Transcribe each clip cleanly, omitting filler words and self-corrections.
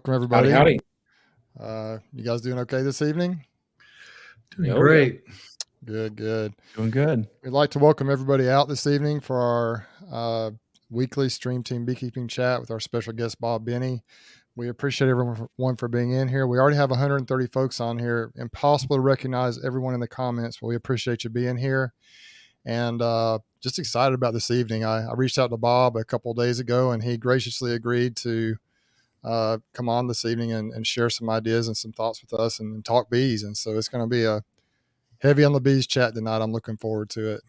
Welcome, everybody. Howdy. You guys doing okay this evening? Doing great. Good, good. Doing good. We'd like to welcome everybody out this evening for our weekly Stream Team Beekeeping Chat with our special guest, Bob Binnie. We appreciate everyone for being in here. We already have 130 folks on here. Impossible to recognize everyone in the comments, but we appreciate you being here. And just excited about this evening. I reached out to Bob a couple of days ago, and he graciously agreed to come on this evening and share some ideas and some thoughts with us and talk bees. And so it's going to be a heavy on the bees chat tonight. I'm looking forward to it.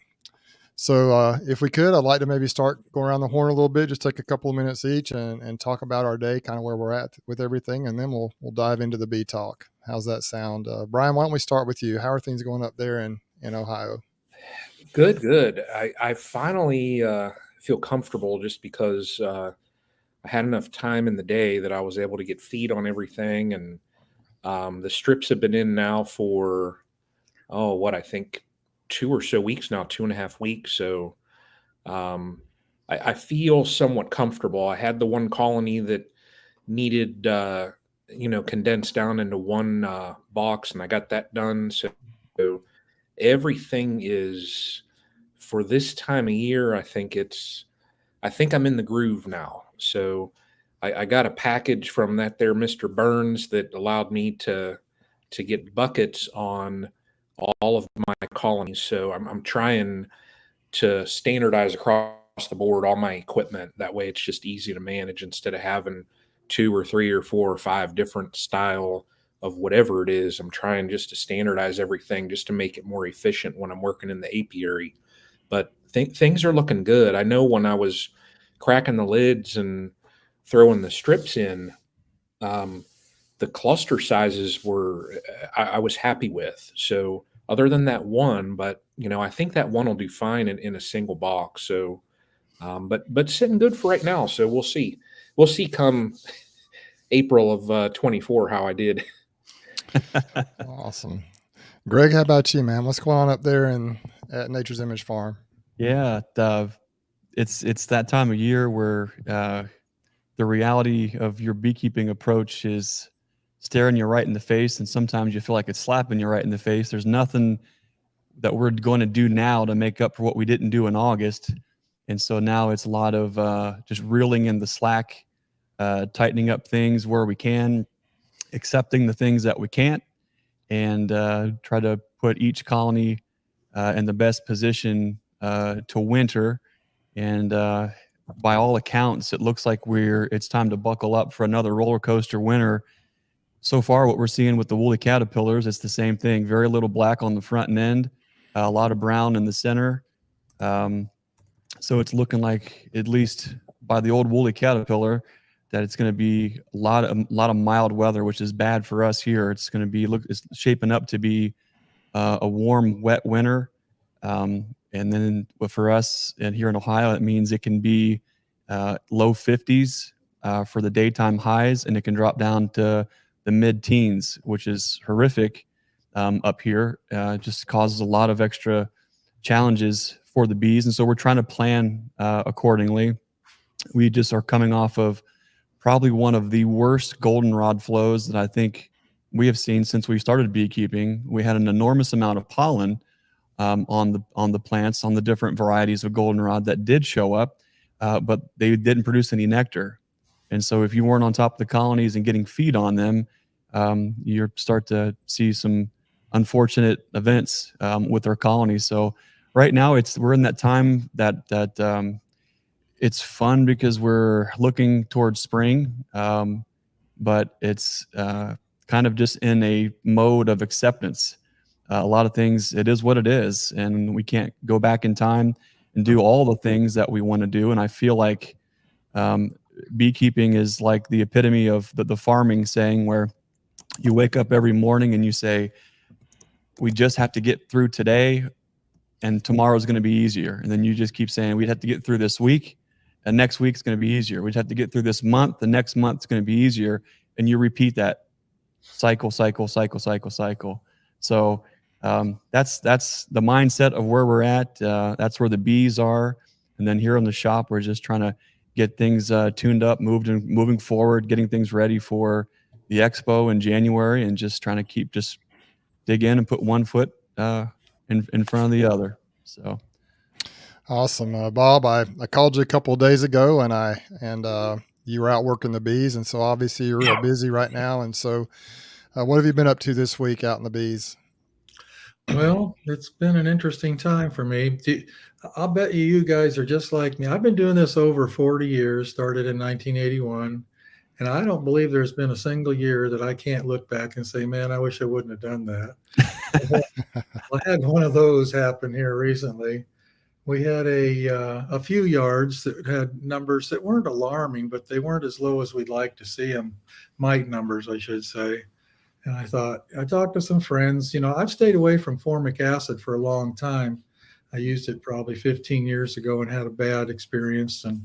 So if we could, I'd like to maybe start going around the horn a little bit, just take a couple of minutes each and talk about our day, kind of where we're at with everything. And then we'll dive into the bee talk. How's that sound? Brian, why don't we start with you? How are things going up there in Ohio? Good. I finally feel comfortable just because I had enough time in the day that I was able to get feed on everything. And the strips have been in now for, I think 2 or so weeks now, 2.5 weeks. So I feel somewhat comfortable. I had the one colony that needed, condensed down into one box, and I got that done. So everything is, for this time of year, I think I'm in the groove now. So I got a package from that there Mr. Burns that allowed me to get buckets on all of my colonies. So I'm trying to standardize across the board all my equipment. That way it's just easy to manage instead of having 2 or 3 or 4 or 5 different style of whatever it is. I'm trying just to standardize everything just to make it more efficient when I'm working in the apiary. But things are looking good. I know when I was cracking the lids and throwing the strips in, the cluster sizes were, I was happy with. So other than that one, but I think that one will do fine in a single box. So, but sitting good for right now. So we'll see come April of 24 how I did. Awesome. Greg, how about you, man? What's going on up there at Nature's Image Farm? Yeah, it's that time of year where the reality of your beekeeping approach is staring you right in the face, and sometimes you feel like it's slapping you right in the face. There's nothing that we're going to do now to make up for what we didn't do in August. And so now it's a lot of just reeling in the slack, tightening up things where we can, accepting the things that we can't, and try to put each colony in the best position to winter. And by all accounts, it looks like it's time to buckle up for another roller coaster winter. So far, what we're seeing with the woolly caterpillars, it's the same thing. Very little black on the front and end, a lot of brown in the center. So it's looking like, at least by the old woolly caterpillar, that it's going to be a lot of mild weather, which is bad for us here. It's going to be it's shaping up to be a warm, wet winter. And then for us and here in Ohio, it means it can be low 50s for the daytime highs, and it can drop down to the mid-teens, which is horrific up here. Just causes a lot of extra challenges for the bees. And so we're trying to plan accordingly. We just are coming off of probably one of the worst goldenrod flows that I think we have seen since we started beekeeping. We had an enormous amount of pollen on the plants, on the different varieties of goldenrod that did show up, but they didn't produce any nectar. And so if you weren't on top of the colonies and getting feed on them, you start to see some unfortunate events with our colonies. So right now we're in that time that it's fun because we're looking towards spring, but it's kind of just in a mode of acceptance. A lot of things, it is what it is, and we can't go back in time and do all the things that we want to do. And I feel like beekeeping is like the epitome of the farming saying, where you wake up every morning and you say, we just have to get through today, and tomorrow's going to be easier. And then you just keep saying, we'd have to get through this week, and next week's going to be easier. We'd have to get through this month, the next month's going to be easier. And you repeat that cycle. So that's the mindset of where we're at. That's where the bees are. And then here in the shop, we're just trying to get things tuned up, moving forward, getting things ready for the expo in January, and just trying to just dig in and put one foot in front of the other. So awesome. Bob, I called you a couple of days ago, and you were out working the bees, and so obviously you're real busy right now. And so what have you been up to this week out in the bees? Well, it's been an interesting time for me. I'll bet you guys are just like me. I've been doing this over 40 years, started in 1981, and I don't believe there's been a single year that I can't look back and say, man, I wish I wouldn't have done that. I had one of those happen here recently. We had a few yards that had numbers that weren't alarming, but they weren't as low as we'd like to see them. Mite numbers, I should say. And I talked to some friends. I've stayed away from formic acid for a long time. I used it probably 15 years ago and had a bad experience. And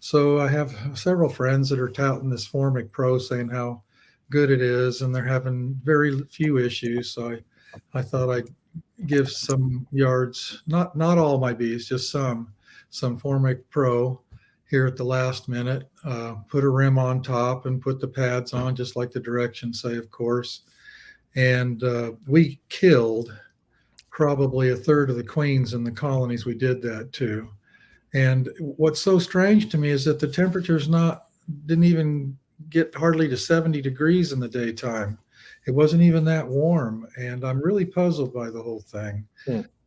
so I have several friends that are touting this Formic Pro, saying how good it is, and they're having very few issues. So I thought I'd give some yards, not all my bees, just some Formic Pro here at the last minute. Put a rim on top and put the pads on, just like the directions say, of course. And we killed probably a third of the queens in the colonies we did that to. And what's so strange to me is that the temperature's didn't even get hardly to 70 degrees in the daytime. It wasn't even that warm. And I'm really puzzled by the whole thing.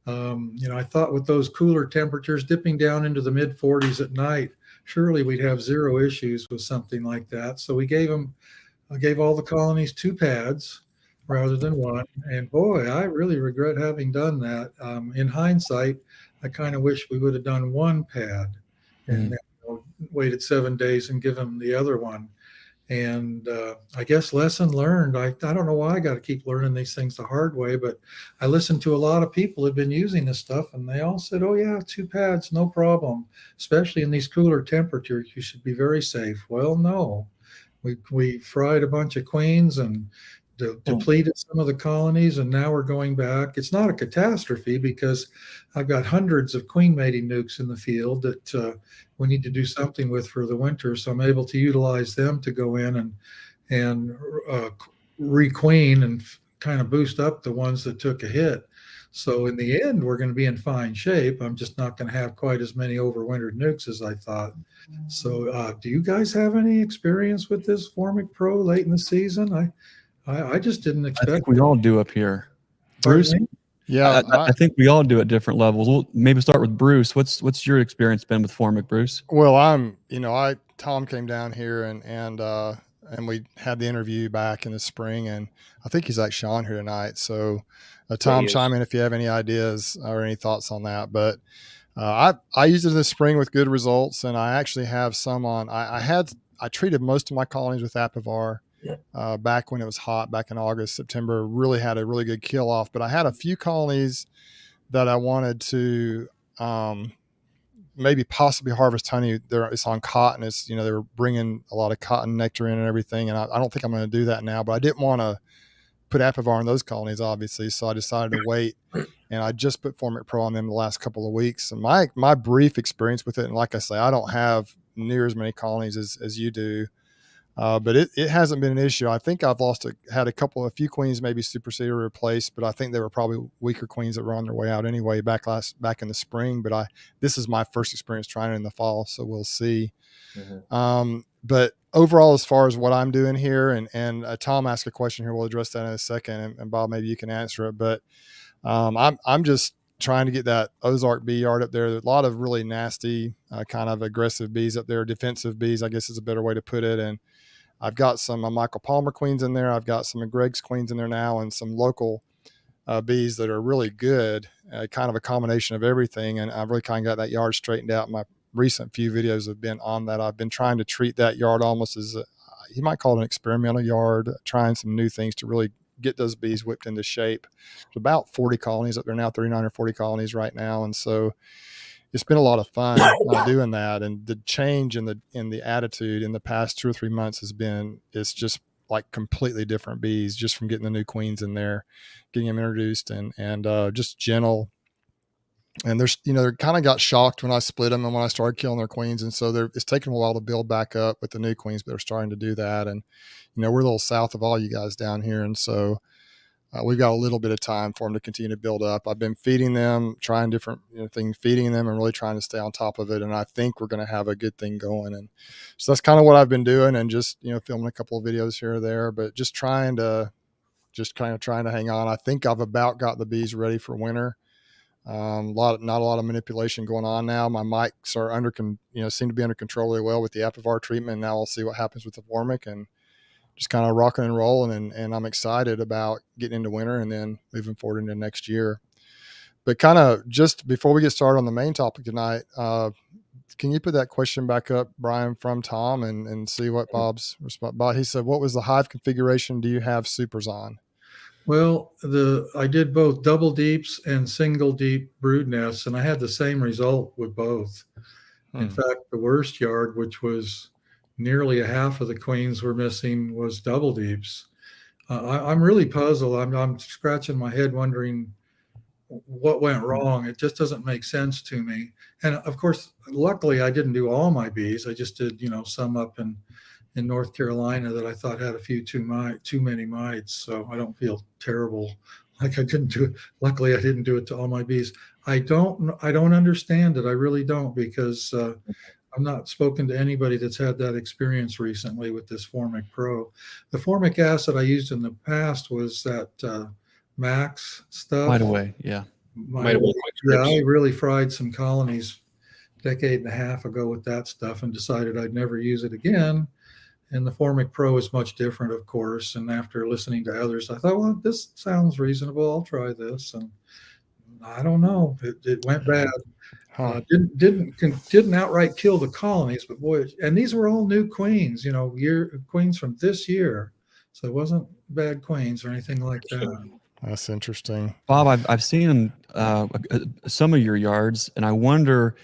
I thought with those cooler temperatures dipping down into the mid 40s at night, surely we'd have zero issues with something like that. So I gave all the colonies 2 pads rather than 1. And boy, I really regret having done that. In hindsight, I kind of wish we would have done 1 pad and waited 7 days and give them the other one. And I guess lesson learned. I don't know why I got to keep learning these things the hard way, but I listened to a lot of people who've been using this stuff, and they all said, oh yeah, 2 pads, no problem. Especially in these cooler temperatures, you should be very safe. Well, no, we fried a bunch of queens and depleted some of the colonies, and now we're going back. It's not a catastrophe because I've got hundreds of queen mating nukes in the field that we need to do something with for the winter. So I'm able to utilize them to go in and requeen and kind of boost up the ones that took a hit. So in the end, we're going to be in fine shape. I'm just not going to have quite as many overwintered nukes as I thought. So do you guys have any experience with this Formic Pro late in the season? I just didn't expect. I think we all do up here. Bruce? Yeah, I think we all do at different levels. We'll maybe start with Bruce. What's your experience been with Formic, Bruce? Well, Tom came down here and we had the interview back in the spring, and I think he's actually on here tonight. So Tom, chime in if you have any ideas or any thoughts on that. But I used it this spring with good results, and I actually have some on. I treated most of my colonies with Apivar. Back when it was hot, back in August, September, really had a really good kill off. But I had a few colonies that I wanted to maybe possibly harvest honey. It's on cotton. They were bringing a lot of cotton nectar in and everything. And I don't think I'm going to do that now, but I didn't want to put Apivar in those colonies, obviously. So I decided to wait. And I just put Formic Pro on them the last couple of weeks. And my brief experience with it, and like I say, I don't have near as many colonies as you do. But it hasn't been an issue. I think I've had a few queens maybe superseded or replaced, but I think they were probably weaker queens that were on their way out anyway back in the spring. But this is my first experience trying it in the fall, so we'll see. But overall, as far as what I'm doing here, and Tom asked a question here, we'll address that in a second, and Bob, maybe you can answer it. But I'm just trying to get that Ozark bee yard up there. There's a lot of really nasty, kind of aggressive bees up there, defensive bees, I guess is a better way to put it. And I've got some Michael Palmer queens in there. I've got some of Greg's queens in there now, and some local bees that are really good, kind of a combination of everything. And I've really kind of got that yard straightened out. My recent few videos have been on that. I've been trying to treat that yard almost as you might call it an experimental yard, trying some new things to really get those bees whipped into shape. There's about 40 colonies up there now, 39 or 40 colonies right now. And so it's been a lot of fun doing that. And the change in the attitude in the past 2 or 3 months it's just like completely different bees, just from getting the new queens in there, getting them introduced, and just gentle, And there's, you know, they kind of got shocked when I split them and when I started killing their queens. And so it's taken a while to build back up with the new queens, but they're starting to do that. And, you know, we're a little south of all you guys down here. And so we've got a little bit of time for them to continue to build up. I've been feeding them, trying different things, feeding them and really trying to stay on top of it. And I think we're going to have a good thing going. And so that's kind of what I've been doing, and just, you know, filming a couple of videos here or there, but just trying to hang on. I think I've about got the bees ready for winter. Not a lot of manipulation going on now. My mites are seem to be under control really well with the Apivar treatment. Now I'll see what happens with the Formic, and just kind of rocking and rolling. And I'm excited about getting into winter and then moving forward into next year. But kind of just before we get started on the main topic tonight, can you put that question back up, Brian, from Tom, and see what Bob's response? Bob, he said, what was the hive configuration do you have supers on? Well, I did both double deeps and single deep brood nests, and I had the same result with both. In fact, the worst yard, which was nearly a half of the queens were missing, was double deeps. I'm really puzzled. I'm scratching my head wondering what went wrong. It just doesn't make sense to me. And of course, luckily, I didn't do all my bees. I just did, some up in North Carolina that I thought had a few too many mites. So I don't feel terrible like I didn't do it. Luckily, I didn't do it to all my bees. I don't understand it. I really don't, because I've not spoken to anybody that's had that experience recently with this Formic Pro. The formic acid I used in the past was that Max stuff. Mite away, yeah. I really fried some colonies a decade and a half ago with that stuff and decided I'd never use it again. And the Formic Pro is much different, of course. And after listening to others, I thought, well, this sounds reasonable. I'll try this. And I don't know, it went bad. Didn't outright kill the colonies, but boy, and these were all new queens, queens from this year. So it wasn't bad queens or anything like that. That's interesting. Bob, I've seen some of your yards, and I wonder,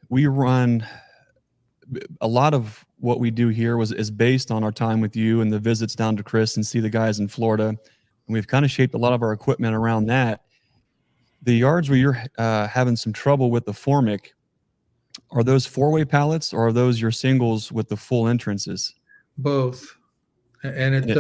we run a lot of what we do here is based on our time with you and the visits down to Chris and see the guys in Florida. And we've kind of shaped a lot of our equipment around that. The yards where you're having some trouble with the Formic, are those 4-way pallets, or are those your singles with the full entrances? Both. And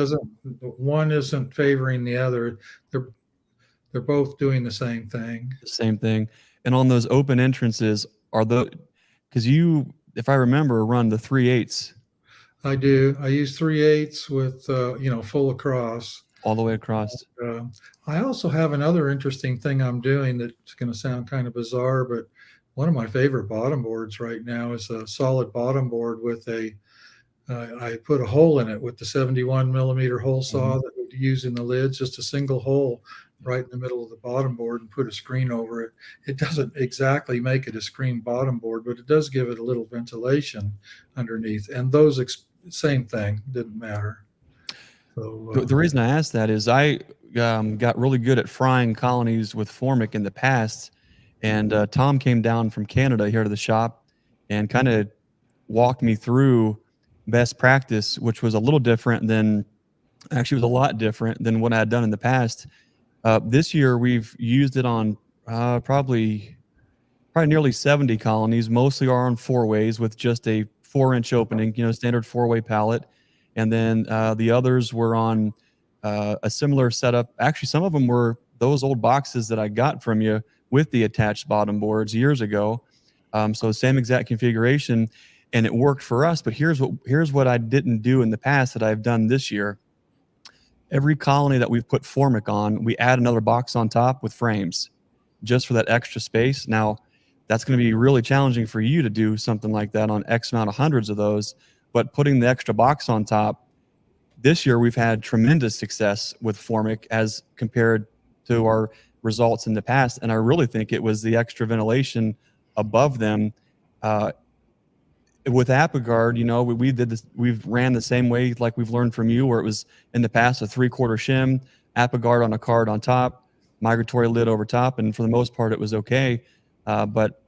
one isn't favoring the other. They're both doing the same thing. The same thing. And on those open entrances, because you, if I remember, run the 3/8. I do. I use 3/8 with, full across. All the way across. I also have another interesting thing I'm doing that's going to sound kind of bizarre, but one of my favorite bottom boards right now is a solid bottom board with I put a hole in it with the 71 millimeter hole saw that we use in the lids, just a single hole right in the middle of the bottom board, and put a screen over it. It doesn't exactly make it a screen bottom board, but it does give it a little ventilation underneath. And those same thing, didn't matter. So, the reason I asked that is I got really good at frying colonies with Formic in the past, and Tom came down from Canada here to the shop and kind of walked me through best practice, which was a little different than, actually was a lot different than what I had done in the past. This year we've used it on probably nearly 70 colonies. Mostly are on 4-ways with just a 4-inch opening, standard 4-way pallet. And then the others were on a similar setup. Actually, some of them were those old boxes that I got from you with the attached bottom boards years ago. So same exact configuration, and it worked for us. But here's what I didn't do in the past that I've done this year. Every colony that we've put Formic on, we add another box on top with frames, just for that extra space. Now, that's going to be really challenging for you to do something like that on X amount of hundreds of those. But putting the extra box on top, this year we've had tremendous success with Formic as compared to our results in the past. And I really think it was the extra ventilation above them. With Apigard, we did this. We've ran the same way like we've learned from you, where it was in the past a 3/4 shim, Apigard on a card on top, migratory lid over top, and for the most part it was okay. But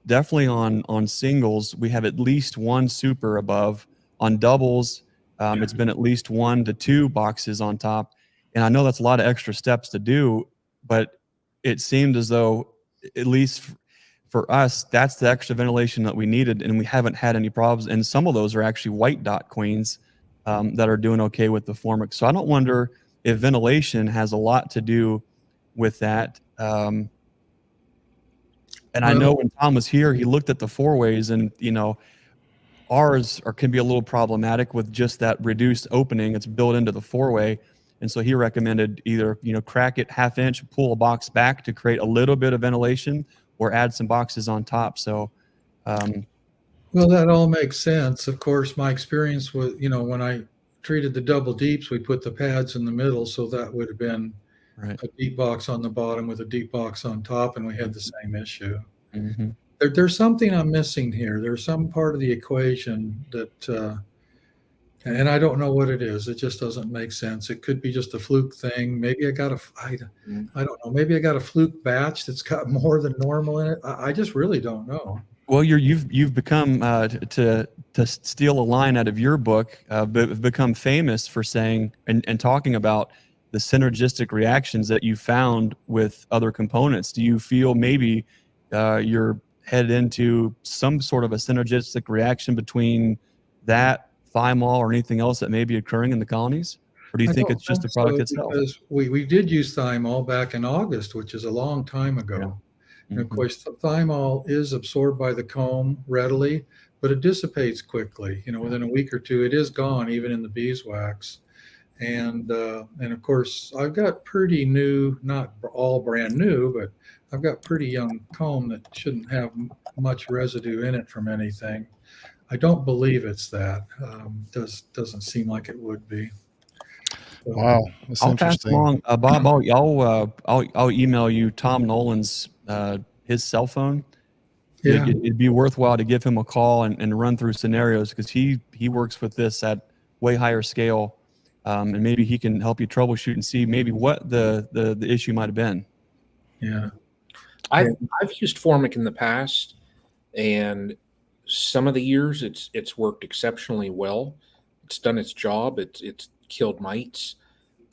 definitely on singles, we have at least one super above. On doubles, it's been at least 1 to 2 boxes on top. And I know that's a lot of extra steps to do, but it seemed as though, at least for us, that's the extra ventilation that we needed, and we haven't had any problems. And some of those are actually white dot queens that are doing okay with the Formic. So I don't wonder if ventilation has a lot to do with that. And I know when Tom was here, he looked at the four-ways, and ours can be a little problematic with just that reduced opening. It's built into the four-way. And so he recommended either, crack it 1/2 inch, pull a box back to create a little bit of ventilation, or add some boxes on top. So, well, that all makes sense. Of course, my experience with, when I treated the double deeps, we put the pads in the middle. So that would have been right. a deep box on the bottom with a deep box on top, and we had the same issue. Mm-hmm. There's something I'm missing here. There's some part of the equation that, and I don't know what it is. It just doesn't make sense. It could be just a fluke thing. Maybe I don't know. Maybe I got a fluke batch that's got more than normal in it. I just really don't know. Well, you've become to steal a line out of your book, become famous for saying and talking about the synergistic reactions that you found with other components. Do you feel maybe you're headed into some sort of a synergistic reaction between that, thymol, or anything else that may be occurring in the colonies? Or do you think it's just the product itself? Because we did use thymol back in August, which is a long time ago. Yeah. And of course, thymol is absorbed by the comb readily, but it dissipates quickly. Within a week or two, it is gone, even in the beeswax. And of course, I've got pretty new, not all brand new, but I've got pretty young comb that shouldn't have much residue in it from anything. I don't believe it's that. Doesn't seem like it would be. So, wow, that's I'll pass interesting. along, Bob. I'll email you Tom Nolan's his cell phone. yeah. It'd be worthwhile to give him a call and run through scenarios, because he works with this at way higher scale, and maybe he can help you troubleshoot and see maybe what the issue might have been. Yeah. I've used Formic in the past, and some of the years it's worked exceptionally well. It's done its job. It's killed mites.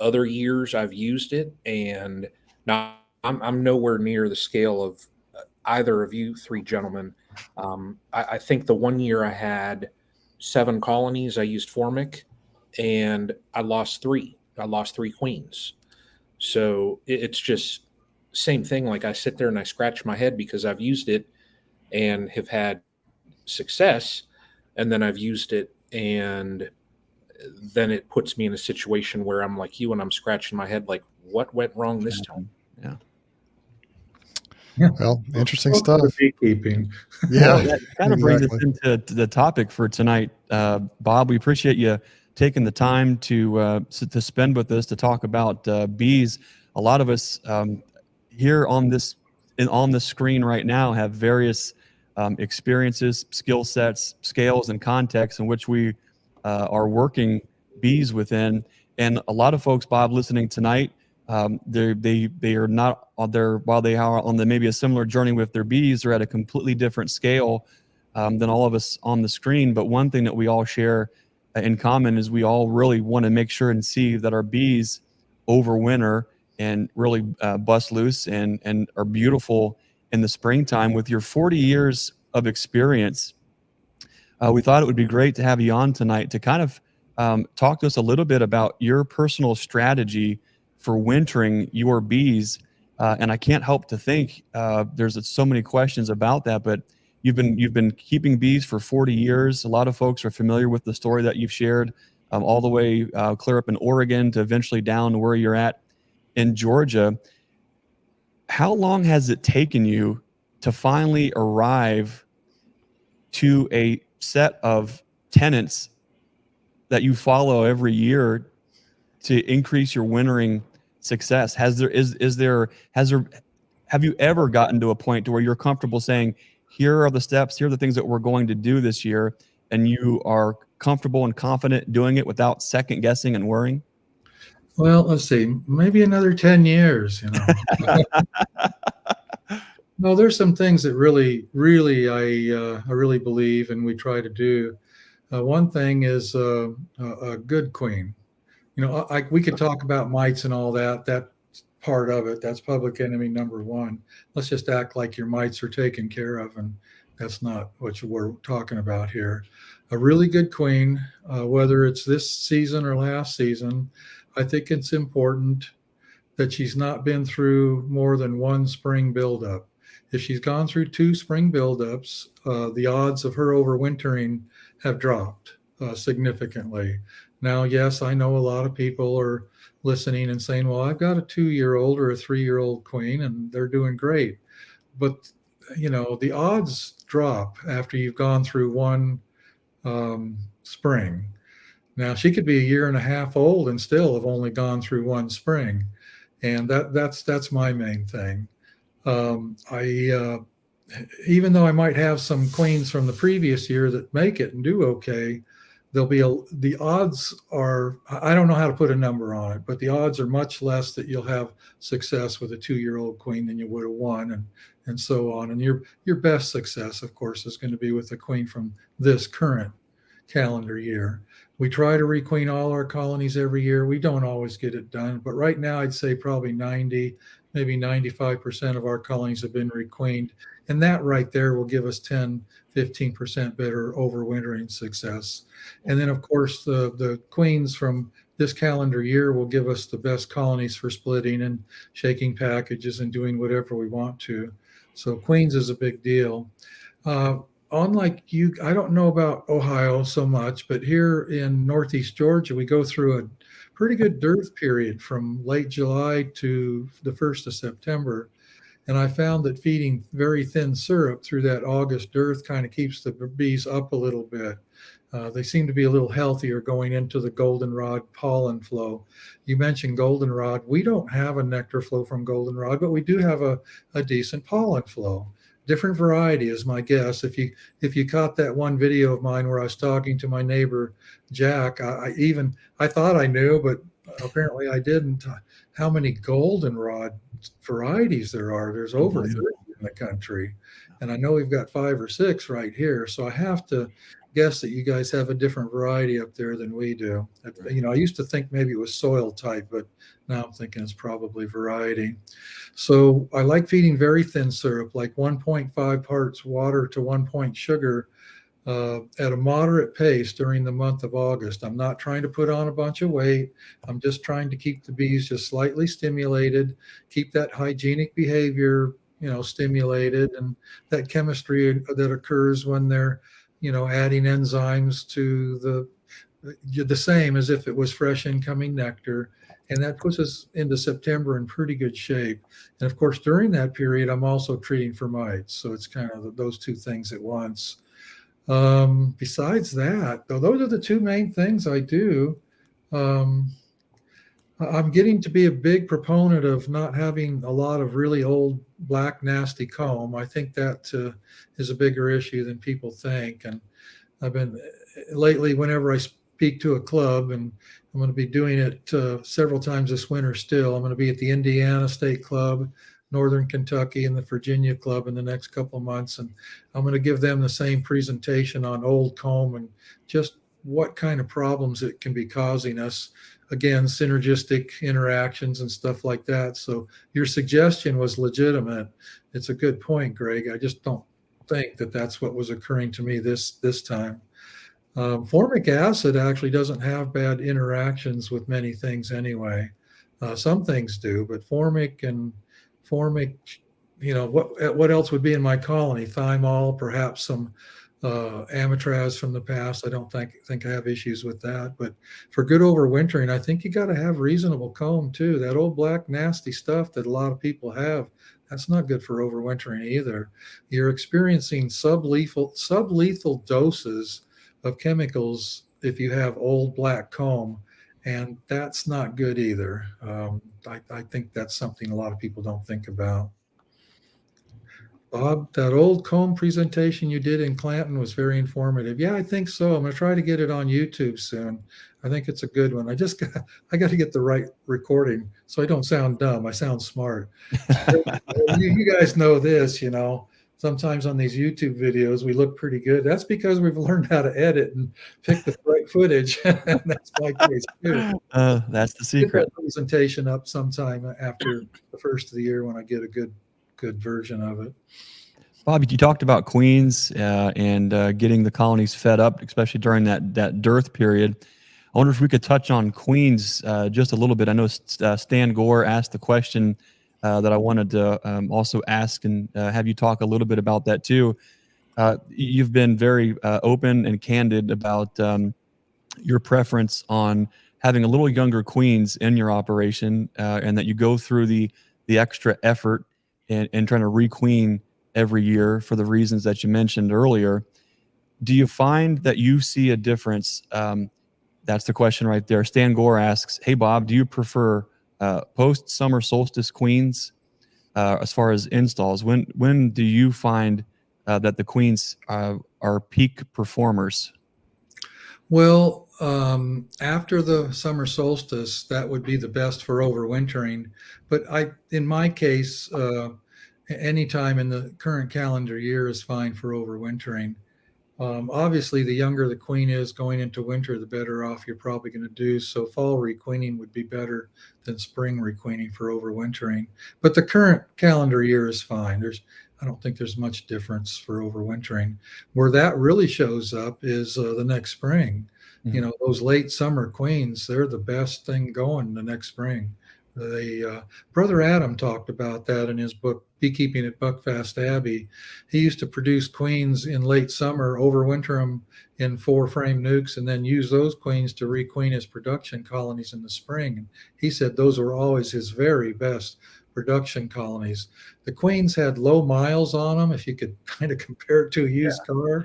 Other years I've used it, and now I'm nowhere near the scale of either of you three gentlemen. I think the one year I had 7 colonies, I used Formic, and I lost 3. I lost 3 queens. So it's just same thing. Like, I sit there and I scratch my head because I've used it and have had success, and then I've used it, and then it puts me in a situation where I'm like you, and I'm scratching my head like, what went wrong this time? Yeah. Well, interesting stuff. Beekeeping. Yeah, Well, that kind of brings us exactly. into the topic for tonight. Bob, we appreciate you taking the time to spend with us to talk about bees. A lot of us here on this screen right now have various experiences, skill sets, scales, and contexts in which we are working bees within. And a lot of folks, Bob, listening tonight, they are not on their, while they are on maybe a similar journey with their bees, they're at a completely different scale than all of us on the screen. But one thing that we all share in common is we all really want to make sure and see that our bees overwinter and really bust loose and are beautiful in the springtime. With your 40 years of experience, we thought it would be great to have you on tonight to kind of talk to us a little bit about your personal strategy for wintering your bees. And I can't help to think there's so many questions about that, but you've been keeping bees for 40 years. A lot of folks are familiar with the story that you've shared, all the way clear up in Oregon to eventually down to where you're at in Georgia. How long has it taken you to finally arrive to a set of tenets that you follow every year to increase your wintering success? Have you ever gotten to a point to where you're comfortable saying, here are the steps, here are the things that we're going to do this year, and you are comfortable and confident doing it without second guessing and worrying? Well, let's see, maybe another 10 years, No, there's some things that really I really believe and we try to do. One thing is a good queen. We could talk about mites and all that. That part of it. That's public enemy number one. Let's just act like your mites are taken care of, and that's not what we're talking about here. A really good queen, whether it's this season or last season, I think it's important that she's not been through more than one spring buildup. If she's gone through 2 spring buildups, the odds of her overwintering have dropped significantly. Now, yes, I know a lot of people are listening and saying, well, I've got a 2-year-old or a 3-year-old queen and they're doing great. But, the odds drop after you've gone through one spring. Now, she could be a year and a half old and still have only gone through one spring. And that's my main thing. Even though I might have some queens from the previous year that make it and do okay, the odds are, I don't know how to put a number on it, but the odds are much less that you'll have success with a 2-year-old queen than you would have one, and so on. And your best success, of course, is going to be with a queen from this current calendar year. We try to requeen all our colonies every year. We don't always get it done, but right now I'd say probably 90, maybe 95% of our colonies have been requeened. And that right there will give us 10, 15% better overwintering success. And then, of course, the queens from this calendar year will give us the best colonies for splitting and shaking packages and doing whatever we want to. So queens is a big deal. Unlike you, I don't know about Ohio so much, but here in Northeast Georgia, we go through a pretty good dearth period from late July to the 1st of September. And I found that feeding very thin syrup through that August dearth kind of keeps the bees up a little bit. They seem to be a little healthier going into the goldenrod pollen flow. You mentioned goldenrod. We don't have a nectar flow from goldenrod, but we do have a decent pollen flow. Different variety is my guess. If you caught that one video of mine where I was talking to my neighbor Jack, I thought I knew, but apparently I didn't. How many goldenrod varieties there are? There's over 30 in the country, and I know we've got 5 or 6 right here. So I have to guess that you guys have a different variety up there than we do. I used to think maybe it was soil type, but now I'm thinking it's probably variety. So I like feeding very thin syrup, like 1.5 parts water to 1 point sugar at a moderate pace during the month of August. I'm not trying to put on a bunch of weight. I'm just trying to keep the bees just slightly stimulated, keep that hygienic behavior, stimulated, and that chemistry that occurs when they're, adding enzymes to the same as if it was fresh incoming nectar. And that puts us into September in pretty good shape. And of course, during that period, I'm also treating for mites. So it's kind of those 2 things at once. Besides that, though, those are the 2 main things I do. I'm getting to be a big proponent of not having a lot of really old, black, nasty comb. I think that is a bigger issue than people think. And I've been lately, whenever I speak to a club, and I'm going to be doing it several times this winter still. I'm going to be at the Indiana State Club, Northern Kentucky, and the Virginia Club in the next couple of months. And I'm going to give them the same presentation on old comb and just what kind of problems it can be causing us. Again, synergistic interactions and stuff like that. So your suggestion was legitimate. It's a good point, Greg. I just don't think that that's what was occurring to me this time. Formic acid actually doesn't have bad interactions with many things anyway. Some things do, but formic, what else would be in my colony? Thymol, perhaps some amitraz from the past. I don't think I have issues with that. But for good overwintering, I think you got to have reasonable comb too. That old black nasty stuff that a lot of people have, that's not good for overwintering either. You're experiencing sublethal doses of chemicals if you have old black comb, and that's not good either. I think that's something a lot of people don't think about. Bob, that old comb presentation you did in Clanton was very informative. Yeah, I think so. I'm going to try to get it on YouTube soon. I think it's a good one. I got to get the right recording so I don't sound dumb. I sound smart. You guys know this, sometimes on these YouTube videos, we look pretty good. That's because we've learned how to edit and pick the right footage. And that's my case too. That's the Get secret. that presentation up sometime after the first of the year when I get a good version of it. Bob, you talked about queens and getting the colonies fed up, especially during that dearth period. I wonder if we could touch on queens just a little bit. I know Stan Gore asked the question that I wanted to also ask and have you talk a little bit about that too. You've been very open and candid about your preference on having a little younger queens in your operation and that you go through the extra effort and trying to requeen every year for the reasons that you mentioned earlier. Do you find that you see a difference? That's the question right there. Stan Gore asks, hey, Bob, do you prefer post-summer solstice queens as far as installs? When do you find that the queens are peak performers? Well, after the summer solstice, that would be the best for overwintering. But in my case, any time in the current calendar year is fine for overwintering. Obviously, the younger the queen is going into winter, the better off you're probably going to do. So fall requeening would be better than spring requeening for overwintering. But the current calendar year is fine. I don't think there's much difference for overwintering. Where that really shows up is the next spring. Mhm. You know, those late summer queens, they're the best thing going the next spring. Brother Adam talked about that in his book, Beekeeping at Buckfast Abbey. He used to produce queens in late summer, overwinter them in 4-frame nukes, and then use those queens to requeen his production colonies in the spring. And he said those were always his very best production colonies. The queens had low miles on them, if you could kind of compare it to a used car,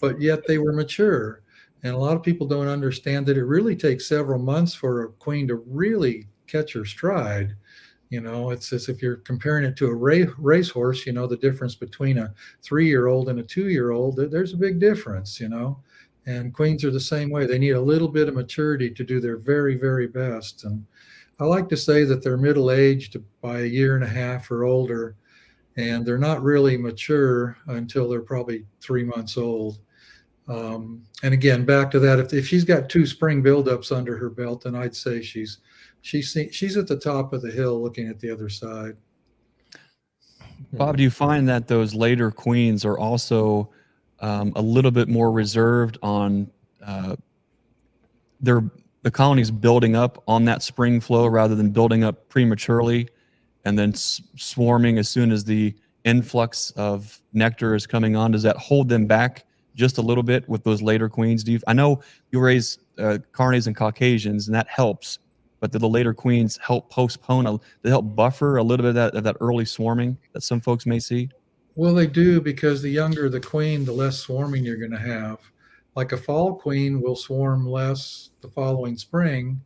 but yet they were mature. And a lot of people don't understand that it really takes several months for a queen to really catch her stride. You know, it's as if you're comparing it to a racehorse, you know, the difference between a 3-year-old and a 2-year-old, there's a big difference, you know, and queens are the same way. They need a little bit of maturity to do their very, very best. And I like to say that they're middle-aged by a year and a half or older, and they're not really mature until they're probably 3 months old. And again, back to that, if she's got 2 spring buildups under her belt, then I'd say she's at the top of the hill looking at the other side. Bob, do you find that those later queens are also a little bit more reserved on the colonies building up on that spring flow rather than building up prematurely and then swarming as soon as the influx of nectar is coming on? Does that hold them back just a little bit with those later queens? I know you raise Carnes and Caucasians, and that helps, but do the later queens help postpone, they help buffer a little bit of that early swarming that some folks may see? Well, they do, because the younger the queen, the less swarming you're going to have. Like a fall queen will swarm less the following spring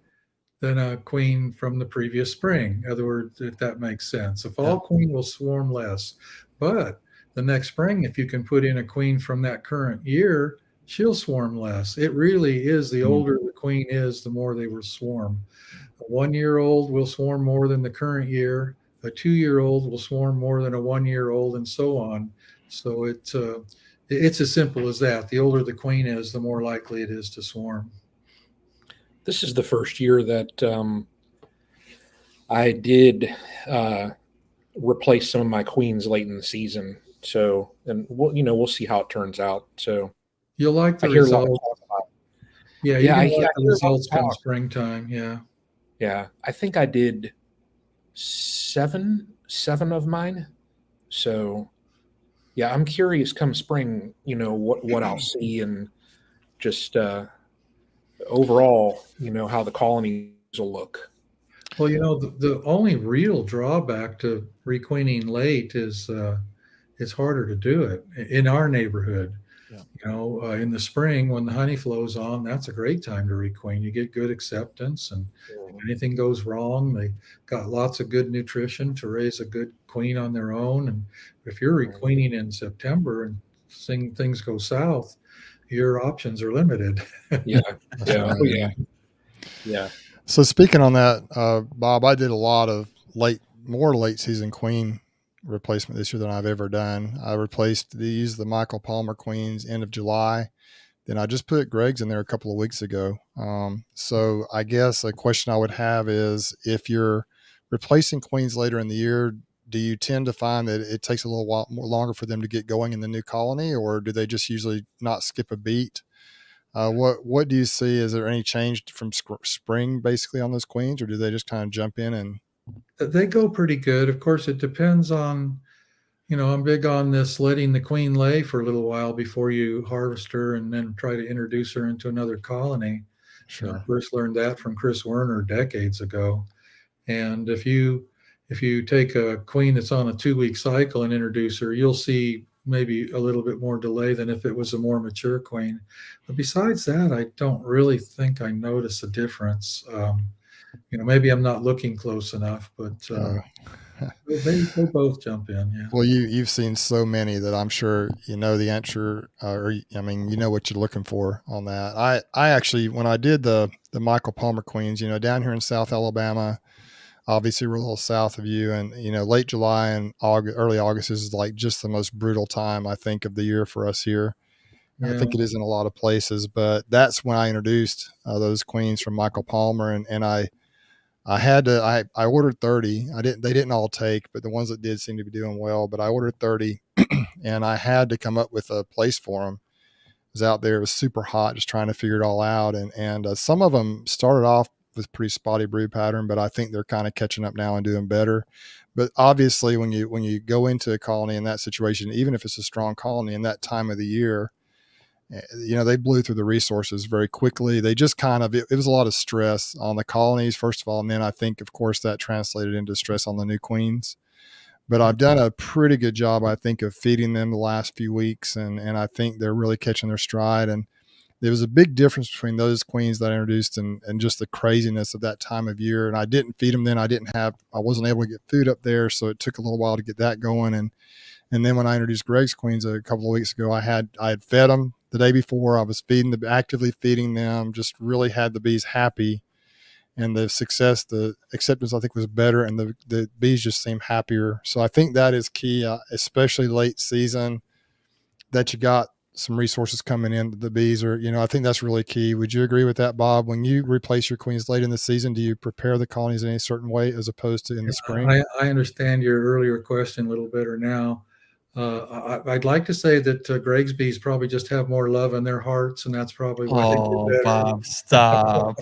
than a queen from the previous spring. In other words, if that makes sense, a fall queen will swarm less, but the next spring, if you can put in a queen from that current year, she'll swarm less. It really is, the older the queen is, the more they will swarm. A 1-year-old will swarm more than the current year. A 2-year-old will swarm more than a 1-year-old, and so on. So it's as simple as that. The older the queen is, the more likely it is to swarm. This is the first year that I did replace some of my queens late in the season. So, and we'll see how it turns out. So you'll like the results. Yeah, you're gonna like the results come springtime. Yeah. Yeah, I think I did seven of mine. So, yeah, I'm curious come spring, what I'll see, and just overall, how the colonies will look. Well, the only real drawback to requeening late is it's harder to do it in our neighborhood. Yeah. In the spring when the honey flows on, that's a great time to requeen. You get good acceptance, and if anything goes wrong, they got lots of good nutrition to raise a good queen on their own. And if you're requeening in September and things go south, your options are limited. Yeah. So speaking on that, Bob, I did a lot of late season queen replacement this year than I've ever done. I replaced the Michael Palmer queens end of July. Then I just put Greg's in there a couple of weeks ago. So I guess a question I would have is, if you're replacing queens later in the year, do you tend to find that it takes a little while more longer for them to get going in the new colony, or do they just usually not skip a beat? What do you see? Is there any change from spring basically on those queens, or do they just kind of jump in and? They go pretty good. Of course, it depends on, I'm big on this letting the queen lay for a little while before you harvest her and then try to introduce her into another colony. Sure. First learned that from Chris Werner decades ago. And if you take a queen that's on a 2-week cycle and introduce her, you'll see maybe a little bit more delay than if it was a more mature queen. But besides that, I don't really think I notice a difference. Maybe I'm not looking close enough, but they both jump in. Yeah. Well, you've seen so many that I'm sure you know the answer, or I mean, you know what you're looking for on that. I actually, when I did the Michael Palmer queens, down here in South Alabama, obviously we're a little south of you, and late July and August, early August is like just the most brutal time I think of the year for us here. Yeah. I think it is in a lot of places, but that's when I introduced those queens from Michael Palmer, and I ordered 30. They didn't all take, but the ones that did seem to be doing well. But I ordered 30 and I had to come up with a place for them. It was out there. It was super hot, just trying to figure it all out. And some of them started off with pretty spotty brood pattern, but I think they're kind of catching up now and doing better. But obviously when you go into a colony in that situation, even if it's a strong colony in that time of the year, they blew through the resources very quickly. They just it was a lot of stress on the colonies, first of all. And then I think, of course, that translated into stress on the new queens. But I've done a pretty good job, I think, of feeding them the last few weeks. And I think they're really catching their stride. And there was a big difference between those queens that I introduced and just the craziness of that time of year. And I didn't feed them then. I wasn't able to get food up there. So it took a little while to get that going. And then when I introduced Greg's queens a couple of weeks ago, I had fed them the day before. I was actively feeding them, just really had the bees happy. And the acceptance, I think, was better. And the bees just seem happier. So I think that is key, especially late season, that you got some resources coming in. The bees are, I think that's really key. Would you agree with that, Bob? When you replace your queens late in the season, do you prepare the colonies in any certain way as opposed to in the spring? I understand your earlier question a little better now. I'd like to say that Greg's bees probably just have more love in their hearts, and that's probably why they do better. Bob, stop.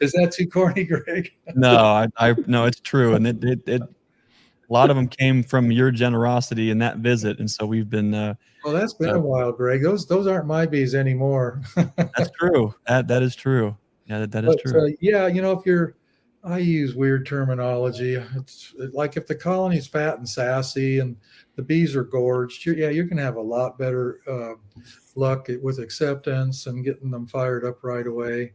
Is that too corny, Greg? No, no, it's true. And it a lot of them came from your generosity in that visit. And so we've been, well, that's been a while, Greg. Those aren't my bees anymore. That's true. That is true. Yeah, that is true. I use weird terminology. It's like if the colony's fat and sassy and the bees are gorged, you're going to have a lot better luck with acceptance and getting them fired up right away.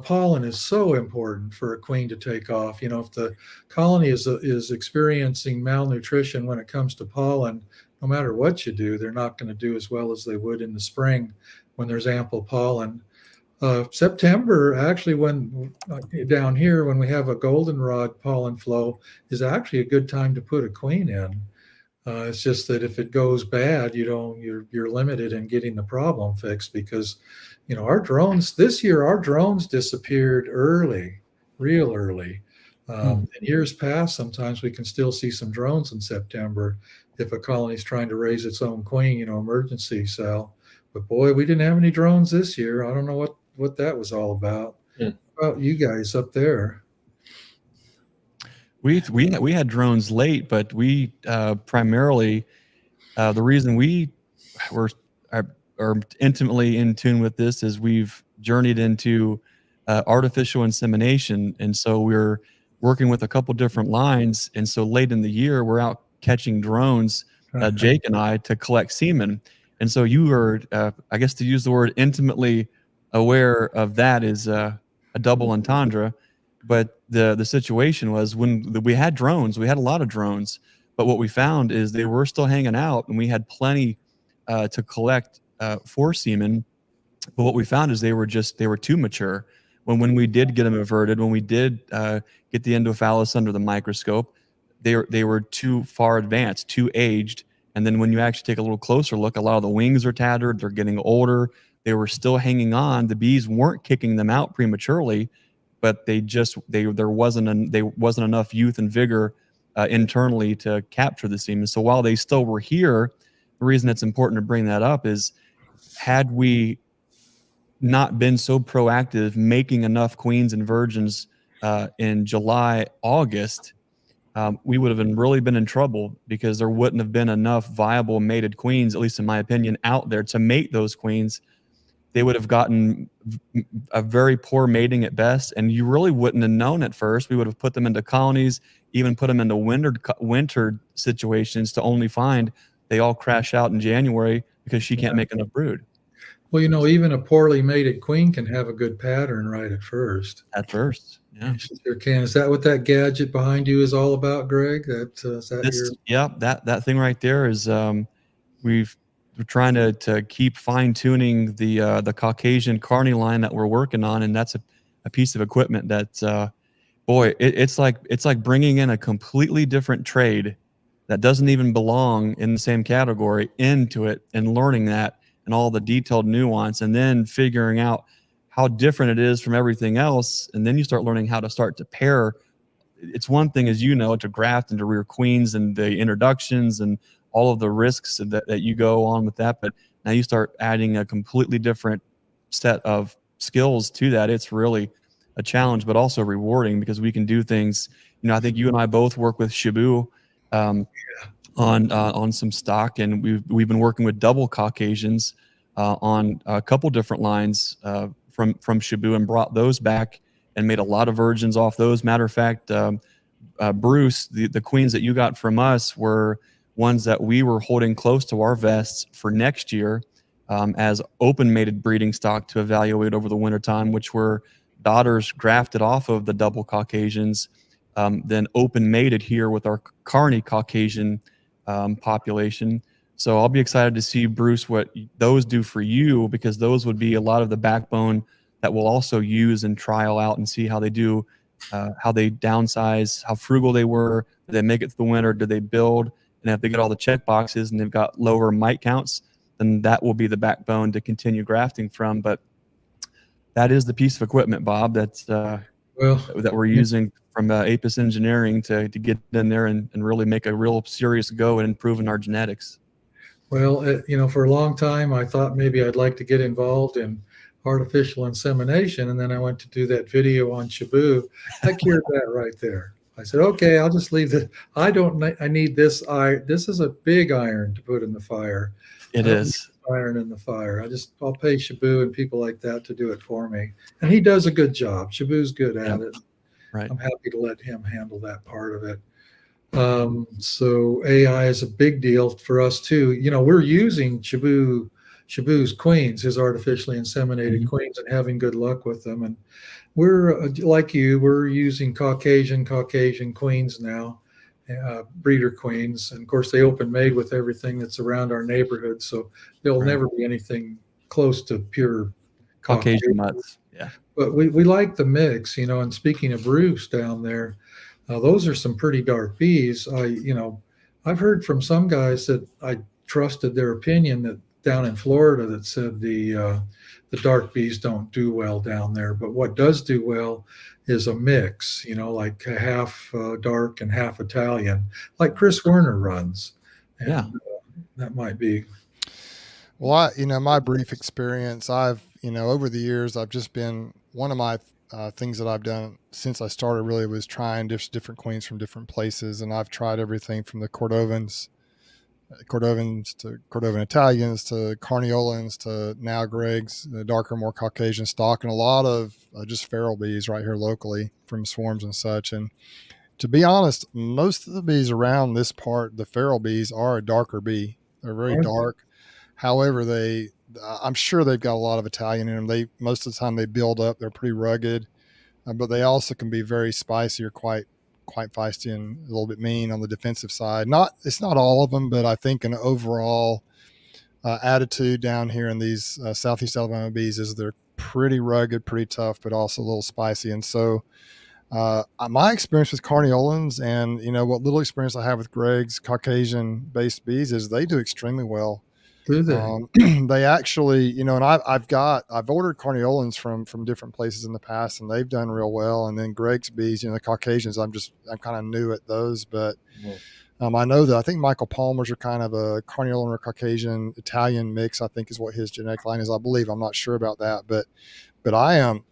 Pollen is so important for a queen to take off. If the colony is experiencing malnutrition when it comes to pollen, no matter what you do, they're not going to do as well as they would in the spring when there's ample pollen. September, actually, when down here, when we have a goldenrod pollen flow, is actually a good time to put a queen in. It's just that if it goes bad, you're limited in getting the problem fixed because, our drones disappeared early, real early. In years past, sometimes we can still see some drones in September if a colony's trying to raise its own queen, emergency cell. But boy, we didn't have any drones this year. I don't know what that was all about. How about you guys up there? We had drones late, but we primarily the reason we are intimately in tune with this is we've journeyed into artificial insemination, and so we're working with a couple different lines. And so late in the year, we're out catching drones, Jake and I, to collect semen. And so you are, I guess, to use the word intimately aware of that is a double entendre. But the situation was when we had drones, we had a lot of drones, but what we found is they were still hanging out, and we had plenty to collect for semen. But what we found is they were too mature. When we did get them averted, when we did get the endophallus under the microscope, they were too far advanced, too aged. And then when you actually take a little closer look, a lot of the wings are tattered. They're getting older. They were still hanging on. The bees weren't kicking them out prematurely, but there wasn't enough youth and vigor internally to capture the semen. So while they still were here, the reason it's important to bring that up is, had we not been so proactive making enough queens and virgins in July, August, we would have really been in trouble, because there wouldn't have been enough viable mated queens, at least in my opinion, out there to mate those queens. They would have gotten a very poor mating at best, and you really wouldn't have known at first. We would have put them into colonies, even put them into wintered situations, to only find they all crash out in January because she can't make enough brood. Well, even a poorly mated queen can have a good pattern right at first. At first, yeah. She sure can. Is that what that gadget behind you is all about, Greg? Is that your... Yeah, that thing right there is we're trying to keep fine tuning the Caucasian Carney line that we're working on, and that's a piece of equipment that boy, it's like bringing in a completely different trade that doesn't even belong in the same category into it, and learning that and all the detailed nuance, and then figuring out how different it is from everything else. And then you start learning how to start to pair. It's one thing, as you know, to graft and to rear queens and the introductions and all of the risks that you go on with that. But now you start adding a completely different set of skills to that. It's really a challenge, but also rewarding, because we can do things. I think you and I both work with Shibu on some stock, and we've been working with double Caucasians on a couple different lines from Shibu, and brought those back and made a lot of virgins off those. Matter of fact, Bruce, the queens that you got from us were ones that we were holding close to our vests for next year as open mated breeding stock to evaluate over the wintertime, which were daughters grafted off of the double Caucasians, then open mated here with our Carney Caucasian population. So I'll be excited to see, Bruce, what those do for you, because those would be a lot of the backbone that we'll also use and trial out and see how they do, how they downsize, how frugal they were. Did they make it through the winter? Did they build? And if they get all the check boxes and they've got lower mite counts, then that will be the backbone to continue grafting from. But that is the piece of equipment, Bob, that we're using from Apis Engineering to get in there and really make a real serious go at improving our genetics. Well, for a long time, I thought maybe I'd like to get involved in artificial insemination. And then I went to do that video on Shibu. I cured that right there. I said, okay, I'll just leave it. I need this. This is a big iron to put in the fire. It is. Iron in the fire. I'll pay Shibu and people like that to do it for me. And he does a good job. Shibu's good at it. Right. I'm happy to let him handle that part of it. So AI is a big deal for us too. We're using Shibu's queens, his artificially inseminated queens, and having good luck with them. And we're like you, we're using Caucasian queens now, breeder queens. And of course, they open mate with everything that's around our neighborhood. So there'll never be anything close to pure Caucasian mutts. Yeah. But we like the mix, and speaking of Bruce down there, those are some pretty dark bees. I've heard from some guys that I trusted their opinion that down in Florida that said the dark bees don't do well down there. But what does do well is a mix, like half dark and half Italian, like Chris Werner runs. And, that might be. Well, my brief experience, I've, over the years, I've just been, one of my things that I've done since I started really was trying different queens from different places. And I've tried everything from the Cordovans to Cordovan Italians to Carniolans to now Greg's, the darker, more Caucasian stock, and a lot of just feral bees right here locally from swarms and such. And to be honest, most of the bees around this part, the feral bees, are a darker bee. They're very dark. However, I'm sure they've got a lot of Italian in them. Most of the time they build up. They're pretty rugged, but they also can be very spicy or quite feisty and a little bit mean on the defensive side. It's not all of them, but I think an overall attitude down here in these Southeast Alabama bees is they're pretty rugged, pretty tough, but also a little spicy. And so My experience with carniolans and, what little experience I have with Greg's Caucasian-based bees is they do extremely well. Do they? They actually, and I've ordered carniolans from different places in the past, and they've done real well. And then Greg's bees, the Caucasians, I'm kind of new at those, but I know that I think Michael Palmer's are kind of a carniolan or Caucasian Italian mix, I think is what his genetic line is. I believe. I'm not sure about that, but I am,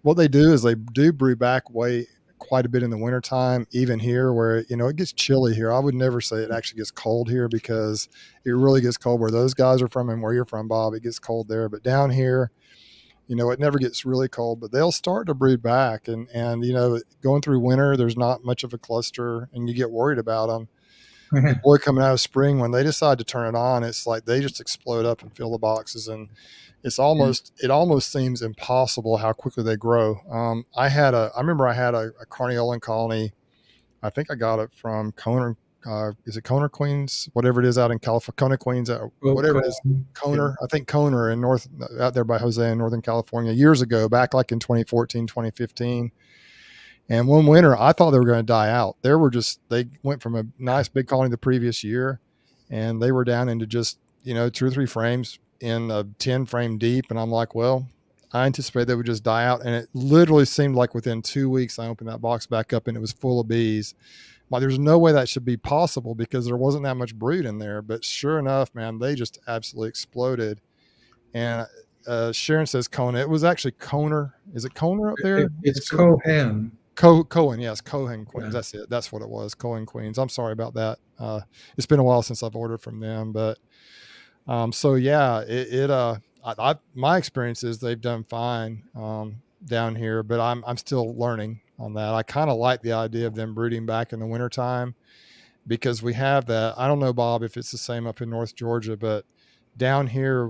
what they do is they do brew back quite a bit in the wintertime, even here where, it gets chilly here. I would never say it actually gets cold here, because it really gets cold where those guys are from and where you're from, Bob. It gets cold there, but down here, it never gets really cold, but they'll start to brood back. And, going through winter, there's not much of a cluster and you get worried about them. But boy, coming out of spring, when they decide to turn it on, it's like they just explode up and fill the boxes. And it almost seems impossible how quickly they grow. I remember I had a carniolan colony. I think I got it from Conner. Is it Conner Queens? Whatever it is out in California, Conner Queens, whatever it is, Conner. Yeah. I think Conner in out there by Jose in Northern California years ago, back like in 2014, 2015. And one winter, I thought they were going to die out. They went from a nice big colony the previous year, and they were down into just, 2 or 3 frames in a 10 frame deep. And I'm like, well, I anticipated they would just die out. And it literally seemed like within 2 weeks, I opened that box back up and it was full of bees. Like, there's no way that should be possible because there wasn't that much brood in there. But sure enough, man, they just absolutely exploded. And Sharon says Kona. It was actually Conner. Is it Conner up there? It's Cohen. Cohen, yes, Cohen Queens. Yeah. That's it. That's what it was. Cohen Queens. I'm sorry about that. It's been a while since I've ordered from them, but so yeah, my experience is they've done fine down here, but I'm still learning on that. I kind of like the idea of them brooding back in the wintertime because we have that. I don't know, Bob, if it's the same up in North Georgia, but down here,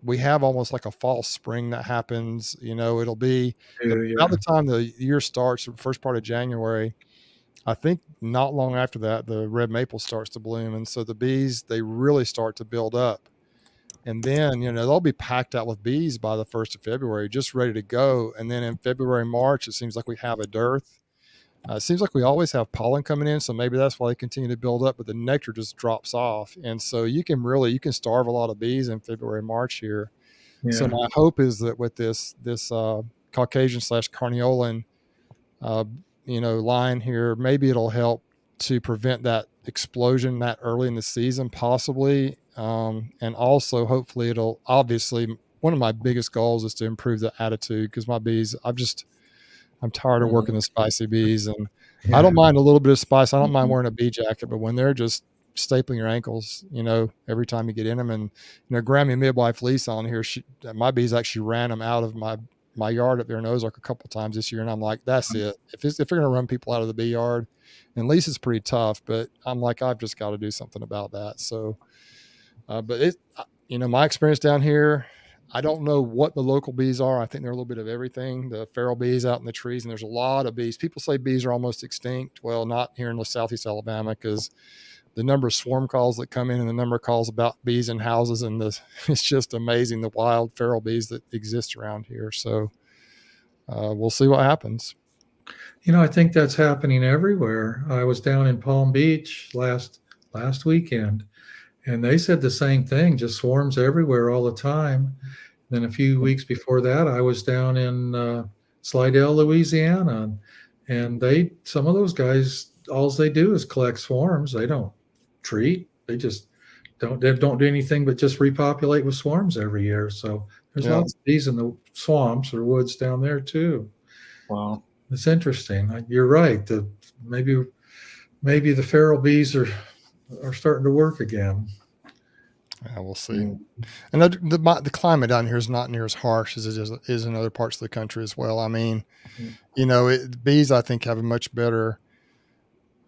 we have almost like a false spring that happens. It'll be about the time the year starts, the first part of January. I think not long after that, the red maple starts to bloom. And so the bees, they really start to build up. And then, they'll be packed out with bees by the 1st of February, just ready to go. And then in February, March, it seems like we have a dearth. It seems like we always have pollen coming in, so maybe that's why they continue to build up, but the nectar just drops off. And so you can starve a lot of bees in February, March here. Yeah. So my hope is that with this Caucasian/carniolan, line here, maybe it'll help to prevent that explosion that early in the season, possibly. And also hopefully obviously one of my biggest goals is to improve the attitude, because my bees, I'm tired of working the spicy bees, and I don't mind a little bit of spice. I don't mind wearing a bee jacket, but when they're just stapling your ankles, every time you get in them, and, Grammy midwife Lisa on here, my bees actually ran them out of my yard up there in Ozark a couple of times this year. And I'm like, that's it. If you're going to run people out of the bee yard, and Lisa's pretty tough, but I'm like, I've just got to do something about that. So, but my experience down here, I don't know what the local bees are. I think they're a little bit of everything. The feral bees out in the trees, and there's a lot of bees. People say bees are almost extinct. Well, not here in Southeast Alabama, because the number of swarm calls that come in and the number of calls about bees in houses, and it's just amazing, the wild feral bees that exist around here. So we'll see what happens. I think that's happening everywhere. I was down in Palm Beach last weekend, and they said the same thing, just swarms everywhere all the time. Then a few weeks before that, I was down in Slidell, Louisiana, and some of those guys, all they do is collect swarms. They don't treat. They just don't do anything but just repopulate with swarms every year. So there's lots of bees in the swamps or woods down there too. Wow, it's interesting. You're right. Maybe the feral bees are starting to work again. Yeah, we'll see. And the climate down here is not near as harsh as it is in other parts of the country as well. I mean, bees, I think, have a much better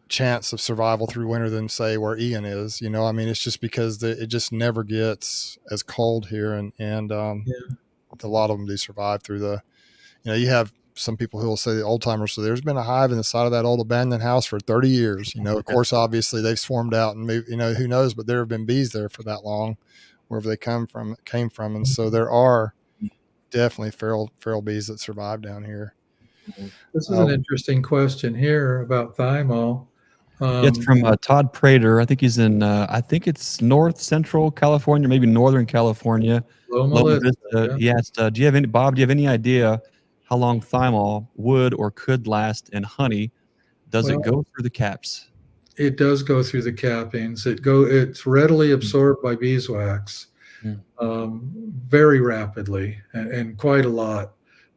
chance of survival through winter than, say, where Ian is. I mean, it's just because it just never gets as cold here, and a lot of them do survive through the. You have some people who will say, the old timers, so there's been a hive in the side of that old abandoned house for 30 years. Of course, obviously they've swarmed out and maybe, who knows, but there have been bees there for that long, wherever they came from. And so there are definitely feral bees that survive down here. This is an interesting question here about thymol. It's from Todd Prater. I think he's in, I think it's north central California, maybe northern California. Loma Vista. He asked, Bob, do you have any idea how long thymol would or could last in honey? Does it go through the caps? It does go through the cappings. It's readily absorbed by beeswax very rapidly and quite a lot.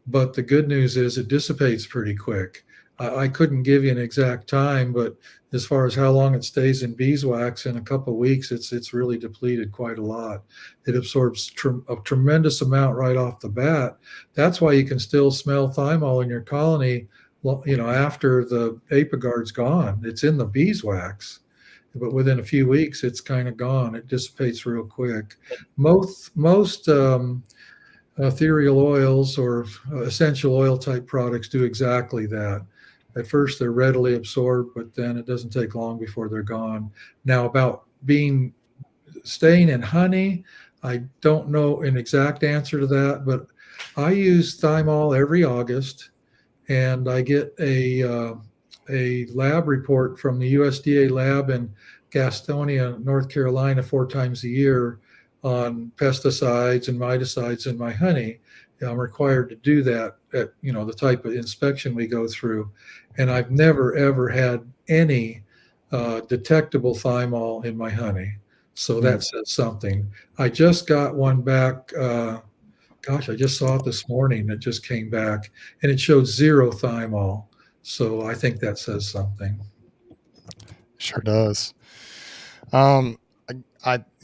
But the good news is it dissipates pretty quick. I couldn't give you an exact time, but as far as how long it stays in beeswax, in a couple of weeks, it's really depleted quite a lot. It absorbs a tremendous amount right off the bat. That's why you can still smell thymol in your colony, after the apigard's gone. It's in the beeswax, but within a few weeks, it's kind of gone. It dissipates real quick. Most ethereal oils or essential oil type products do exactly that. At first, they're readily absorbed, but then it doesn't take long before they're gone. Now, about staying in honey, I don't know an exact answer to that, but I use thymol every August, and I get a lab report from the USDA lab in Gastonia, North Carolina, 4 times a year on pesticides and miticides in my honey. I'm required to do that at the type of inspection we go through, and I've never ever had any detectable thymol in my honey. So that says something. I just got one back. I just saw it this morning. It just came back, and it showed 0 thymol. So I think that says something. Sure does.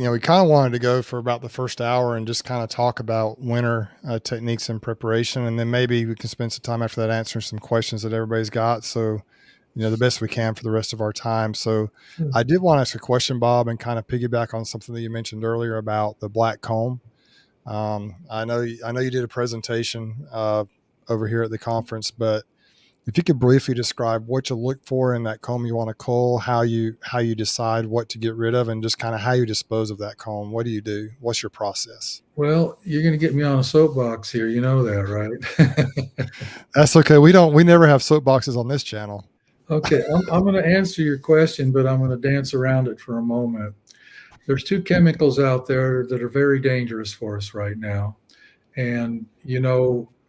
We kind of wanted to go for about the first hour and just kind of talk about winter techniques and preparation, and then maybe we can spend some time after that answering some questions that everybody's got. So, the best we can for the rest of our time. So, I did want to ask a question, Bob, and kind of piggyback on something that you mentioned earlier about the black comb. I know you did a presentation over here at the conference, but if you could briefly describe what you look for in that comb you want to cull, how you decide what to get rid of, and just kind of how you dispose of that comb. What do you do? What's your process? Well, you're going to get me on a soapbox here. You know that, right? That's okay. We never have soapboxes on this channel. Okay. I'm going to answer your question, but I'm going to dance around it for a moment. There's 2 chemicals out there that are very dangerous for us right now. And,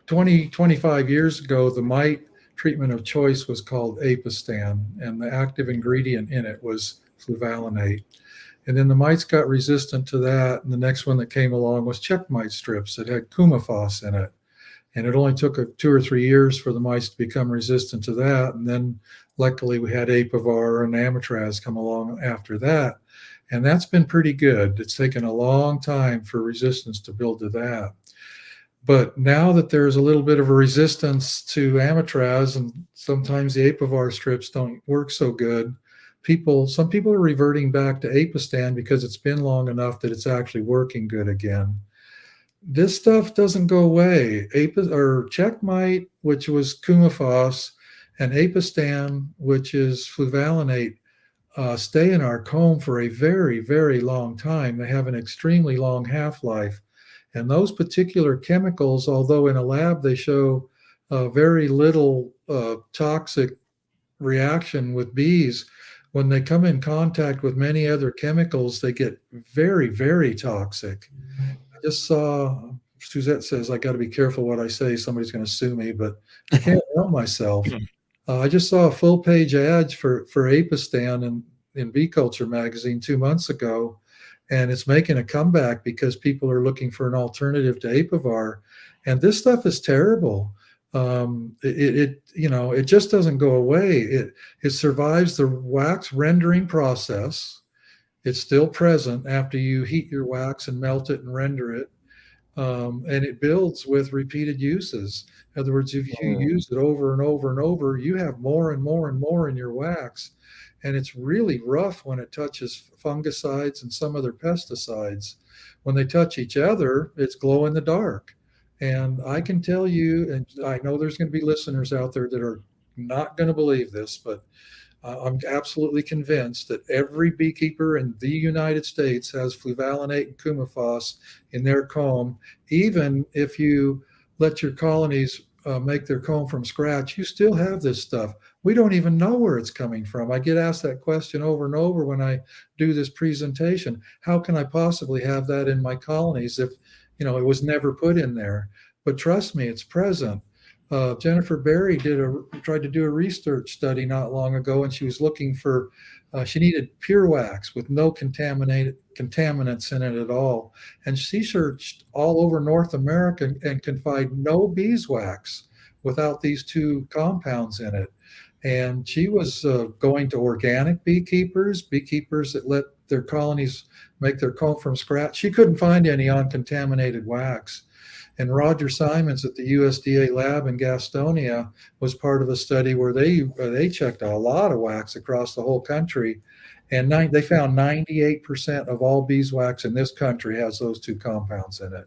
25 years ago, the mite treatment of choice was called Apistan, and the active ingredient in it was fluvalinate. And then the mites got resistant to that, and the next one that came along was check mite strips that had coumaphos in it. And it only took 2 or 3 years for the mice to become resistant to that. And then luckily we had Apivar and Amitraz come along after that. And that's been pretty good. It's taken a long time for resistance to build to that. But now that there's a little bit of a resistance to Amitraz, and sometimes the Apivar strips don't work so good, some people are reverting back to Apistan because it's been long enough that it's actually working good again. This stuff doesn't go away. Check mite, which was coumaphos, and Apistan, which is fluvalinate, stay in our comb for a very, very long time. They have an extremely long half-life. And those particular chemicals, although in a lab they show very little toxic reaction with bees, when they come in contact with many other chemicals, they get very, very toxic. I just saw, Suzette says, I got to be careful what I say. Somebody's going to sue me, but I can't help myself. I just saw a full-page ad for Apistan in Bee Culture magazine 2 months ago. And it's making a comeback because people are looking for an alternative to Apivar, and this stuff is terrible. It just doesn't go away. It survives the wax rendering process. It's still present after you heat your wax and melt it and render it, and it builds with repeated uses. In other words, if you use it over and over and over, you have more and more and more in your wax. And it's really rough when it touches fungicides and some other pesticides. When they touch each other, it's glow in the dark. And I can tell you, and I know there's going to be listeners out there that are not going to believe this, but I'm absolutely convinced that every beekeeper in the United States has fluvalinate and coumaphos in their comb, even if you let your colonies make their comb from scratch, you still have this stuff. We don't even know where it's coming from. I get asked that question over and over when I do this presentation. How can I possibly have that in my colonies if, it was never put in there? But trust me, it's present. Jennifer Berry tried to do a research study not long ago, and she was looking for, she needed pure wax with no contaminants in it at all. And she searched all over North America and could find no beeswax without these two compounds in it. And she was going to organic beekeepers that let their colonies make their comb from scratch. She couldn't find any uncontaminated wax. And Roger Simons at the USDA lab in Gastonia was part of a study where they checked a lot of wax across the whole country, and they found 98% of all beeswax in this country has those two compounds in it.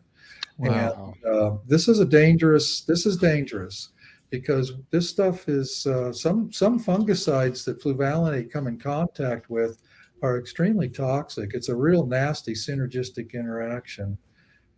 Wow. And this is dangerous because this stuff is some fungicides that fluvalinate come in contact with are extremely toxic. It's a real nasty synergistic interaction.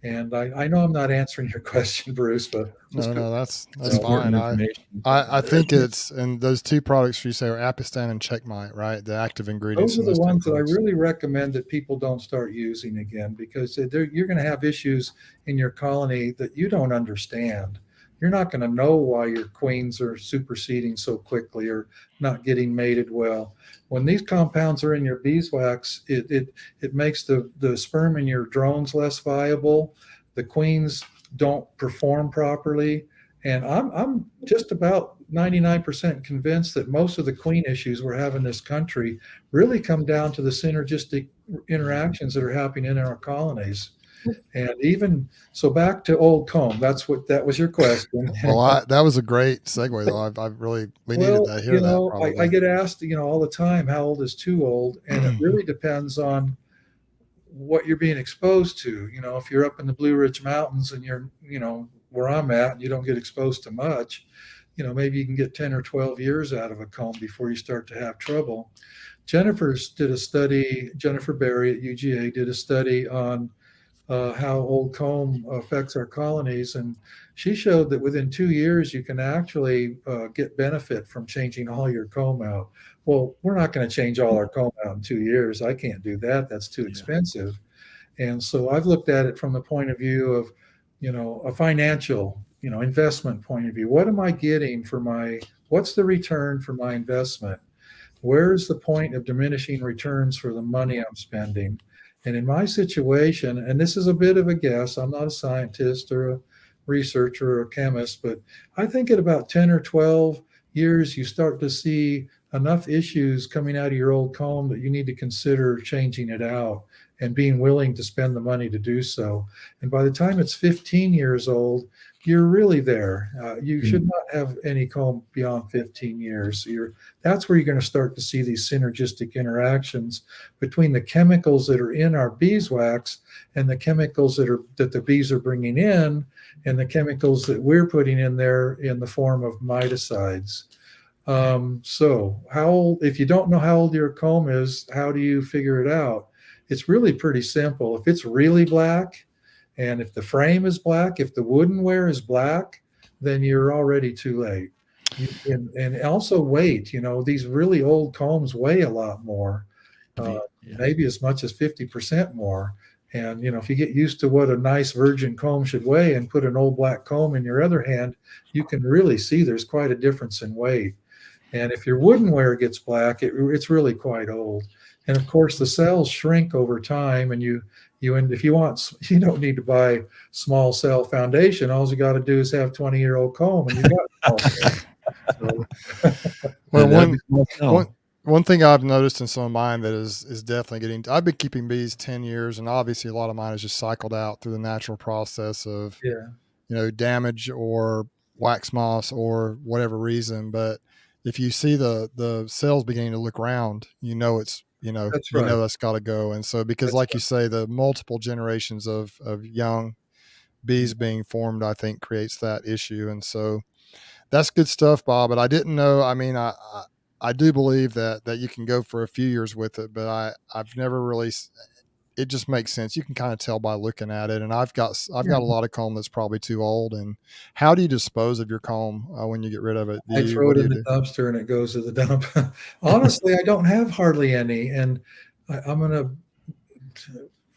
And I know I'm not answering your question, Bruce, but No, that's important fine. information. I think it's, and those two products you say are Apistan and Checkmite, right? The active ingredients. those are in the two ones that I products. really recommend that people don't start using again, because you're going to have issues in your colony that you don't understand. You're not going to know why your queens are superseding so quickly or not getting mated well. When these compounds are in your beeswax, it makes the sperm in your drones less viable. The queens don't perform properly. And I'm just about 99% convinced that most of the queen issues we're having in this country really come down to the synergistic interactions that are happening in our colonies. And even so, back to old comb. That was your question. Well, that was a great segue, though. We needed to hear that. Probably. I get asked, all the time, how old is too old, and it really depends on what you're being exposed to. If you're up in the Blue Ridge Mountains and you're, where I'm at, and you don't get exposed to much, maybe you can get 10 or 12 years out of a comb before you start to have trouble. Jennifer Berry at UGA did a study on how old comb affects our colonies, and she showed that within 2 years you can actually get benefit from changing all your comb out. Well, we're not going to change all our comb out in 2 years. I can't do that. That's too expensive. And so I've looked at it from the point of view of, a financial, investment point of view. What am I getting what's the return for my investment? Where's the point of diminishing returns for the money I'm spending? And in my situation, and this is a bit of a guess, I'm not a scientist or a researcher or a chemist, but I think at about 10 or 12 years, you start to see enough issues coming out of your old comb that you need to consider changing it out and being willing to spend the money to do so. And by the time it's 15 years old, you're really there. You should not have any comb beyond 15 years. That's where you're going to start to see these synergistic interactions between the chemicals that are in our beeswax and the chemicals that the bees are bringing in, and the chemicals that we're putting in there in the form of miticides. So if you don't know how old your comb is, how do you figure it out? It's really pretty simple. If it's really black, and if the frame is black, if the woodenware is black, then you're already too late. And also weight. These really old combs weigh a lot more, maybe as much as 50% more. And if you get used to what a nice virgin comb should weigh and put an old black comb in your other hand, you can really see there's quite a difference in weight. And if your woodenware gets black, it's really quite old. And of course, the cells shrink over time, and if you want, you don't need to buy small cell foundation. All you got to do is have 20-year-old comb, and you got small cell. Well, one thing I've noticed in some of mine that is definitely getting. I've been keeping bees 10 years, and obviously a lot of mine is just cycled out through the natural process of damage or wax moss or whatever reason. But if you see the cells beginning to look round, it's That's right. that's got to go. And so, because like you say, the multiple generations of young bees being formed, I think creates that issue. And so that's good stuff, Bob. But I didn't know, I mean, I do believe that you can go for a few years with it, but I've never really, it just makes sense. You can kind of tell by looking at it. And I've got a lot of comb that's probably too old. And how do you dispose of your comb when you get rid of it? I throw What it do in you the do? dumpster and it goes to the dump. Honestly, I don't have hardly any, and I'm going to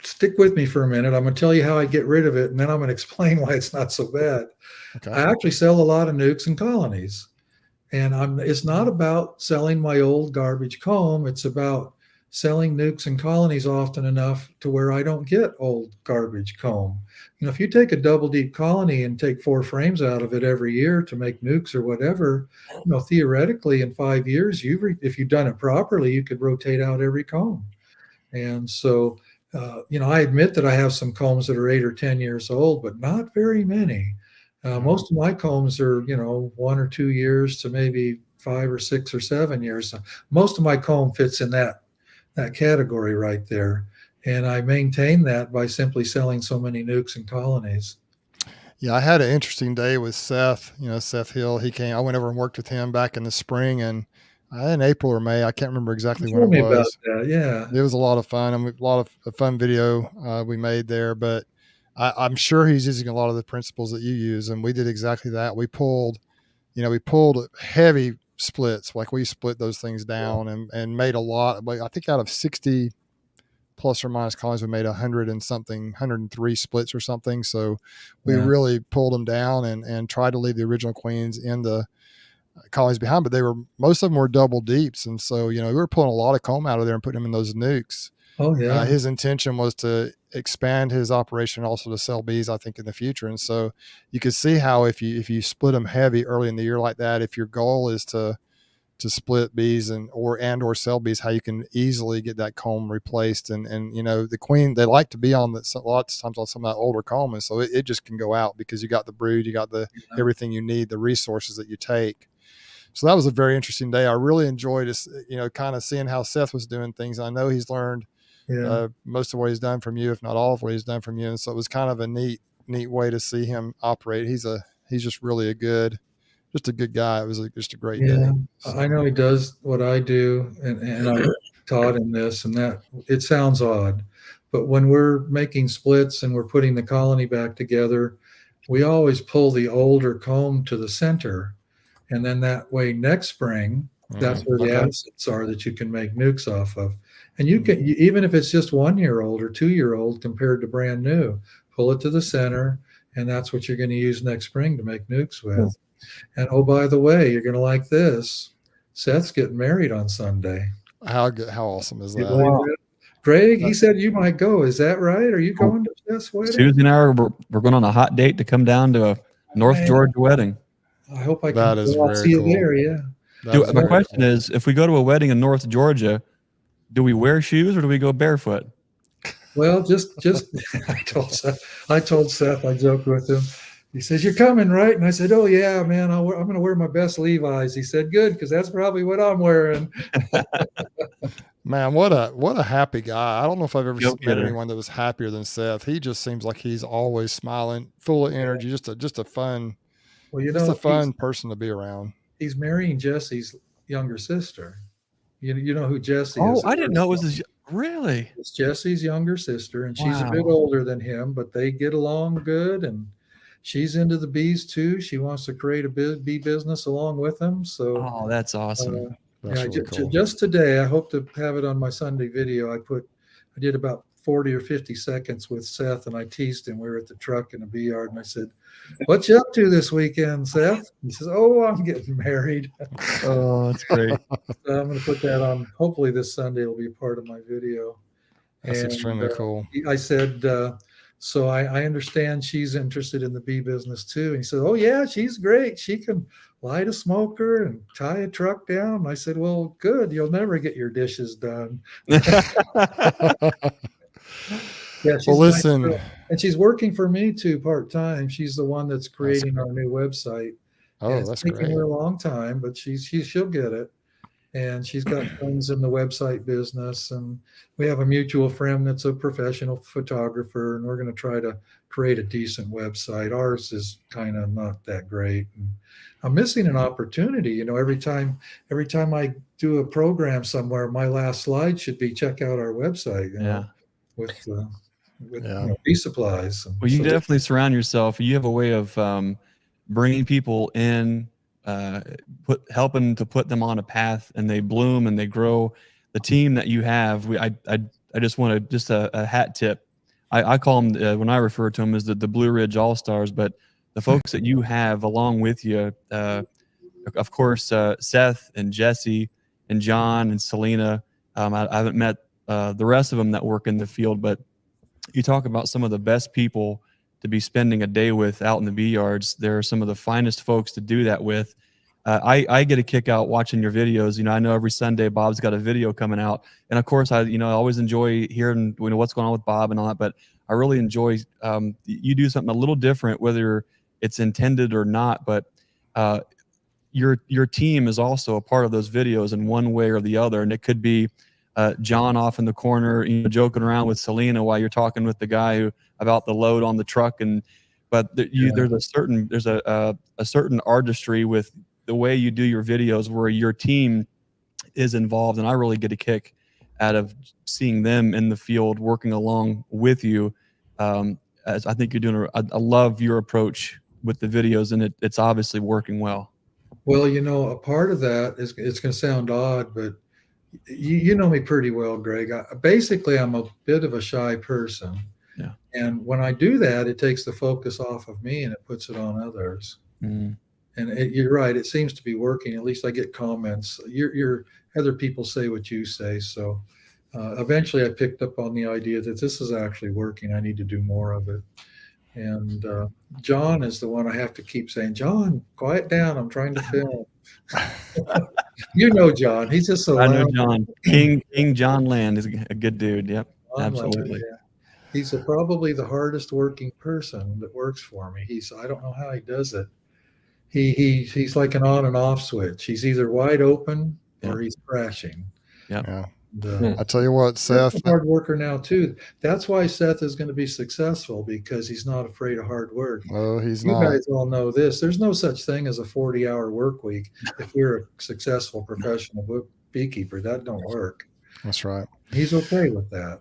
stick with me for a minute. I'm going to tell you how I get rid of it, and then I'm going to explain why it's not so bad. Okay. I actually sell a lot of nukes and colonies, and it's not about selling my old garbage comb. It's about selling nukes and colonies often enough to where I don't get old garbage comb. If you take a double deep colony and take 4 frames out of it every year to make nukes or whatever, theoretically in 5 years, if you've done it properly, you could rotate out every comb. And so, I admit that I have some combs that are 8 or 10 years old, but not very many. Most of my combs are, 1 or 2 years to maybe 5 or 6 or 7 years. Most of my comb fits in that category right there. And I maintain that by simply selling so many nukes and colonies. Yeah, I had an interesting day with Seth. Seth Hill. He came. I went over and worked with him back in the spring, and in April or May. I can't remember exactly You when it told me about was. that. Yeah. It was a lot of fun. I mean, a lot of a fun video we made there. But I'm sure he's using a lot of the principles that you use, and we did exactly that. We pulled heavy splits. Like we split those things down and made a lot. I think out of 60 plus or minus colonies, we made 100 and something, 103 splits or something. So we really pulled them down and tried to leave the original queens in the colonies behind, but most of them were double deeps. And so, we were pulling a lot of comb out of there and putting them in those nukes. Oh yeah. His intention was to expand his operation also to sell bees, I think, in the future. And so you could see how if you split them heavy early in the year like that, if your goal is to split bees or sell bees, how you can easily get that comb replaced. And the queen, they like to be on a lot of times on some of that older comb. And so it just can go out because you got the brood, you got everything you need, the resources that you take. So that was a very interesting day. I really enjoyed this, kind of seeing how Seth was doing things. I know he's learned most of what he's done from you, if not all of what he's done from you. And so it was kind of a neat way to see him operate. He's just really a good guy. It was just a great day. So. I know he does what I do, and I taught him this, and that it sounds odd, but when we're making splits and we're putting the colony back together, we always pull the older comb to the center. And then that way, next spring, that's where the acids are that you can make nukes off of. And you can, even if it's just 1 year old or 2 year old compared to brand new, pull it to the center, and that's what you're going to use next spring to make nukes with. And oh, by the way, you're going to like this. Seth's getting married on Sunday. How awesome is that? Wow. Greg, he said you might go. Is that right? Are you going to Seth's wedding? Susie and I we're going on a hot date to come down to a North Georgia wedding. I hope I can. That is very see cool. You there. Yeah. My question is, if we go to a wedding in North Georgia, do we wear shoes or do we go barefoot? Well, just I told Seth, I joked with him. He says, "You're coming, right?" And I said, "Oh yeah, man, I'm going to wear my best Levi's." He said, "Good, because that's probably what I'm wearing." Man, what a happy guy. I don't know if I've ever met anyone that was happier than Seth. He just seems like he's always smiling, full of energy, just a fun, a fun person to be around. He's marrying Jesse's younger sister. You know who Jesse is? Oh, I didn't know it was his. Really? It's Jesse's younger sister, and she's a bit older than him, but they get along good, and she's into the bees too. She wants to create a bee business along with him. So, that's awesome. That's really cool. Just today, I hope to have it on my Sunday video. I did about 40 or 50 seconds with Seth, and I teased him. We were at the truck in the bee yard, and I said, "What you up to this weekend, Seth?" He says, "Oh, I'm getting married." Oh, that's great. So I'm going to put that on. Hopefully this Sunday it'll be part of my video. That's extremely cool. I said, so I understand she's interested in the bee business too. And he said, "Oh yeah, she's great. She can light a smoker and tie a truck down." And I said, "Well, good. You'll never get your dishes done." Yeah, she's listen, nice, and she's working for me too part-time. She's the one that's creating our new website. Oh, that's great. It's taking her a long time, but she'll get it. And she's got friends in the website business, and we have a mutual friend that's a professional photographer, and we're going to try to create a decent website. Ours is kind of not that great. And I'm missing an opportunity. Every time I do a program somewhere, my last slide should be check out our website. bee supplies. Well, you definitely surround yourself. You have a way of bringing people in, helping to put them on a path, and they bloom and they grow. The team that you have, I just want to a hat tip. I call them when I refer to them as the Blue Ridge All Stars, but the folks that you have along with you, of course, Seth and Jesse and John and Selena. I haven't met the rest of them that work in the field, but you talk about some of the best people to be spending a day with out in the bee yards. They're some of the finest folks to do that with. I get a kick out watching your videos. I know every Sunday Bob's got a video coming out, and of course I always enjoy hearing what's going on with Bob and all that. But I really enjoy you do something a little different, whether it's intended or not. But your team is also a part of those videos in one way or the other, and it could be John off in the corner, joking around with Selena while you're talking with the guy about the load on the truck, but there's a certain artistry with the way you do your videos where your team is involved, and I really get a kick out of seeing them in the field working along with you. As I think you're doing, I love your approach with the videos, and it's obviously working well. Well, a part of that is, it's going to sound odd, but you know me pretty well, Greg. Basically, I'm a bit of a shy person. Yeah. And when I do that, it takes the focus off of me and it puts it on others. Mm. And you're right. It seems to be working. At least I get comments. Your other people say what you say. So eventually I picked up on the idea that this is actually working. I need to do more of it. And John is the one I have to keep saying, John, quiet down. I'm trying to film. John. He's just so loud. I know John. King John Land is a good dude. Yep, John absolutely. Land, yeah. He's probably the hardest working person that works for me. I don't know how he does it. He's like an on and off switch. He's either wide open or he's crashing. Yeah. I tell you what, Seth, Seth's a hard worker now too. That's why Seth is going to be successful, because he's not afraid of hard work. Oh, he's you not. guys all know this. There's no such thing as a 40-hour work week if you're a successful professional beekeeper. That don't work. That's right. He's okay with that.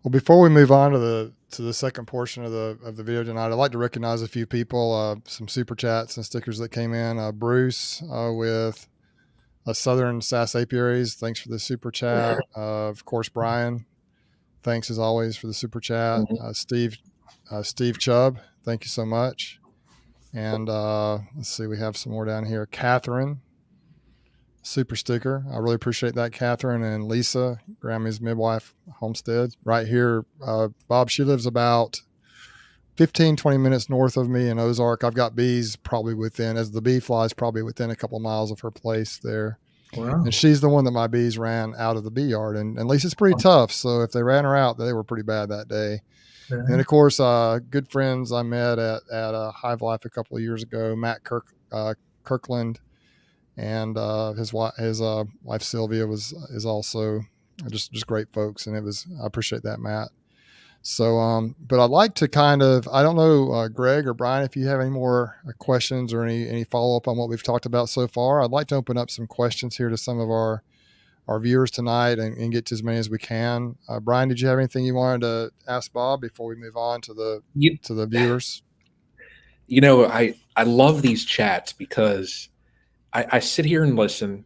Well, before we move on to the second portion of the video tonight, I'd like to recognize a few people, some super chats and stickers that came in. Bruce with Southern Sass Apiaries, thanks for the super chat. Of course, Brian, thanks as always for the super chat. Steve Chubb, thank you so much. And let's see, we have some more down here. Catherine, super sticker. I really appreciate that, Catherine. And Lisa, Grammy's Midwife Homestead, right here. Bob, she lives about 15-20 minutes north of me in Ozark. I've got bees probably as the bee flies, probably within a couple of miles of her place there. Wow. And she's the one that my bees ran out of the bee yard. And Lisa's pretty tough. So if they ran her out, they were pretty bad that day. Uh-huh. And of course, good friends I met at Hive Life a couple of years ago, Matt Kirkland, and his wife Sylvia is also just great folks. And I appreciate that, Matt. So, but I'd like to I don't know, Greg or Brian, if you have any more questions or any follow-up on what we've talked about so far. I'd like to open up some questions here to some of our viewers tonight and get to as many as we can. Brian, did you have anything you wanted to ask Bob before we move on to the viewers? I love these chats because I sit here and listen,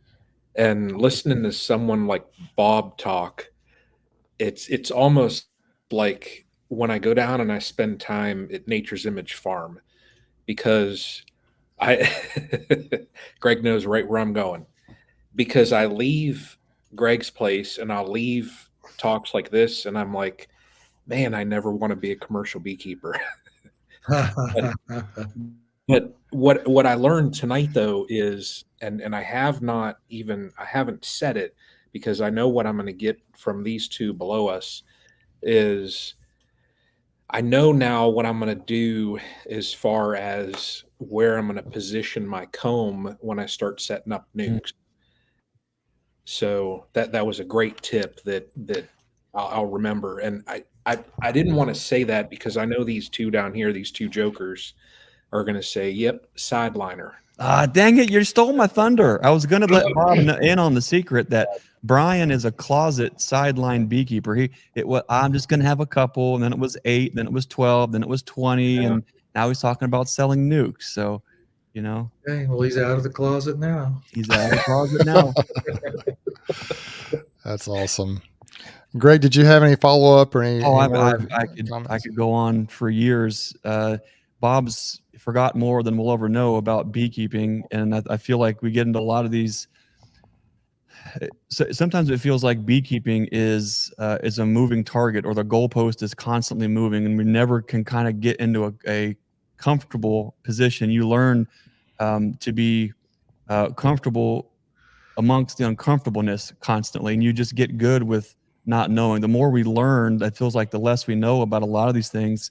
and listening to someone like Bob talk, it's almost like when I go down and I spend time at Nature's Image Farm, because Greg knows right where I'm going, because I leave Greg's place and I'll leave talks like this and I'm like, man, I never want to be a commercial beekeeper. But what I learned tonight though is, and I haven't said it because I know what I'm going to get from these two below us, is I know now what I'm going to do as far as where I'm going to position my comb when I start setting up nukes. So that was a great tip that I'll remember. And I didn't want to say that because I know these two down here, these two jokers, are going to say, yep, sideliner. Dang it, you stole my thunder. I was going to let Bob in on the secret that Brian is a closet sideline beekeeper. I'm just going to have a couple, and then it was 8, then it was 12, then it was 20, and now he's talking about selling nukes. So, you know. Okay, well, he's out of the closet now. He's out of the closet now. That's awesome. Greg, did you have any follow up or any? I could go on for years. Bob's forgot more than we'll ever know about beekeeping, and I feel like we get into a lot of these. So sometimes it feels like beekeeping is a moving target, or the goalpost is constantly moving, and we never can kind of get into a comfortable position. You learn to be comfortable amongst the uncomfortableness constantly, and you just get good with not knowing. The more we learn, it feels like the less we know about a lot of these things.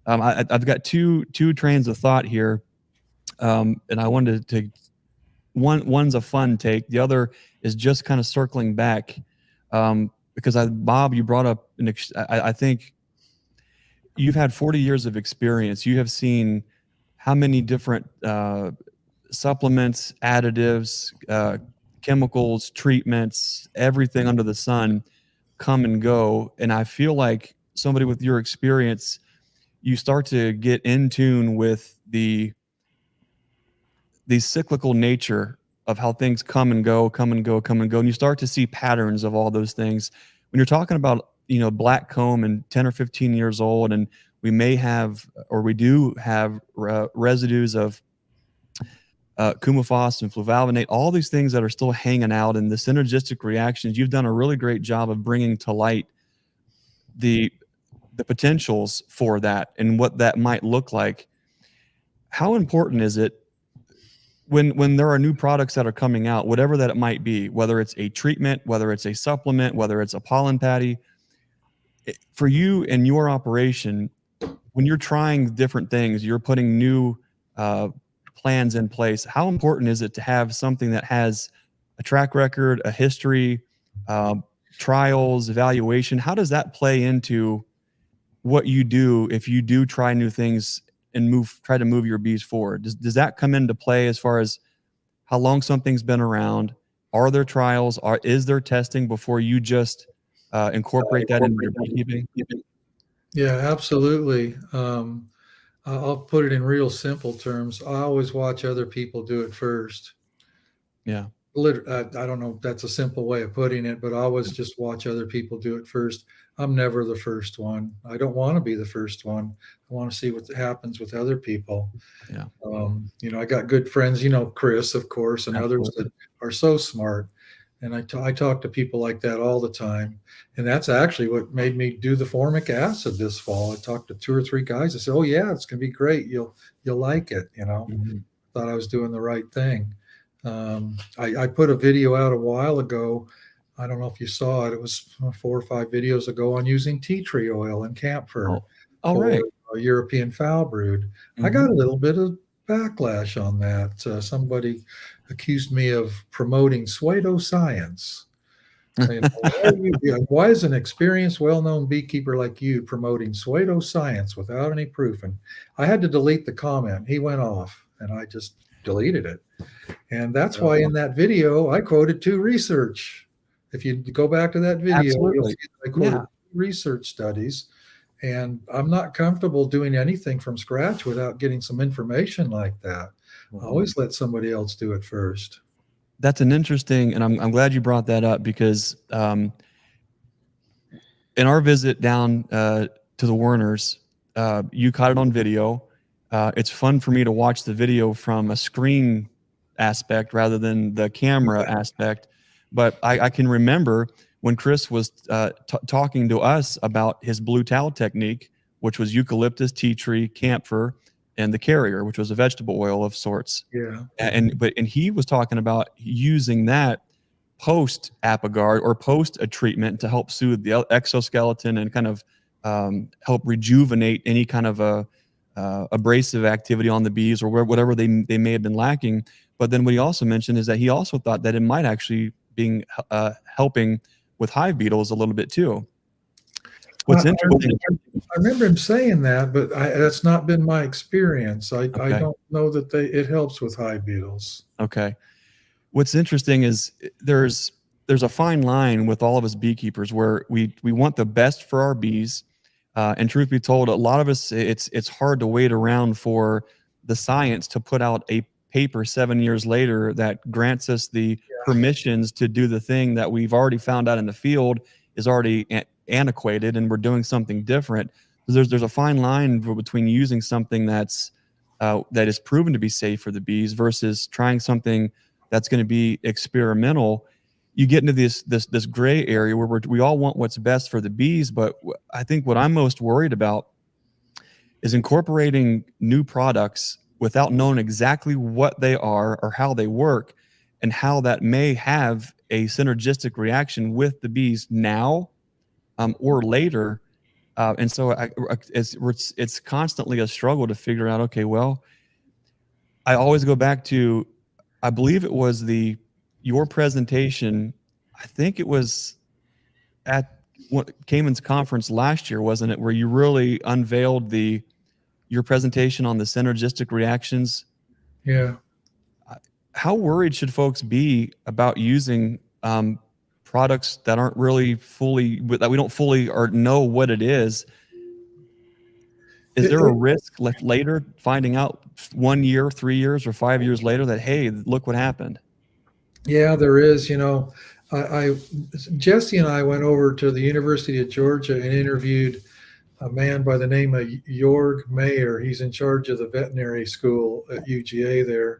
I've got two trains of thought here, and I wanted to one's a fun take. The other is just kind of circling back, because Bob, you brought up I think you've had 40 years of experience. You have seen how many different supplements, additives, chemicals, treatments, everything under the sun come and go. And I feel like somebody with your experience, you start to get in tune with the cyclical nature of how things come and go, come and go, come and go. And you start to see patterns of all those things. When you're talking about, black comb and 10 or 15 years old, and we may have, or we do have residues of coumaphos and fluvalvinate, all these things that are still hanging out, and the synergistic reactions, you've done a really great job of bringing to light the potentials for that and what that might look like. How important is it when there are new products that are coming out, whatever that it might be, whether it's a treatment, whether it's a supplement, whether it's a pollen patty, for you and your operation, when you're trying different things, you're putting new plans in place, how important is it to have something that has a track record, a history, trials, evaluation? How does that play into what you do if you do try new things and try to move your bees forward? Does that come into play as far as how long something's been around? Are there trials? Is there testing before you just incorporate that into your beekeeping? Yeah, absolutely. I'll put it in real simple terms. I always watch other people do it first. Yeah. I don't know if that's a simple way of putting it, but I always just watch other people do it first. I'm never the first one. I don't want to be the first one. I want to see what happens with other people. Yeah. I got good friends, Chris, of course, and others that are so smart. And I talk to people like that all the time. And that's actually what made me do the formic acid this fall. I talked to 2 or 3 guys. I said, "Oh yeah, it's going to be great. You'll like it." Mm-hmm. Thought I was doing the right thing. I put a video out a while ago. I don't know if you saw it. It was 4 or 5 videos ago on using tea tree oil and camphor for right. European foul brood. Mm-hmm. I got a little bit of backlash on that. Somebody accused me of promoting pseudoscience. Why is an experienced, well-known beekeeper like you promoting pseudoscience without any proof? And I had to delete the comment. He went off, and I just deleted it. And that's why in that video I quoted 2 research. If you go back to that video, you'll see I quoted 2 research studies. And I'm not comfortable doing anything from scratch without getting some information like that. I always let somebody else do it first. That's an interesting, and I'm glad you brought that up, because in our visit down to the Werners, you caught it on video. It's fun for me to watch the video from a screen aspect rather than the camera aspect. But I can remember when Chris was talking to us about his blue towel technique, which was eucalyptus, tea tree, camphor, and the carrier, which was a vegetable oil of sorts. Yeah. And he was talking about using that post Apogard or post a treatment to help soothe the exoskeleton and kind of help rejuvenate any kind of abrasive activity on the bees or whatever they may have been lacking. But then what he also mentioned is that he also thought that it might actually be helping with hive beetles a little bit too. What's I interesting, remember him saying that, but that's not been my experience. I okay, don't know that it helps with hive beetles. okay. What's interesting is there's a fine line with all of us beekeepers where we want the best for our bees, and truth be told, a lot of us it's hard to wait around for the science to put out a paper 7 years later that grants us the permissions to do the thing that we've already found out in the field is already antiquated, and we're doing something different. There's a fine line between using something that is proven to be safe for the bees versus trying something that's going to be experimental. You get into this gray area where we all want what's best for the bees, but I think what I'm most worried about is incorporating new products without knowing exactly what they are or how they work, and how that may have a synergistic reaction with the bees now, or later. And so it's constantly a struggle to figure out, okay, well, I always go back to, I believe it was your presentation. I think it was at Cayman's conference last year, wasn't it? Where you really unveiled your presentation on the synergistic reactions. Yeah. How worried should folks be about using products that aren't really that we don't fully or know what it is? Is there a risk left later finding out 1 year, 3 years, or 5 years later that, hey, look what happened? Yeah, there is. Jesse and I went over to the University of Georgia and interviewed a man by the name of Jorg Mayer. He's in charge of the veterinary school at UGA there.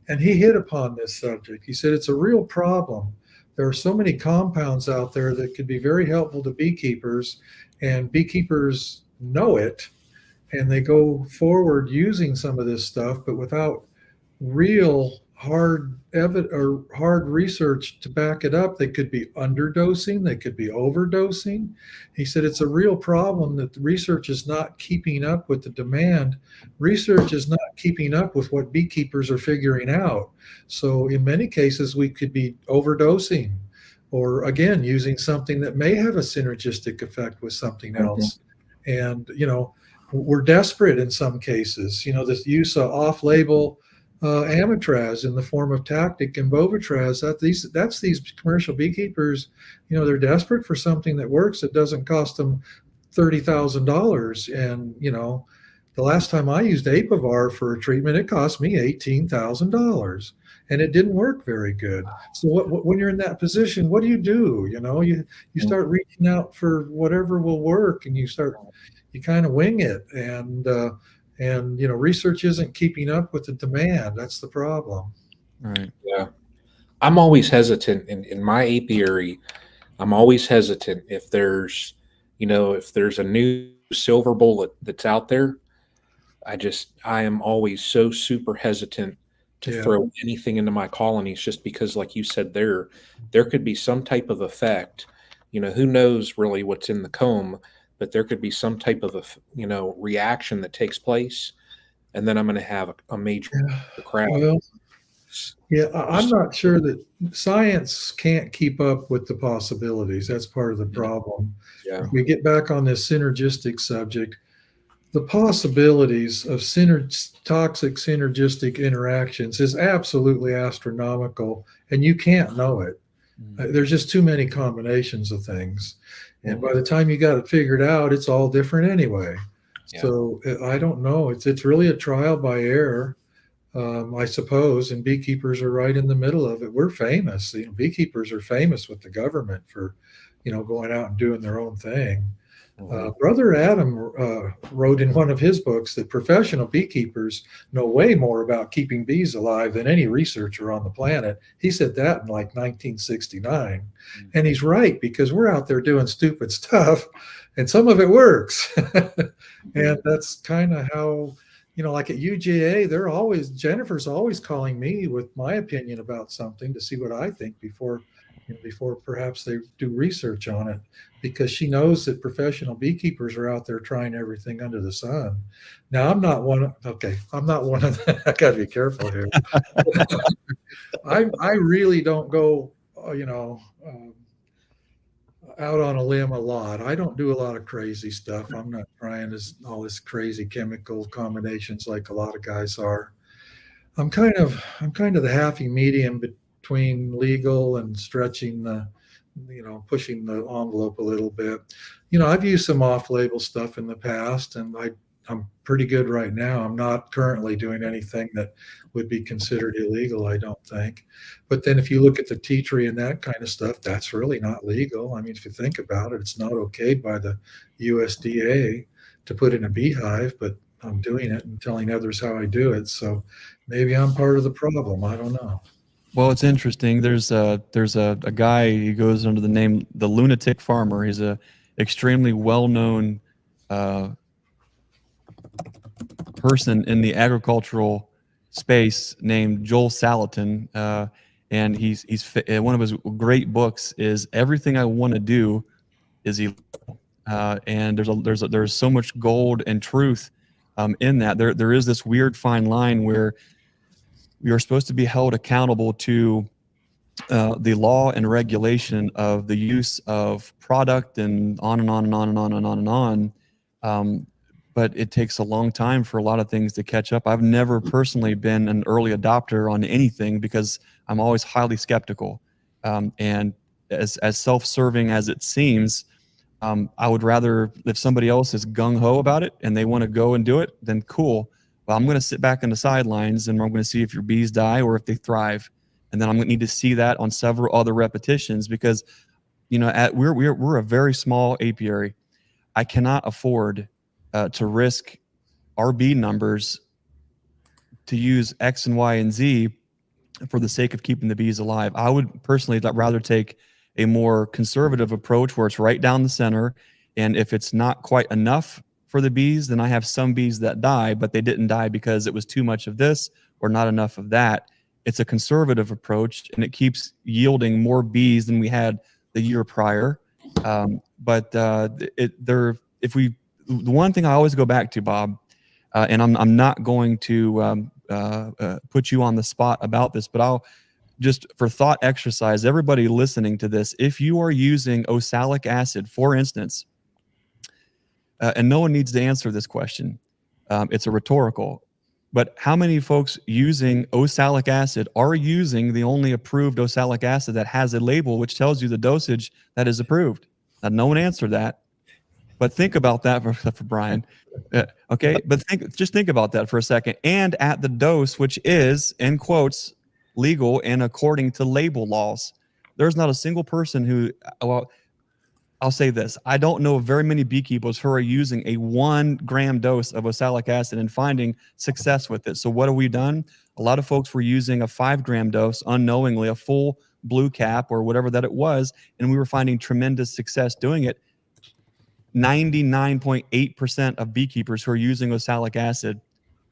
And he hit upon this subject. He said it's a real problem. There are so many compounds out there that could be very helpful to beekeepers, and beekeepers know it, and they go forward using some of this stuff, but without real hard research to back it up. They could be underdosing, they could be overdosing. He said it's a real problem that the research is not keeping up with the demand. Research is not keeping up with what beekeepers are figuring out. So in many cases, we could be overdosing, or again, using something that may have a synergistic effect with something else. And, we're desperate in some cases. This use of off-label amitraz in the form of tactic and bovatraz, that's these commercial beekeepers, they're desperate for something that works that doesn't cost them $30,000. And the last time I used Apivar for a treatment, it cost me $18,000, and it didn't work very good. So when you're in that position, what do? You start reaching out for whatever will work, and you kind of wing it, and research isn't keeping up with the demand. That's the problem. Right. Yeah. I'm always hesitant in my apiary. I'm always hesitant if there's a new silver bullet that's out there. I am always so super hesitant to throw anything into my colonies, just because, like you said, there could be some type of effect. Who knows really what's in the comb, but there could be some type of reaction that takes place, and then I'm going to have a major crowd. Well, I'm not sure that science can't keep up with the possibilities. That's part of the problem. Yeah. If we get back on this synergistic subject, the possibilities of toxic synergistic interactions is absolutely astronomical, and you can't know it. There's just too many combinations of things. And by the time you got it figured out, it's all different anyway. Yeah. So I don't know. It's really a trial by error, I suppose. And beekeepers are right in the middle of it. We're famous. Beekeepers are famous with the government for, going out and doing their own thing. Brother Adam wrote in one of his books that professional beekeepers know way more about keeping bees alive than any researcher on the planet. He said that in like 1969. And he's right, because we're out there doing stupid stuff, and some of it works. And that's kind of how, like at UGA, Jennifer's always calling me with my opinion about something to see what I think before perhaps they do research on it, because she knows that professional beekeepers are out there trying everything under the sun. Now, I'm not one of them. I got to be careful here. I really don't go, out on a limb a lot. I don't do a lot of crazy stuff. I'm not trying all this crazy chemical combinations like a lot of guys are. I'm kind of the happy medium between legal and stretching pushing the envelope a little bit. I've used some off-label stuff in the past, and I'm pretty good right now. I'm not currently doing anything that would be considered illegal, I don't think. But then if you look at the tea tree and that kind of stuff, that's really not legal. I mean, if you think about it, it's not okayed by the USDA to put in a beehive, but I'm doing it and telling others how I do it. So maybe I'm part of the problem. I don't know. Well, it's interesting. There's a guy, he goes under the name the Lunatic Farmer. He's a extremely well-known person in the agricultural space named Joel Salatin, and he's one of his great books is Everything I Want to Do Is Illegal, and there's so much gold and truth in that. There is this weird fine line where we are supposed to be held accountable to the law and regulation of the use of product and on and on and on and on and on and on. But it takes a long time for a lot of things to catch up. I've never personally been an early adopter on anything because I'm always highly skeptical. And as self-serving as it seems, I would rather, if somebody else is gung-ho about it and they want to go and do it, then cool. But I'm going to sit back on the sidelines and I'm going to see if your bees die or if they thrive. And then I'm going to need to see that on several other repetitions because, we're a very small apiary. I cannot afford to risk our bee numbers to use X and Y and Z for the sake of keeping the bees alive. I would personally rather take a more conservative approach where it's right down the center. And if it's not quite enough for the bees, then I have some bees that die, but they didn't die because it was too much of this or not enough of that. It's a conservative approach and it keeps yielding more bees than we had the year prior. The one thing I always go back to, Bob, and I'm not going to put you on the spot about this, but I'll just for thought exercise, everybody listening to this, if you are using oxalic acid, for instance, and no one needs to answer this question, it's a rhetorical, but how many folks using oxalic acid are using the only approved oxalic acid that has a label which tells you the dosage that is approved? Now, no one answered that. But think about that for Brian. Okay, but just think about that for a second. And at the dose, which is, in quotes, legal and according to label laws. There's not a single person who, well, I'll say this. I don't know of very many beekeepers who are using a 1 gram dose of oxalic acid and finding success with it. So what have we done? A lot of folks were using a 5 gram dose unknowingly, a full blue cap or whatever that it was, and we were finding tremendous success doing it. 99.8% of beekeepers who are using oxalic acid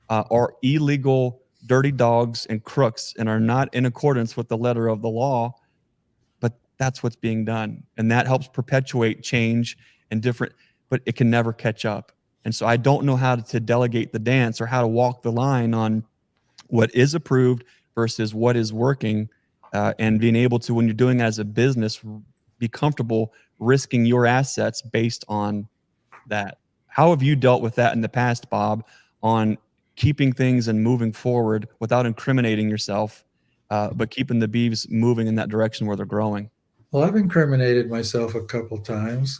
are illegal, dirty dogs and crooks and are not in accordance with the letter of the law. But that's what's being done. And that helps perpetuate change and different, but it can never catch up. And so I don't know how to delegate the dance or how to walk the line on what is approved versus what is working, and being able to, when you're doing it as a business, be comfortable risking your assets based on that. How have you dealt with that in the past, Bob, on keeping things and moving forward without incriminating yourself, but keeping the bees moving in that direction where they're growing? Well, I've incriminated myself a couple times.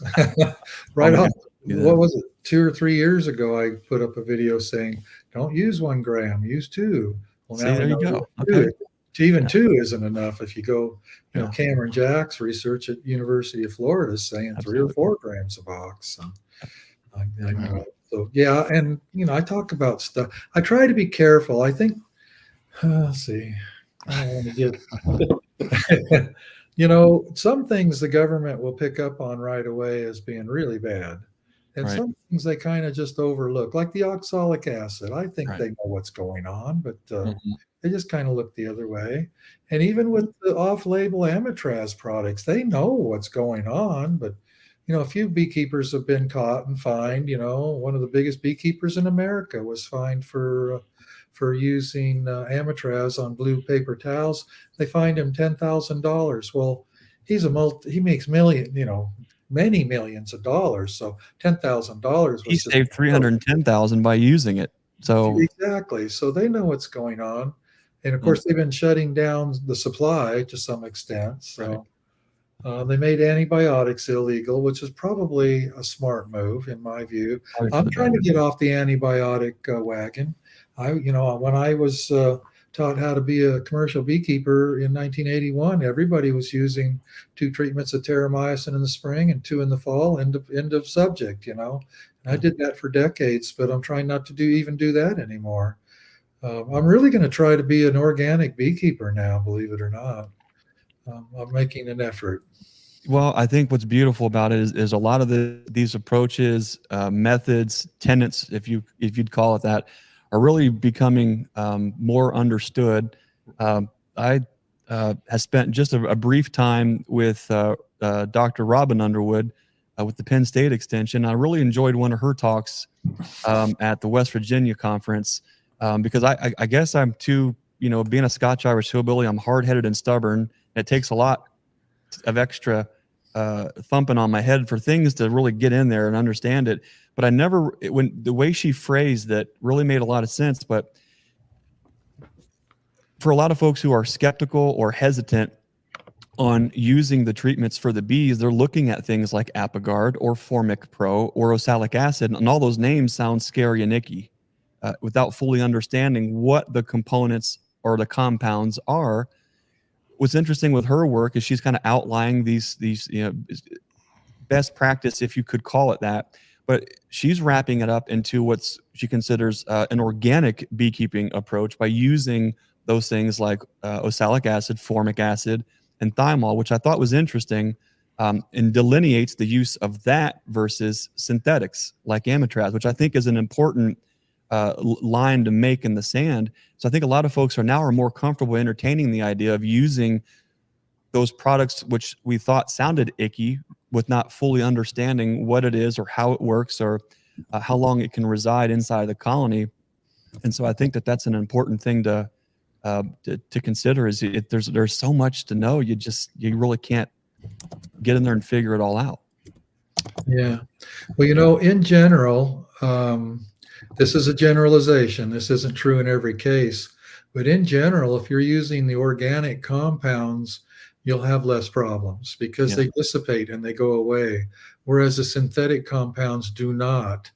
Right off, what was it? 2 or 3 years ago, I put up a video saying, "Don't use 1 gram, use 2." Well, See, now there we you know go. Okay. even 2 isn't enough. If you go, Yeah. Cameron Jack's research at University of Florida is saying Absolutely. 3 or 4 grams a box. So yeah, and I talk about stuff. I try to be careful. I think. Let's see. I don't want to get. Some things the government will pick up on right away as being really bad. And Right. some things they kind of just overlook, like the oxalic acid. I think Right. they know what's going on, but Mhm. they just kind of look the other way. And even with the off-label amatraz products, they know what's going on, but a few beekeepers have been caught and fined. One of the biggest beekeepers in America was fined for using amatraz on blue paper towels. They fined him $10,000. Well, he makes many millions of dollars. So $10,000 He was just saved 310,000 by using it. So exactly. So they know what's going on. And of Mm. course, they've been shutting down the supply to some extent. So they made antibiotics illegal, which is probably a smart move in my view. Probably for I'm the trying to better. get off the antibiotic wagon. When I was taught how to be a commercial beekeeper in 1981, everybody was using 2 treatments of terramycin in the spring and 2 in the fall. End of subject. And I did that for decades, but I'm trying not to do that anymore. I'm really going to try to be an organic beekeeper now, believe it or not. I'm making an effort. Well, I think what's beautiful about it is a lot of these approaches, methods, tenets, if you'd call it that, are really becoming more understood. I have spent just a brief time with Dr. Robin Underwood with the Penn State Extension. I really enjoyed one of her talks at the West Virginia conference because I guess I'm too, being a Scotch Irish hillbilly, I'm hard headed and stubborn. It takes a lot of extra thumping on my head for things to really get in there and understand it. But when the way she phrased that really made a lot of sense. But for a lot of folks who are skeptical or hesitant on using the treatments for the bees, they're looking at things like Apogard or Formic Pro or oxalic acid, and all those names sound scary and icky without fully understanding what the components or the compounds are. What's interesting with her work is she's kind of outlining these best practice, if you could call it that, but she's wrapping it up into what she considers an organic beekeeping approach by using those things like oxalic acid, formic acid, and thymol, which I thought was interesting, and delineates the use of that versus synthetics like amitraz, which I think is an important line to make in the sand. So I think a lot of folks are more comfortable entertaining the idea of using those products which we thought sounded icky with not fully understanding what it is or how it works or how long it can reside inside the colony. And so I think that that's an important thing to consider is there's so much to know. You really can't get in there and figure it all out. Yeah. Well, in general, this is a generalization. This isn't true in every case. But in general, if you're using the organic compounds, you'll have less problems because they dissipate and they go away. Whereas the synthetic compounds do not.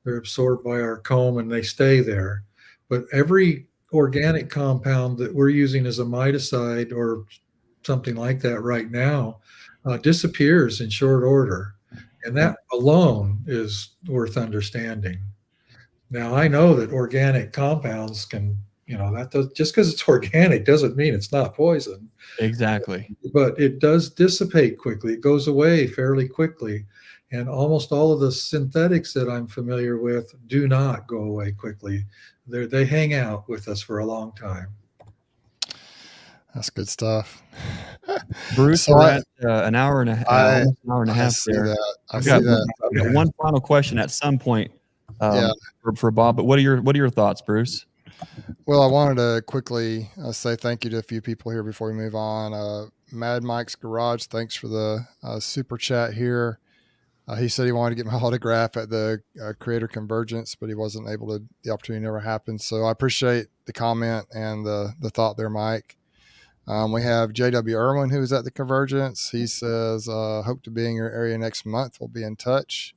They're absorbed by our comb and they stay there. But every organic compound that we're using as a miticide or something like that right now disappears in short order. And that alone is worth understanding. Now, I know that organic compounds can, just because it's organic doesn't mean it's not poison. Exactly. But it does dissipate quickly. It goes away fairly quickly. And almost all of the synthetics that I'm familiar with do not go away quickly. They hang out with us for a long time. That's good stuff. Bruce, So we're at an hour and almost an hour and a half see there. that. I've got one final question at some point for Bob, but what are your thoughts, Bruce? Well, I wanted to quickly say thank you to a few people here before we move on. Mad Mike's Garage, thanks for the super chat here. He said he wanted to get my autograph at the Creator Convergence, but he wasn't able to. The opportunity never happened. So I appreciate the comment and the thought there, Mike. We have J.W. Irwin, who is at the Convergence. He says, hope to be in your area next month. We'll be in touch.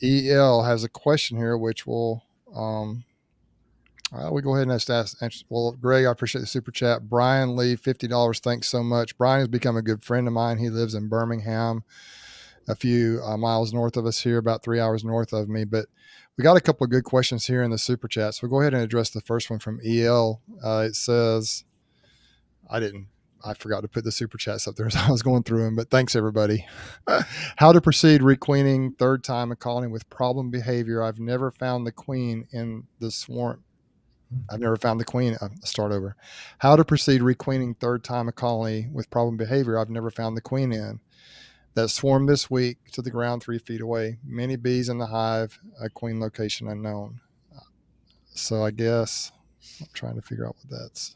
E.L. has a question here, which will we go ahead and answer. Well, Greg, I appreciate the super chat. Brian Lee, $50. Thanks so much. Brian has become a good friend of mine. He lives in Birmingham, a few miles north of us here, about 3 hours north of me. But we got a couple of good questions here in the super chat. So we'll go ahead and address the first one from EL. It says, I forgot to put the super chats up there as I was going through them, but thanks everybody. How to proceed requeening third time a colony with problem behavior. I've never found the queen in the swarm. I've never found the queen. Start over. How to proceed requeening third time a colony with problem behavior. I've never found the queen in. That swarmed this week to the ground 3 feet away. Many bees in the hive, a queen location unknown. So I guess I'm trying to figure out what that's.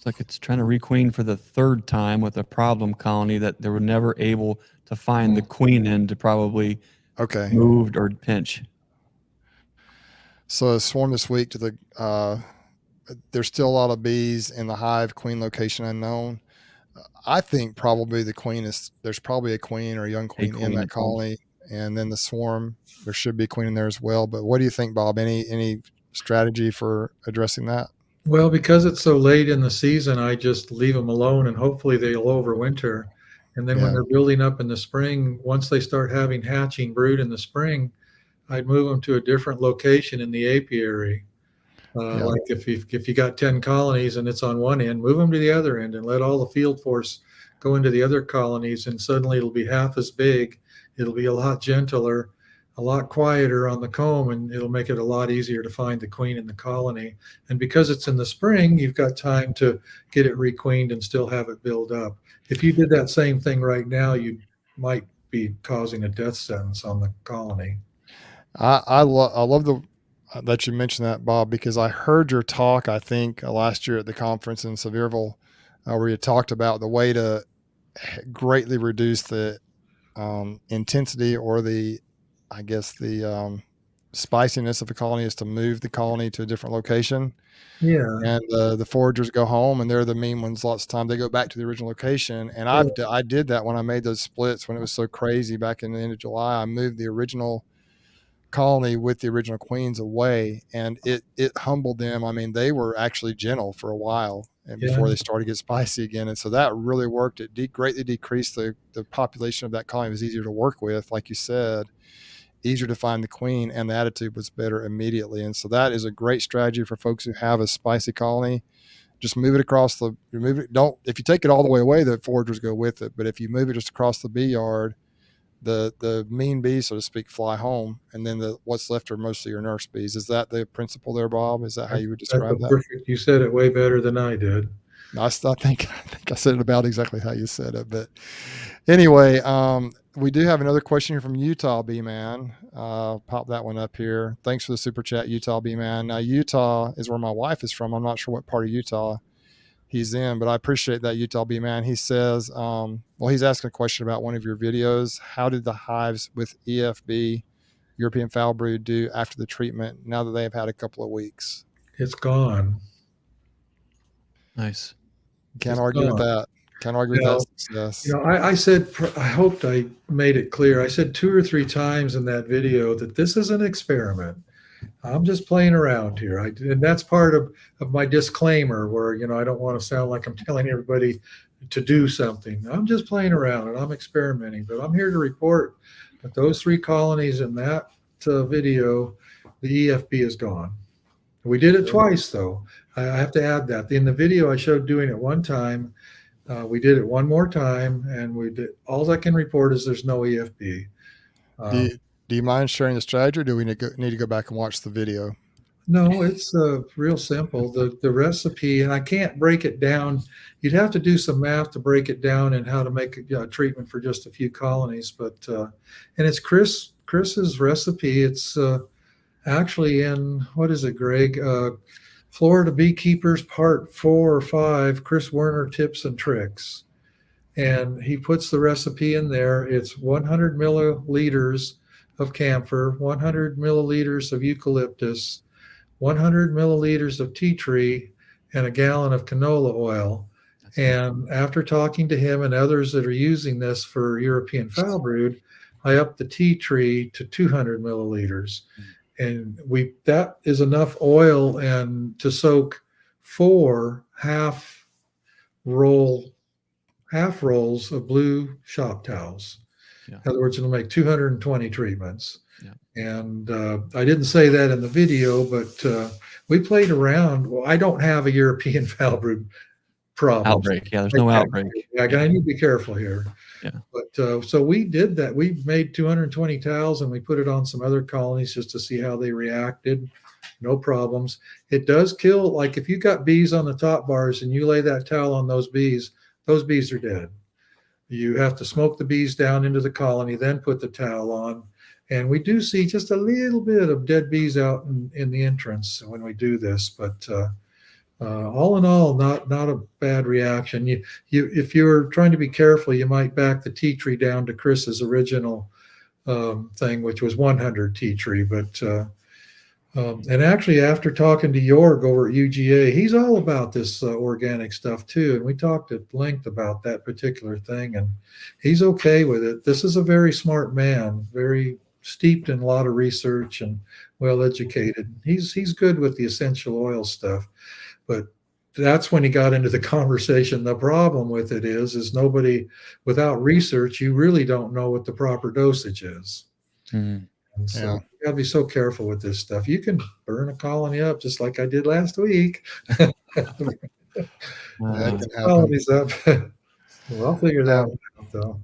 It's like it's trying to requeen for the third time with a problem colony that they were never able to find the queen in to probably Okay. moved or pinch. So a swarm this week to the there's still a lot of bees in the hive, queen location unknown. I think probably the queen there's probably a queen or a young queen in that colony, and then the swarm, there should be a queen in there as well. But what do you think, Bob? Any strategy for addressing that? Well, because it's so late in the season, I just leave them alone and hopefully they'll overwinter. And then when they're building up in the spring, once they start having hatching brood in the spring, I'd move them to a different location in the apiary. Like if you got 10 colonies and it's on one end, move them to the other end and let all the field force go into the other colonies, and suddenly it'll be half as big. It'll be a lot gentler, a lot quieter on the comb, and it'll make it a lot easier to find the queen in the colony. And because it's in the spring, you've got time to get it requeened and still have it build up. If you did that same thing right now, you might be causing a death sentence on the colony. I love that you mentioned that, Bob, because I heard your talk, I think, last year at the conference in Sevierville, where you talked about the way to greatly reduce the intensity or the spiciness of the colony is to move the colony to a different location. Yeah. And the foragers go home, and they're the mean ones lots of time. They go back to the original location. And I did that when I made those splits when it was so crazy back in the end of July. I moved the original colony with the original queens away, and it humbled them. I mean, they were actually gentle for a while and before they started to get spicy again. And so that really worked. It greatly decreased the population of that colony. It was easier to work with, like you said, easier to find the queen, and the attitude was better immediately. And so that is a great strategy for folks who have a spicy colony. Just move it across if you take it all the way away, the foragers go with it. But if you move it just across the bee yard, the mean bees, so to speak, fly home, and then what's left are mostly your nurse bees. Is that the principle there, Bob? Is that how you would describe that? Perfect. You said it way better than I did. I think I said it about exactly how you said it. But anyway, we do have another question here from Utah Bee Man. Pop that one up here. Thanks for the super chat, Utah Bee Man. Now, Utah is where my wife is from. I'm not sure what part of Utah he's in, but I appreciate that, Utah Bee Man. He says, he's asking a question about one of your videos. How did the hives with EFB, European foul brood, do after the treatment now that they have had a couple of weeks? It's gone. Nice. Can't argue with that. Can't argue with that success. I said, I hoped I made it clear. I said 2 or 3 times in that video that this is an experiment. I'm just playing around here. And that's part of my disclaimer where, I don't want to sound like I'm telling everybody to do something. I'm just playing around and I'm experimenting. But I'm here to report that those 3 colonies in that video, the EFB is gone. We did it twice, though. I have to add that. In the video, I showed doing it one time. We did it one more time, and we did. All I can report is there's no EFB. Do you mind sharing the strategy, or do we need to go back and watch the video? No, it's real simple. The recipe, and I can't break it down. You'd have to do some math to break it down and how to make a treatment for just a few colonies. But and it's Chris's recipe. It's actually in, what is it, Greg? Florida Beekeepers Part 4 or 5, Chris Werner Tips and Tricks. And he puts the recipe in there. It's 100 milliliters of camphor, 100 milliliters of eucalyptus, 100 milliliters of tea tree, and a gallon of canola oil. And after talking to him and others that are using this for European foul brood, I upped the tea tree to 200 milliliters. And that is enough oil and to soak 4 half rolls of blue shop towels. Yeah. In other words, it'll make 220 treatments. Yeah. And I didn't say that in the video, but we played around. Well, I don't have a European foul brood problem. Outbreak. Yeah, there's no outbreak. I need to be careful here. Yeah. But so we did that. We made 220 towels and we put it on some other colonies just to see how they reacted. No problems. It does kill. Like if you got bees on the top bars and you lay that towel on those bees are dead. You have to smoke the bees down into the colony, then put the towel on. And we do see just a little bit of dead bees out in the entrance when we do this. But all in all, not a bad reaction. If you're trying to be careful, you might back the tea tree down to Chris's original thing, which was 100 tea tree. But and actually, after talking to Jorg over at UGA, he's all about this organic stuff too. And we talked at length about that particular thing, and he's okay with it. This is a very smart man, very steeped in a lot of research and well educated. He's good with the essential oil stuff, but that's when he got into the conversation. The problem with it is nobody, without research, you really don't know what the proper dosage is. Mhm. And so Yeah. you gotta be so careful with this stuff. You can burn a colony up just like I did last week. That Uh, can happen. Colonies up. Well, I'll figure that Now, one out though.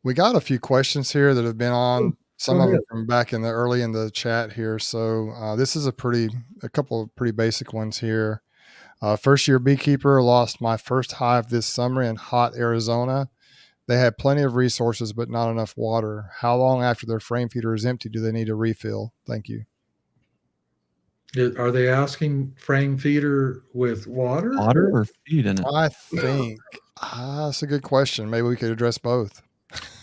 we got a few questions here that have been on. Some Go of them ahead. from back in the early in the chat here. So this is a couple of pretty basic ones here. First year beekeeper, lost my first hive this summer in hot Arizona. They had plenty of resources, but not enough water. How long after their frame feeder is empty do they need a refill? Thank you. Are they asking frame feeder with water? water or feed in it? I think that's a good question. Maybe we could address both.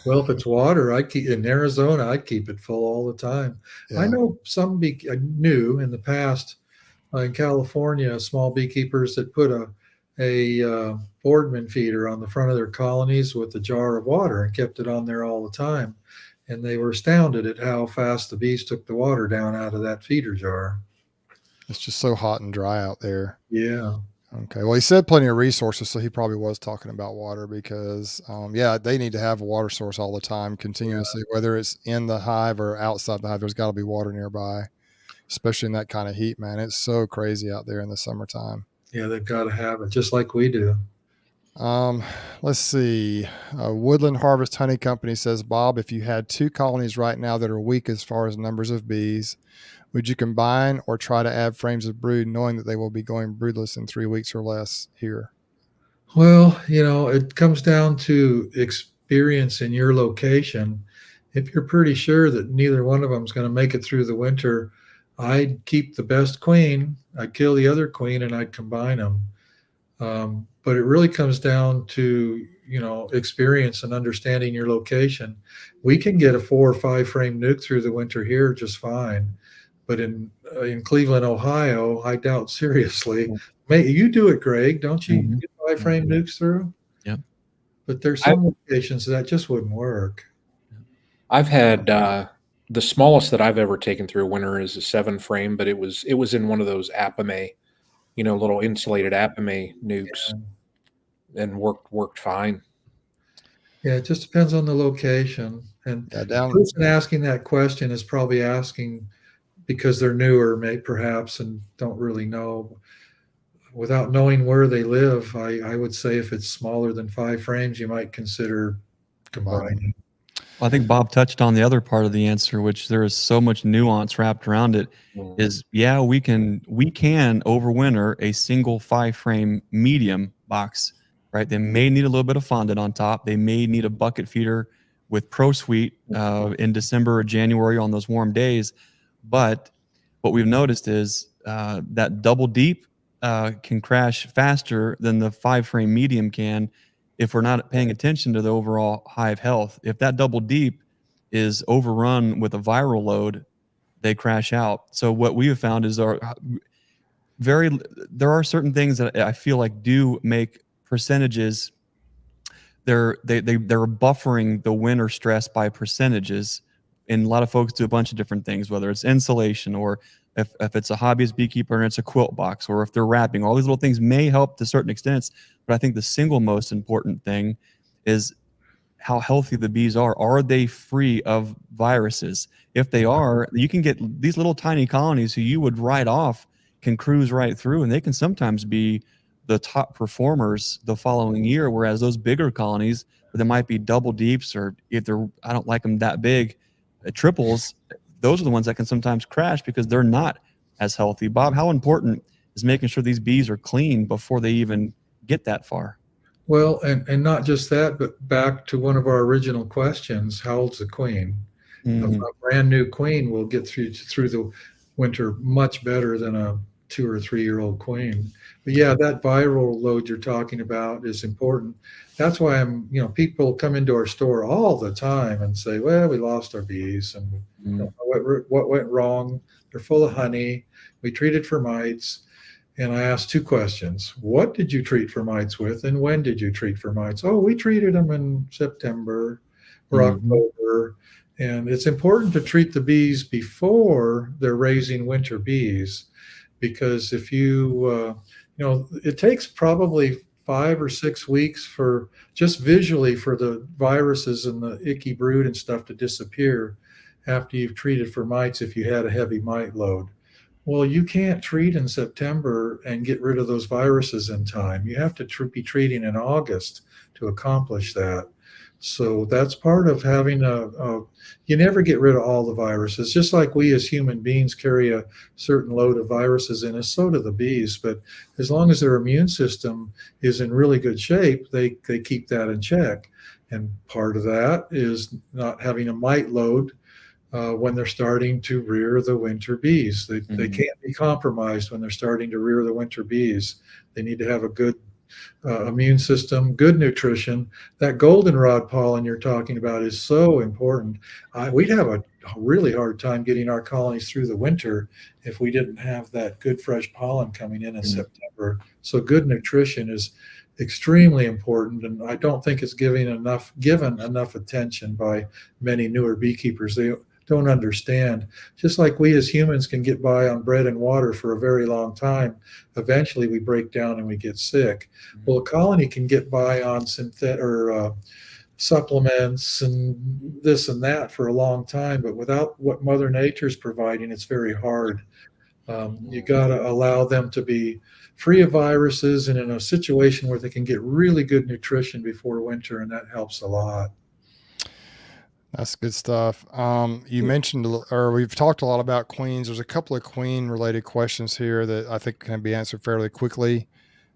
Well, if it's water, I keep in Arizona. I keep it full all the time. I Yeah. know some I knew in the past in California, small beekeepers that put a Boardman feeder on the front of their colonies with a jar of water and kept it on there all the time, and they were astounded at how fast the bees took the water down out of that feeder jar. It's just so hot and dry out there. Yeah. Okay. Well, he said plenty of resources, so he probably was talking about water because, they need to have a water source all the time, continuously, whether it's in the hive or outside the hive. There's got to be water nearby, especially in that kind of heat, man. It's so crazy out there in the summertime. Yeah, they've got to have it just like we do. Let's see. Woodland Harvest Honey Company says, Bob, if you had 2 colonies right now that are weak as far as numbers of bees, would you combine or try to add frames of brood, knowing that they will be going broodless in 3 weeks or less here? Well, it comes down to experience in your location. If you're pretty sure that neither one of them is going to make it through the winter, I'd keep the best queen, I'd kill the other queen, and I'd combine them. But it really comes down to, experience and understanding your location. We can get a 4 or 5 frame nuke through the winter here just fine. But in Cleveland, Ohio, I doubt seriously. You do it, Greg, don't you? Mhm. Get 5 frame nukes through? Yep. But there's some locations that just wouldn't work. I've had the smallest that I've ever taken through a winter is a 7 frame, but it was in one of those Apame, little insulated Apame nukes, and worked fine. Yeah, it just depends on the location. And Yeah, the person asking that question is probably asking because they're newer, perhaps, and don't really know. Without knowing where they live, I would say if it's smaller than 5 frames, you might consider combining. Well, I think Bob touched on the other part of the answer, which there is so much nuance wrapped around it. Is we can overwinter a single 5 frame medium box, right? They may need a little bit of fondant on top. They may need a bucket feeder with Pro Sweet in December or January on those warm days. But what we've noticed is that double deep can crash faster than the 5 frame medium can if we're not paying attention to the overall hive health. If that double deep is overrun with a viral load, they crash out. So what we have found is there are certain things that I feel like do make percentages. They're buffering the winter stress by percentages. And a lot of folks do a bunch of different things, whether it's insulation or if it's a hobbyist beekeeper and it's a quilt box, or if they're wrapping. All these little things may help to certain extents, but I think the single most important thing is how healthy the bees are. Are they free of viruses? If they are, you can get these little tiny colonies who you would write off can cruise right through, and they can sometimes be the top performers the following year, whereas those bigger colonies, there might be double deeps, or if they're, I don't like them that big, triples, those are the ones that can sometimes crash because they're not as healthy. Bob, how important is making sure these bees are clean before they even get that far? Well, and not just that, but back to one of our original questions, how old's the queen? A brand new queen will get through the winter much better than a 2 or 3 year old queen. But yeah, that viral load you're talking about is important. That's why people come into our store all the time and say, well, we lost our bees and we don't know what went wrong. They're full of honey. We treated for mites. And I asked 2 questions. What did you treat for mites with? And when did you treat for mites? Oh, we treated them in September or October. And it's important to treat the bees before they're raising winter bees, because if it takes probably 5 or 6 weeks for just visually for the viruses and the icky brood and stuff to disappear after you've treated for mites if you had a heavy mite load. Well, you can't treat in September and get rid of those viruses in time. You have to be treating in August to accomplish that. So that's part of having you never get rid of all the viruses. Just like we as human beings carry a certain load of viruses in us, so do the bees. But as long as their immune system is in really good shape, they keep that in check. And part of that is not having a mite load when they're starting to rear the winter bees. They can't be compromised when they're starting to rear the winter bees. They need to have a good immune system, good nutrition. That goldenrod pollen you're talking about is so important. We'd have a really hard time getting our colonies through the winter if we didn't have that good fresh pollen coming in September. So good nutrition is extremely important, and I don't think it's given enough attention by many newer beekeepers. They don't understand. Just like we as humans can get by on bread and water for a very long time, eventually we break down and we get sick. Well, a colony can get by on synthetic or supplements and this and that for a long time, but without what Mother Nature's providing, it's very hard. You got to allow them to be free of viruses and in a situation where they can get really good nutrition before winter, and that helps a lot. That's good stuff. You mentioned, or we've talked a lot about queens. There's a couple of queen related questions here that I think can be answered fairly quickly.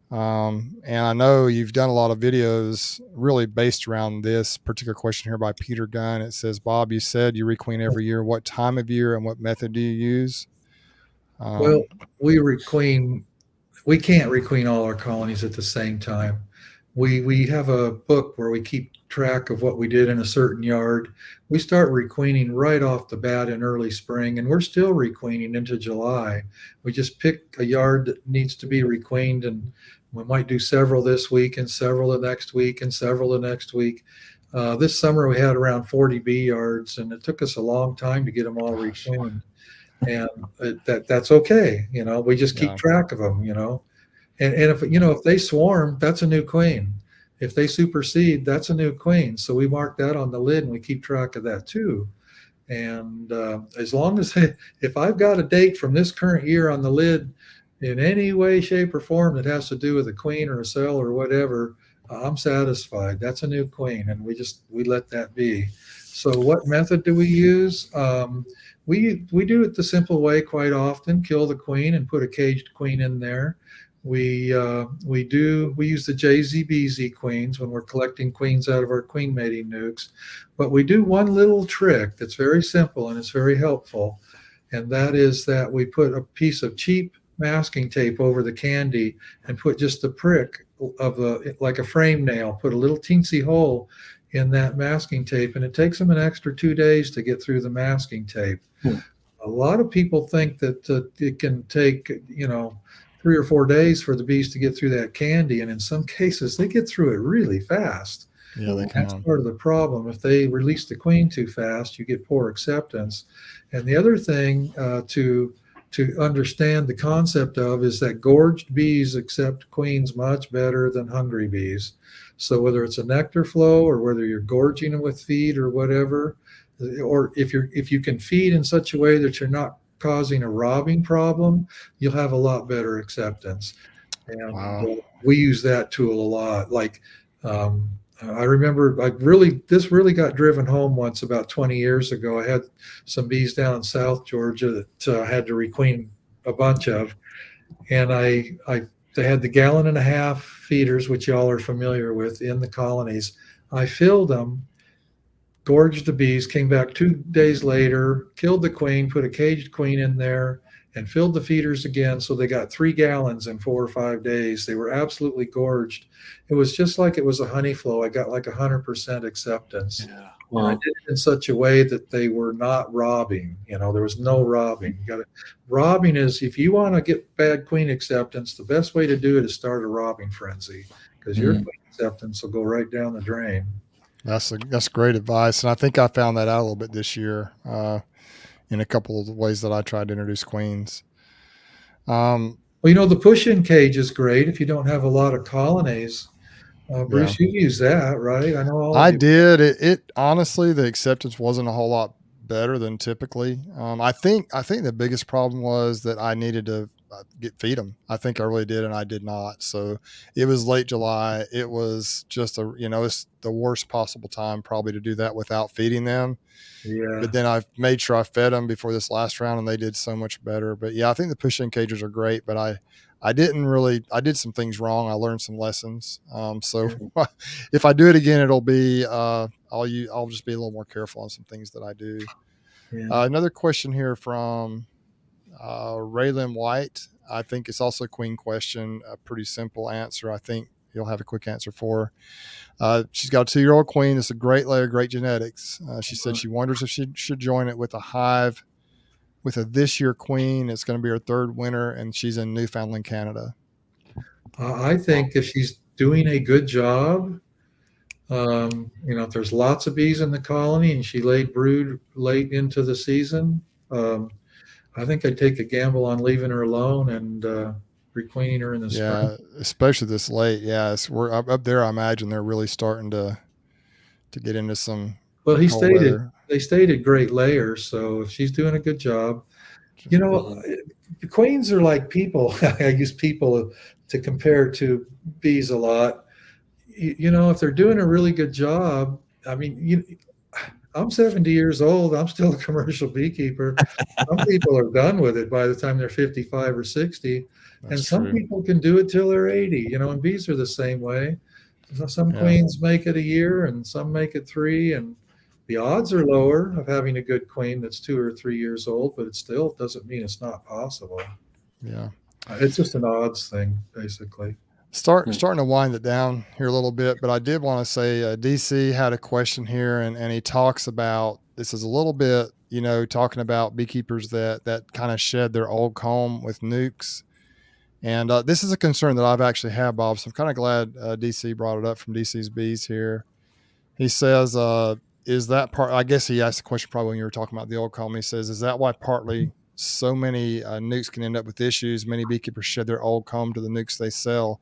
And I know you've done a lot of videos really based around this particular question here by Peter Gunn. It says, Bob, you said you requeen every year. What time of year and what method do you use? Well, we requeen. We can't requeen all our colonies at the same time. We have a book where we keep track of what we did in a certain yard. We start requeening right off the bat in early spring, and we're still requeening into July. We just pick a yard that needs to be requeened, and we might do several this week and several the next week and several the next week. This summer we had around 40 bee yards, and it took us a long time to get them all requeened. And that's okay. We just keep track of them, and if they swarm, that's a new queen. If they supersede, that's a new queen. So we mark that on the lid and we keep track of that too. And as long as if I've got a date from this current year on the lid in any way, shape, or form that has to do with a queen or a cell or whatever, I'm satisfied. That's a new queen, and we let that be. So what method do we use? We do it the simple way quite often: kill the queen and put a caged queen in there. We use the JZBZ queens when we're collecting queens out of our queen mating nukes, but we do one little trick that's very simple and it's very helpful, and that is that we put a piece of cheap masking tape over the candy and put just the prick of like a frame nail, put a little teensy hole in that masking tape, and it takes them an extra 2 days to get through the masking tape. A lot of people think that it can take 3 or 4 days for the bees to get through that candy, and in some cases they get through it really fast. Yeah, they can. That's part of the problem. If they release the queen too fast, you get poor acceptance. And the other thing to understand the concept of is that gorged bees accept queens much better than hungry bees. So whether it's a nectar flow or whether you're gorging them with feed or whatever, or if you can feed in such a way that you're not causing a robbing problem, you'll have a lot better acceptance. And we use that tool a lot. Like I remember this really got driven home once about 20 years ago. I had some bees down in South Georgia that I had to requeen a bunch of, and they had the 1.5 gallon feeders, which y'all are familiar with, in the colonies. I filled them, gorged the bees, came back 2 days later, killed the queen, put a caged queen in there, and filled the feeders again. So they got 3 gallons in 4 or 5 days. They were absolutely gorged. It was just like it was a honey flow. I got like 100% acceptance. Yeah. And I did it in such a way that they were not robbing. There was no robbing. Robbing is, if you want to get bad queen acceptance, the best way to do it is start a robbing frenzy, because your queen acceptance will go right down the drain. That's great advice, and I think I found that out a little bit this year in a couple of the ways that I tried to introduce queens. Well, the push-in cage is great if you don't have a lot of colonies. Bruce, you use that, right? I know all I of you. did. It honestly, the acceptance wasn't a whole lot better than typically. I think the biggest problem was that I needed to feed them. I think I really did, and I did not. So it was late July. It was just it's the worst possible time probably to do that without feeding them. Yeah. But then I made sure I fed them before this last round, and they did so much better. But yeah, I think the push-in cages are great, but I did some things wrong. I learned some lessons. So if I do it again, it'll be, I'll just be a little more careful on some things that I do. Yeah. Another question here from Raylan White. I think it's also a queen question, a pretty simple answer. I think you'll have a quick answer for her. She's got a 2-year-old queen. It's a great layer, great genetics. She said she wonders if she should join it with a hive with a this year queen. It's going to be her 3rd winter, and she's in Newfoundland, Canada. I think if she's doing a good job, if there's lots of bees in the colony and she laid brood late into the season, I think I'd take a gamble on leaving her alone and requeening her in the spring. Yeah, especially this late. Yeah, we're up there. I imagine they're really starting to get into some. Well, they stated great layers. So if she's doing a good job, the queens are like people. I use people to compare to bees a lot. If they're doing a really good job, I mean, I'm 70 years old. I'm still a commercial beekeeper. Some people are done with it by the time they're 55 or 60. And some people can do it till they're 80, and bees are the same way. Some queens make it a year and some make it 3. And the odds are lower of having a good queen that's 2 or 3 years old, but it still doesn't mean it's not possible. Yeah. It's just an odds thing, basically. Starting to wind it down here a little bit, but I did want to say DC had a question here, and he talks about, this is a little bit, talking about beekeepers that kind of shed their old comb with nukes. And this is a concern that I've actually had, Bob. So I'm kind of glad DC brought it up from DC's Bees here. He says, is that part, I guess he asked the question probably when you were talking about the old comb. He says, is that why partly so many nukes can end up with issues? Many beekeepers shed their old comb to the nukes they sell.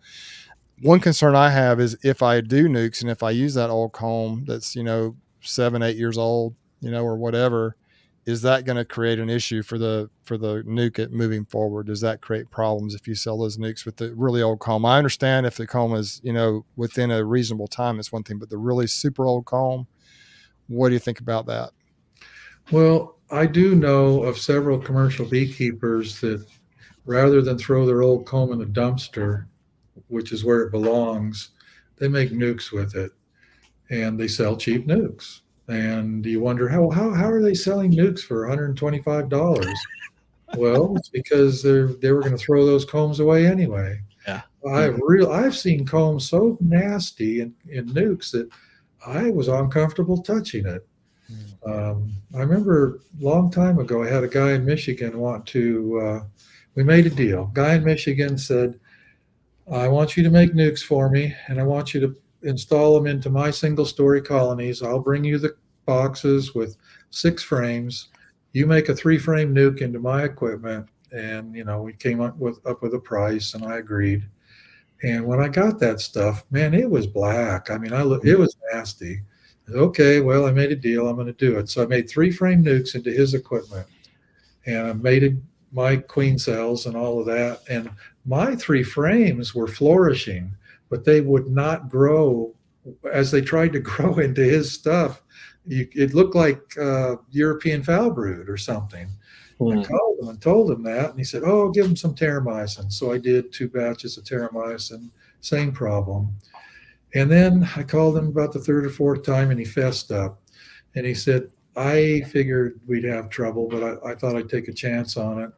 One concern I have is if I do nukes and if I use that old comb that's, 7, 8 years old, or whatever, is that going to create an issue for the nuke moving forward? Does that create problems if you sell those nukes with the really old comb? I understand if the comb is, within a reasonable time, it's one thing, but the really super old comb, what do you think about that? Well, I do know of several commercial beekeepers that rather than throw their old comb in the dumpster, which is where it belongs, they make nukes with it, and they sell cheap nukes. And you wonder how are they selling nukes for $125? Well, it's because they were going to throw those combs away anyway. Yeah. I've seen combs so nasty in nukes that I was uncomfortable touching it. I remember a long time ago, I had a guy in Michigan we made a deal. Guy in Michigan said, I want you to make nukes for me, and I want you to install them into my single-story colonies. I'll bring you the boxes with 6 frames. You make a 3-frame nuke into my equipment. And, we came up with a price, and I agreed. And when I got that stuff, man, it was black. I mean, it was nasty. Okay, well, I made a deal. I'm going to do it. So I made 3-frame nukes into his equipment, and I made my queen cells and all of that. And my 3 frames were flourishing, but they would not grow as they tried to grow into his stuff. It looked like European foul brood or something. I called him and told him that, and he said, oh, give him some terramycin. So I did 2 batches of terramycin, same problem. And then I called him about the 3rd or 4th time, and he fessed up. And he said, I figured we'd have trouble, but I thought I'd take a chance on it.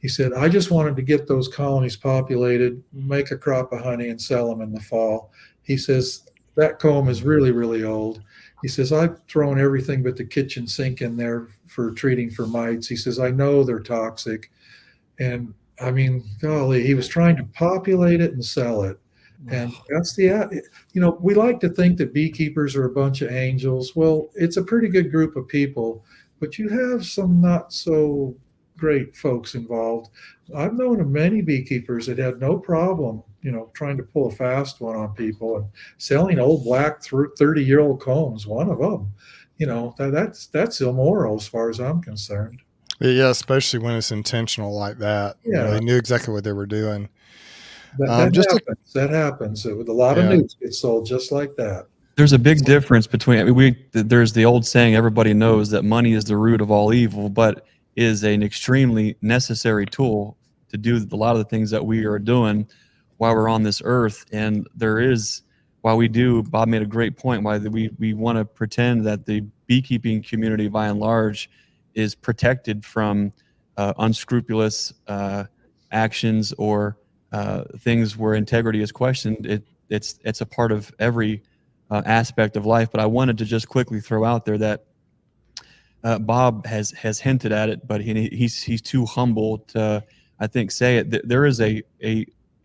He said, I just wanted to get those colonies populated, make a crop of honey, and sell them in the fall. He says, that comb is really, really old. He says, I've thrown everything but the kitchen sink in there for treating for mites. He says, I know they're toxic. And I mean, golly, he was trying to populate it and sell it. And that's we like to think that beekeepers are a bunch of angels. Well, it's a pretty good group of people, but you have some not so great folks involved. I've known of many beekeepers that had no problem, trying to pull a fast one on people and selling old black 30-year-old combs. One of them, that's immoral as far as I'm concerned. Yeah, especially when it's intentional like that. Yeah. They knew exactly what they were doing. That happens. With a lot of nukes get sold just like that. There's a big difference between there's the old saying, everybody knows that money is the root of all evil, but is an extremely necessary tool to do a lot of the things that we are doing while we're on this earth. And while we do, Bob made a great point, why we want to pretend that the beekeeping community by and large is protected from unscrupulous actions or things where integrity is questioned. It's a part of every aspect of life. But I wanted to just quickly throw out there that Bob has hinted at it, but he's too humble to, I think, say it. There is a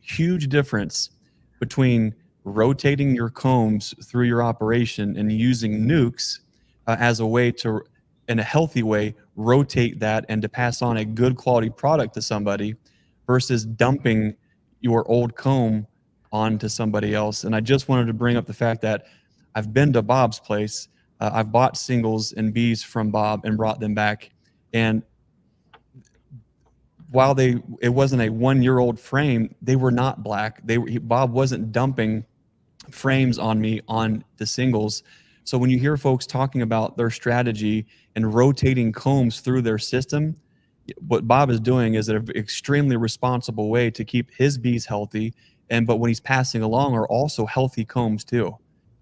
huge difference between rotating your combs through your operation and using nukes as a way to, in a healthy way, rotate that and to pass on a good quality product to somebody versus dumping your old comb onto somebody else. And I just wanted to bring up the fact that I've been to Bob's place. I've bought singles and bees from Bob and brought them back. And while it wasn't a 1-year-old frame, they were not black. Bob wasn't dumping frames on me on the singles. So when you hear folks talking about their strategy and rotating combs through their system, what Bob is doing is an extremely responsible way to keep his bees healthy. But when he's passing along are also healthy combs too.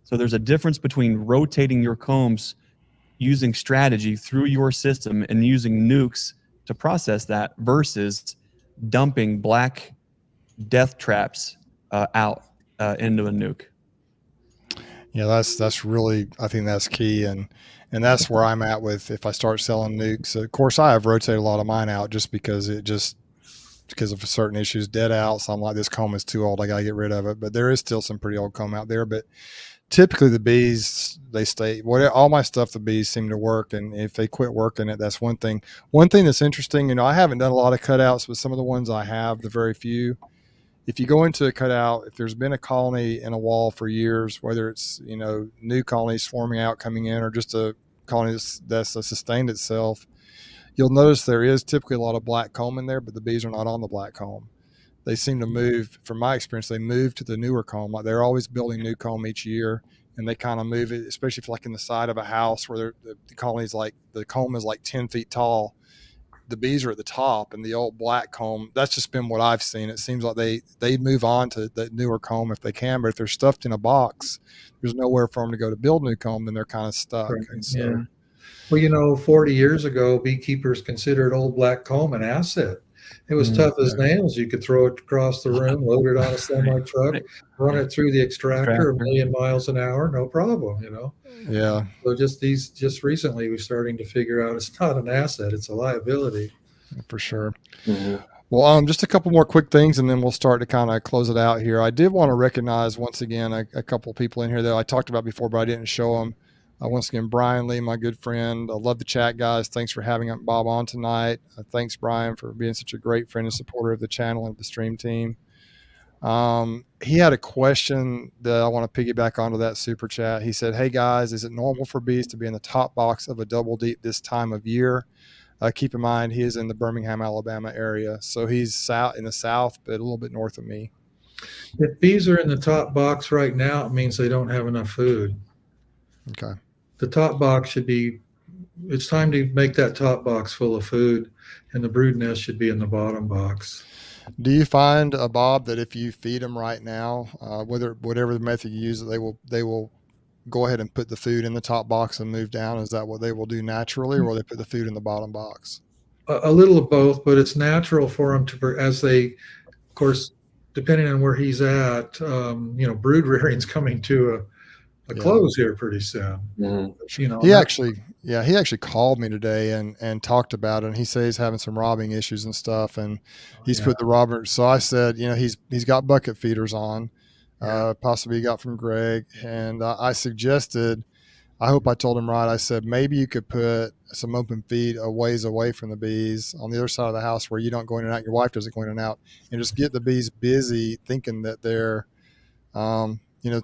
So there's a difference between rotating your combs using strategy through your system and using nukes to process that versus dumping black death traps out into a nuke. Yeah, that's really, I think that's key, and that's where I'm at with if I start selling nukes. Of course, I have rotated a lot of mine out just because of certain issues, dead out. So I'm like, this comb is too old, I got to get rid of it. But there is still some pretty old comb out there. But typically the bees, they stay. All my stuff, the bees seem to work, and if they quit working it, that's one thing. One thing that's interesting, I haven't done a lot of cutouts, but some of the ones I have, the very few. If you go into a cutout, if there's been a colony in a wall for years, whether it's, new colonies forming out, coming in, or just a colony that's sustained itself, you'll notice there is typically a lot of black comb in there, but the bees are not on the black comb. They seem to move, from my experience, they move to the newer comb. Like they're always building new comb each year, and they kind of move it, especially if like in the side of a house where the colony's like, the comb is like 10 feet tall. The bees are at the top, and the old black comb, that's just been what I've seen. It seems like they move on to the newer comb if they can, but if they're stuffed in a box, there's nowhere for them to go to build new comb, then they're kind of stuck. Right. And so, yeah. Well, 40 years ago, beekeepers considered old black comb an asset. It was tough as nails. You could throw it across the room, load it on a semi truck, run it through the extractor 1,000,000 miles an hour, no problem, Yeah. So just recently, we're starting to figure out it's not an asset, it's a liability. For sure. Mm-hmm. Well, just a couple more quick things, and then we'll start to kind of close it out here. I did want to recognize once again a couple of people in here that I talked about before, but I didn't show them. Once again, Brian Lee, my good friend. I love the chat, guys. Thanks for having Bob on tonight. Thanks, Brian, for being such a great friend and supporter of the channel and the stream team. He had a question that I want to piggyback onto that super chat. He said, "Hey guys, is it normal for bees to be in the top box of a double deep this time of year?" Keep in mind, he is in the Birmingham, Alabama area. So he's in the south, but a little bit north of me. If bees are in the top box right now, it means they don't have enough food. Okay. The top box it's time to make that top box full of food, and the brood nest should be in the bottom box. Do you find, Bob, that if you feed them right now, whatever the method you use, they will go ahead and put the food in the top box and move down? Is that what they will do naturally, or will they put the food in the bottom box? a little of both, but it's natural for them to, as they, of course, depending on where he's at, brood rearing's coming to a Yeah. close here pretty soon. Mhm. He actually called me today and talked about it. And he says he's having some robbing issues and stuff, and he's Yeah. put the robber. So I said, he's got bucket feeders on, Yeah. possibly he got from Greg, and I suggested. I hope I told him right. I said maybe you could put some open feed a ways away from the bees on the other side of the house where you don't go in and out. Your wife doesn't go in and out, and just get the bees busy, thinking that they're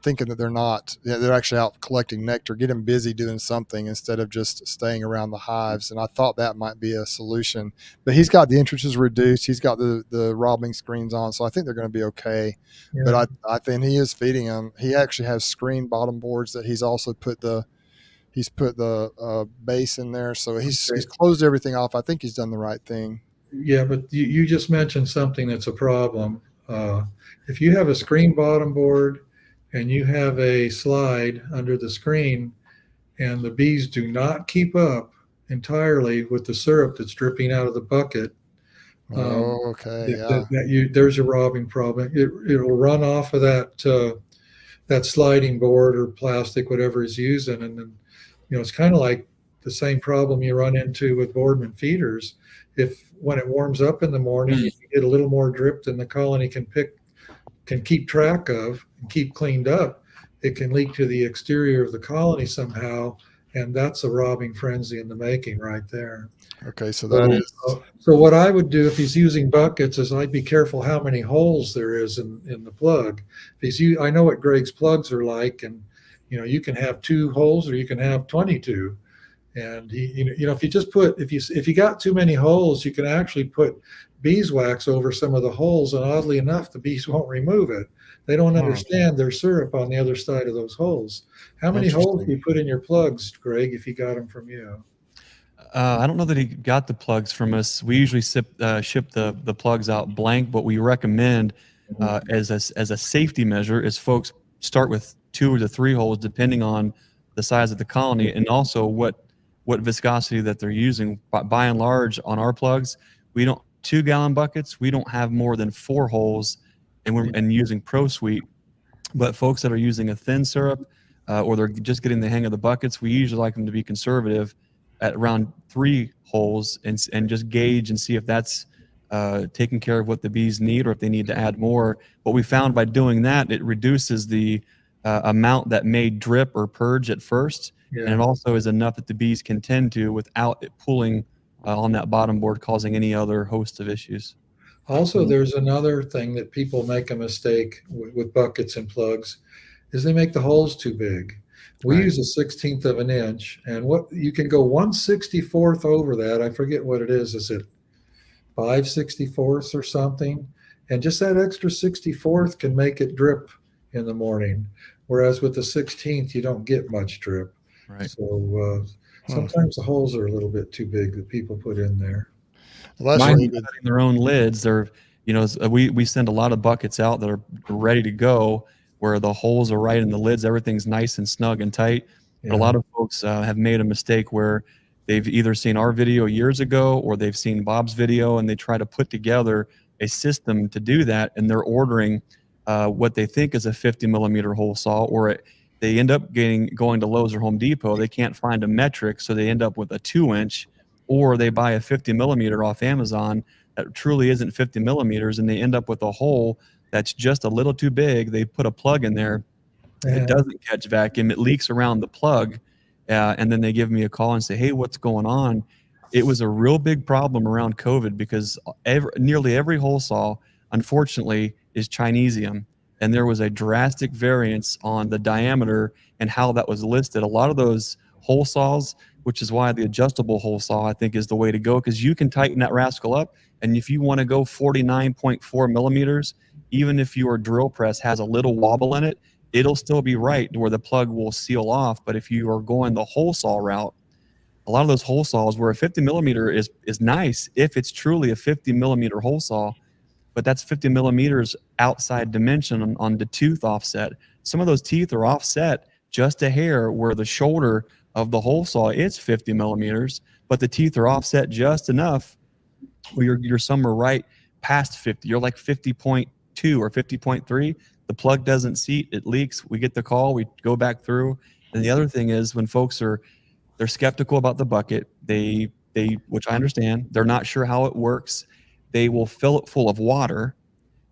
thinking that they're not, they're actually out collecting nectar. Get them busy doing something instead of just staying around the hives. And I thought that might be a solution. But he's got the entrances reduced. He's got the robbing screens on, so I think they're going to be okay. Yeah. But I think he is feeding them. He actually has screen bottom boards that he's also put the base in there, so he's closed everything off. I think he's done the right thing. Yeah, but you just mentioned something that's a problem. If you have a screen bottom board and you have a slide under the screen, and the bees do not keep up entirely with the syrup that's dripping out of the bucket, Okay, yeah. there's a robbing problem. It'll run off of that sliding board or plastic, whatever he's using, and then it's kind of like the same problem you run into with Boardman feeders. If when it warms up in the morning, you get a little more drip than the colony can keep track of and keep cleaned up, it can leak to the exterior of the colony somehow, and that's a robbing frenzy in the making right there. Okay, so that is. So what I would do if he's using buckets is I'd be careful how many holes there is in the plug. I know what Greg's plugs are like, and you can have 2 holes or you can have 22. And if you got too many holes, you can actually put beeswax over some of the holes, and oddly enough, the bees won't remove it. They don't understand there's syrup on the other side of those holes. How many holes do you put in your plugs, Greg, if he got them from you? I don't know that he got the plugs from us. We usually ship the plugs out blank. What we recommend as a safety measure is folks start with 2 to 3 holes, depending on the size of the colony and also what viscosity that they're using. By and large, on our plugs, we don't 2-gallon buckets. We don't have more than 4 holes, and using Pro Sweet. But folks that are using a thin syrup or they're just getting the hang of the buckets, we usually like them to be conservative at around 3 holes and just gauge and see if that's taking care of what the bees need or if they need to add more. What we found by doing that, it reduces the amount that may drip or purge at first. Yeah. And it also is enough that the bees can tend to without it pulling on that bottom board, causing any other host of issues. Also, there's another thing that people make a mistake with buckets and plugs is they make the holes too big. We use a 1/16 of an inch, and what you can go 1/64 over that. I forget what it is. Is it 5/64 or something? And just that extra 64th can make it drip in the morning. Whereas with the 16th, you don't get much drip. Right. So sometimes the holes are a little bit too big that people put in there. Well, Mine cutting their own lids. They're, we send a lot of buckets out that are ready to go, where the holes are right in the lids. Everything's nice and snug and tight. Yeah. But a lot of folks have made a mistake where they've either seen our video years ago or they've seen Bob's video, and they try to put together a system to do that, and they're ordering what they think is a 50-millimeter hole saw, or they end up going to Lowe's or Home Depot. They can't find a metric, so they end up with a 2-inch, or they buy a 50-millimeter off Amazon that truly isn't 50 millimeters, and they end up with a hole that's just a little too big. They put a plug in there. Yeah. It doesn't catch vacuum. It leaks around the plug, and then they give me a call and say, hey, what's going on? It was a real big problem around COVID because nearly every hole saw, unfortunately, is Chinesium. And there was a drastic variance on the diameter and how that was listed. A lot of those hole saws, which is why the adjustable hole saw, I think, is the way to go, because you can tighten that rascal up. And if you want to go 49.4 millimeters, even if your drill press has a little wobble in it, it'll still be right where the plug will seal off. But if you are going the hole saw route, a lot of those hole saws where a 50 millimeter is nice if it's truly a 50 millimeter hole saw, but that's 50 millimeters outside dimension on the tooth offset. Some of those teeth are offset just a hair, where the shoulder of the hole saw is 50 millimeters, but the teeth are offset just enough Well, you're somewhere right past 50. You're like 50.2 or 50.3. The plug doesn't seat, it leaks. We get the call, we go back through. And the other thing is when folks they're skeptical about the bucket, they which I understand, they're not sure how it works. They will fill it full of water,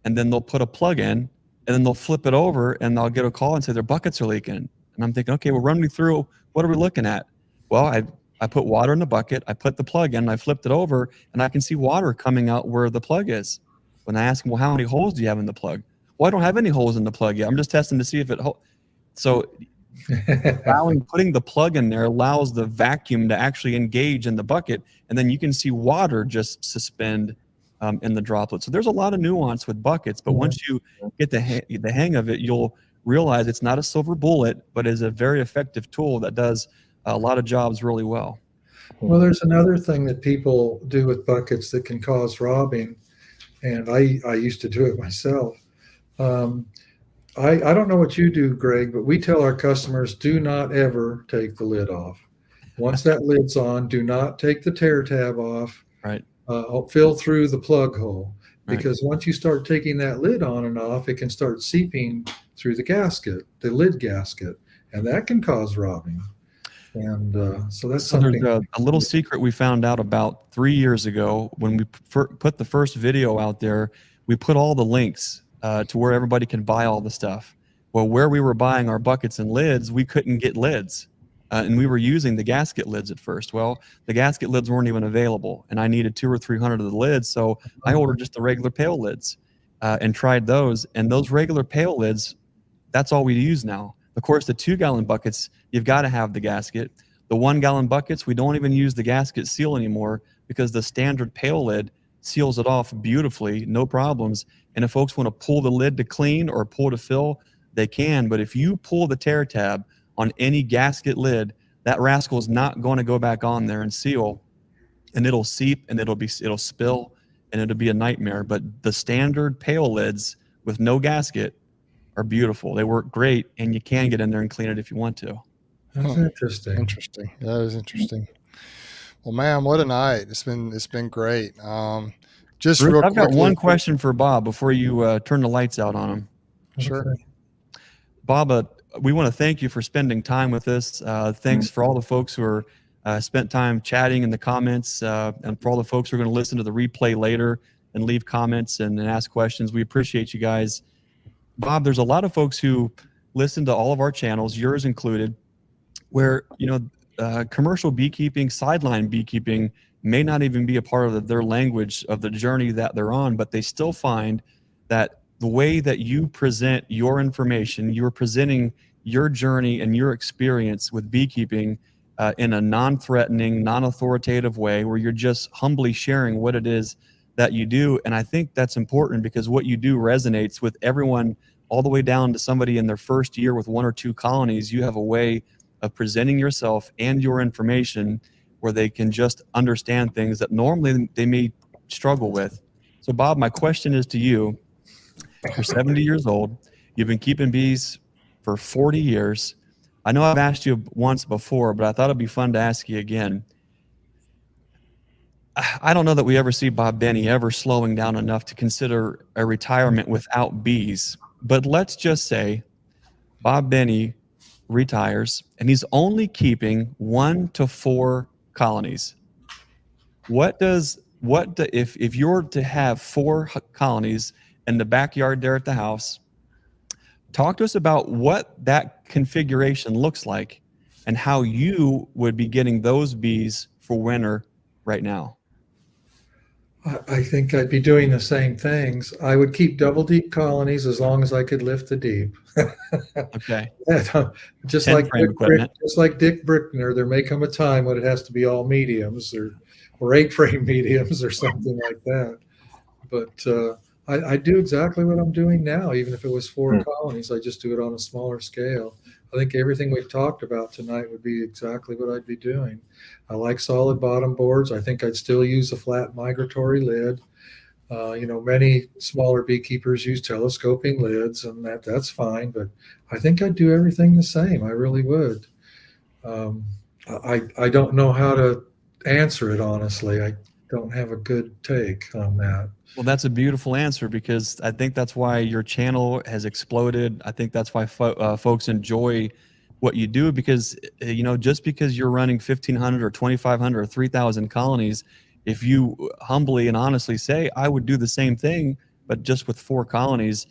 and then they'll put a plug in, and then they'll flip it over, and they'll get a call and say their buckets are leaking. And I'm thinking, okay, well, run me through, what are we looking at? Well, I put water in the bucket, I put the plug in, I flipped it over, and I can see water coming out where the plug is. When I ask them, well, how many holes do you have in the plug? Well, I don't have any holes in the plug yet. I'm just testing to see if it so putting the plug in there allows the vacuum to actually engage in the bucket, and then you can see water just suspend in the droplet. So there's a lot of nuance with buckets, but once you get the hang of it, you'll realize it's not a silver bullet, but is a very effective tool that does a lot of jobs really well. Well, there's another thing that people do with buckets that can cause robbing, and I used to do it myself. I don't know what you do, Greg, but we tell our customers, do not ever take the lid off. Once that lid's on, do not take the tear tab off. Right. Fill through the plug hole, Right. because once you start taking that lid on and off, it can start seeping through the gasket, the lid gasket, and that can cause robbing. And so that's something. There's a little secret we found out about 3 years ago when we put the first video out there. We put all the links to where everybody can buy all the stuff. Well, where we were buying our buckets and lids, we couldn't get lids. And we were using the gasket lids at first. Well, the gasket lids weren't even available, and I needed 200 or 300 of the lids, so I ordered just the regular pail lids and tried those. And those regular pail lids, that's all we use now. Of course, the 2-gallon buckets, you've got to have the gasket. The 1-gallon buckets, we don't even use the gasket seal anymore because the standard pail lid seals it off beautifully, no problems. And if folks want to pull the lid to clean or pull to fill, they can. But if you pull the tear tab on any gasket lid, that rascal is not going to go back on there and seal, and it'll seep and it'll spill and it'll be a nightmare. But the standard pail lids with no gasket are beautiful. They work great, and you can get in there and clean it if you want to. That's interesting. Interesting. That is interesting. Well, man, what a night. It's been great. Just Bruce, real I've got quickly- one question for Bob before you turn the lights out on him. Sure. Okay. Bob, we want to thank you for spending time with us. Thanks for all the folks who are spent time chatting in the comments, and for all the folks who are going to listen to the replay later and leave comments and ask questions. We appreciate you guys. Bob, there's a lot of folks who listen to all of our channels, yours included, where commercial beekeeping, sideline beekeeping may not even be a part of their language of the journey that they're on, but they still find that the way that you present your information, you're presenting your journey and your experience with beekeeping in a non-threatening, non-authoritative way, where you're just humbly sharing what it is that you do. And I think that's important because what you do resonates with everyone, all the way down to somebody in their first year with 1 or 2 colonies. You have a way of presenting yourself and your information where they can just understand things that normally they may struggle with. So Bob, my question is to you. You're 70 years old. You've been keeping bees for 40 years. I know I've asked you once before, but I thought it'd be fun to ask you again. I don't know that we ever see Bob Binnie ever slowing down enough to consider a retirement without bees. But let's just say Bob Binnie retires and he's only keeping 1 to 4 colonies. If you're to have 4 colonies in the backyard there at the house, talk to us about what that configuration looks like and how you would be getting those bees for winter right now. I think I'd be doing the same things. I would keep double deep colonies as long as I could lift the deep. Okay. just 10 like frame equipment. just like Dick Brickner, there may come a time when it has to be all mediums or 8 frame mediums or something like that. But I do exactly what I'm doing now. Even if it was 4 colonies, I just do it on a smaller scale. I think everything we've talked about tonight would be exactly what I'd be doing. I like solid bottom boards. I think I'd still use a flat migratory lid. Many smaller beekeepers use telescoping lids, and that's fine. But I think I'd do everything the same. I really would. I don't know how to answer it honestly. don't have a good take on that. Well, that's a beautiful answer, because I think that's why your channel has exploded. I think that's why folks enjoy what you do, because just because you're running 1,500 or 2,500 or 3,000 colonies, if you humbly and honestly say, I would do the same thing, but just with 4 colonies,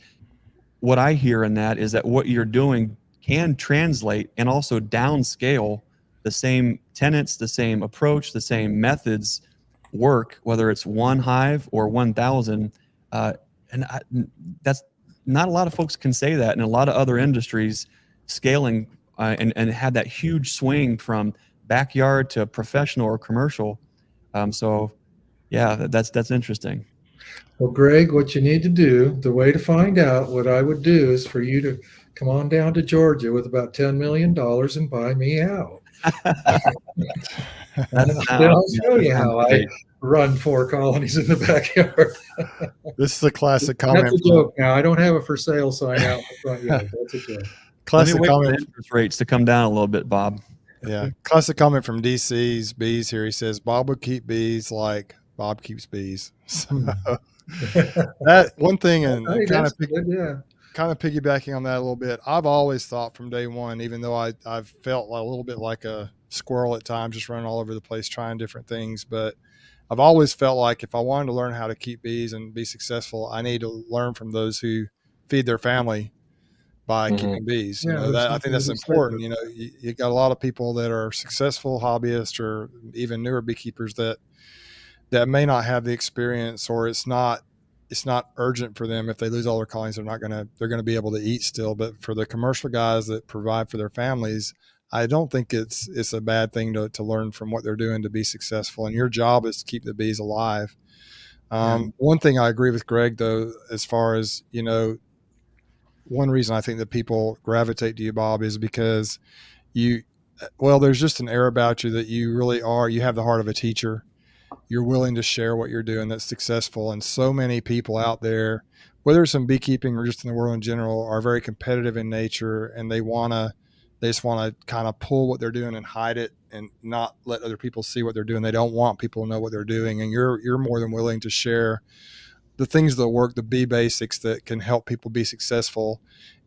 what I hear in that is that what you're doing can translate and also downscale. The same tenants, the same approach, the same methods work, whether it's 1 hive or 1,000. And that's not a lot of folks can say that. In a lot of other industries, scaling and have that huge swing from backyard to professional or commercial. So yeah, that's interesting. Well, Greg, what you need to do, the way to find out what I would do is for you to come on down to Georgia with about $10 million and buy me out. And then I'll show you how I run 4 colonies in the backyard. This is a classic comment. That's a joke. Now, I don't have a for sale sign out in the front yard. That's a joke. Classic Let me wait comment. for the interest rates to come down a little bit, Bob. Yeah, classic comment from DC's bees here. He says Bob would keep bees like Bob keeps bees. So, that one thing, and Hey, kind that's of good, yeah. kind of piggybacking on that a little bit. I've always thought from day one, even though I've felt a little bit like a squirrel at times, just running all over the place trying different things, but I've always felt like if I wanted to learn how to keep bees and be successful, I need to learn from those who feed their family by keeping bees. Yeah, I think that's important. You got a lot of people that are successful hobbyists or even newer beekeepers that may not have the experience, or it's not urgent for them. If they lose all their colonies, they're going to be able to eat still. But for the commercial guys that provide for their families, I don't think it's a bad thing to learn from what they're doing to be successful. And your job is to keep the bees alive. One thing I agree with Greg, though, as far as, one reason I think that people gravitate to you, Bob, is because there's just an air about you that you really are. You have the heart of a teacher. You're willing to share what you're doing that's successful. And so many people out there, whether it's in beekeeping or just in the world in general, are very competitive in nature, and they just want to kind of pull what they're doing and hide it and not let other people see what they're doing. They don't want people to know what they're doing. And you're more than willing to share the things that work, the bee basics that can help people be successful.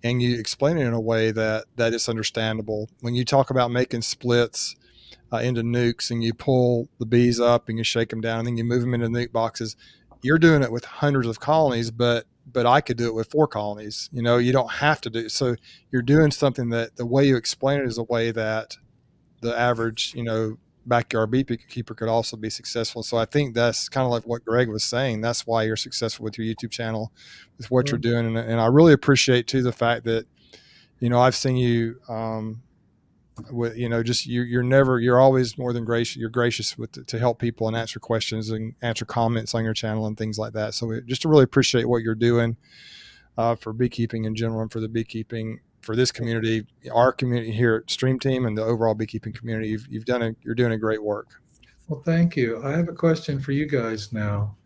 And you explain it in a way that is understandable. When you talk about making splits into nukes, and you pull the bees up and you shake them down and then you move them into nuke boxes, you're doing it with hundreds of colonies, but I could do it with 4 colonies. You don't have to do. So you're doing something that the way you explain it is a way that the average, backyard beekeeper could also be successful. So I think that's kind of like what Greg was saying. That's why you're successful with your YouTube channel, with what you're doing. And I really appreciate too the fact that, I've seen you, just you're always more than gracious. You're gracious to help people and answer questions and answer comments on your channel and things like that. So just to really appreciate what you're doing for beekeeping in general, and for the beekeeping for this community, our community here at Stream Team, and the overall beekeeping community. You're doing a great work. Well, thank you. I have a question for you guys now.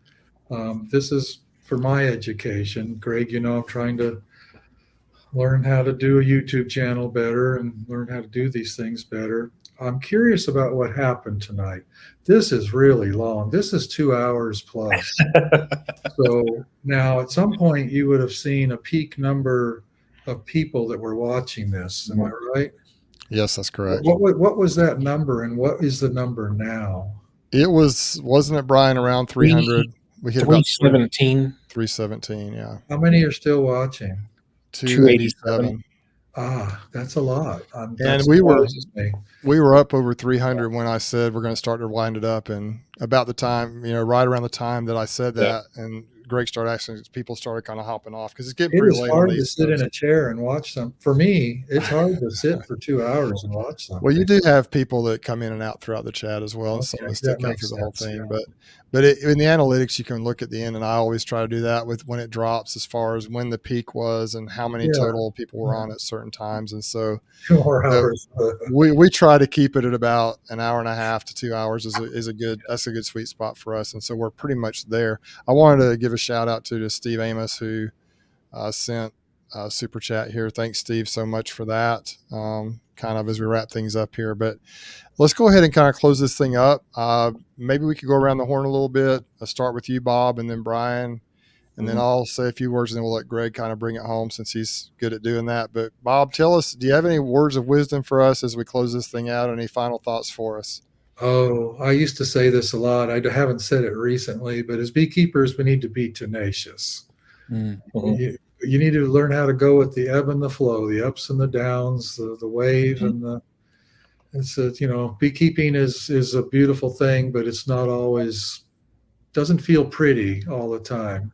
This is for my education. Greg, I'm trying to learn how to do a YouTube channel better and learn how to do these things better. I'm curious about what happened tonight. This is really long. This is 2 hours plus. So now at some point you would have seen a peak number of people that were watching this. Am I right? Yes, that's correct. What was that number, and what is the number now? It wasn't it, Brian, around 300? We hit about 317. 317, yeah. How many are still watching? 287. That's a lot. And we were up over 300 when I said we're going to start to wind it up, and about the time, right around the time that I said that, and Greg started asking, people started kind of hopping off because it's getting pretty late. It is hard to sit in a chair and watch them. For me, it's hard to sit for 2 hours and watch something. Well, you do have people that come in and out throughout the chat as well, and some that stick out through the whole thing. Yeah. But in the analytics, you can look at the end, and I always try to do that with when it drops, as far as when the peak was and how many total people were on at certain times. And so 2 more hours. We try to keep it at about an hour and a half to 2 hours is a good sweet spot for us. And so we're pretty much there. I wanted to give a shout out to Steve Amos, who sent super chat here. Thanks, Steve, so much for that. Kind of as we wrap things up here, but let's go ahead and kind of close this thing up. Maybe we could go around the horn a little bit. I'll start with you, Bob, and then Brian, and then I'll say a few words, and then we'll let Greg kind of bring it home since he's good at doing that. But Bob, tell us, do you have any words of wisdom for us as we close this thing out? Any final thoughts for us? Oh, I used to say this a lot. I haven't said it recently, but as beekeepers, we need to be tenacious. You need to learn how to go with the ebb and the flow, the ups and the downs, the wave and the. It's beekeeping is a beautiful thing, but it's not always, doesn't feel pretty all the time.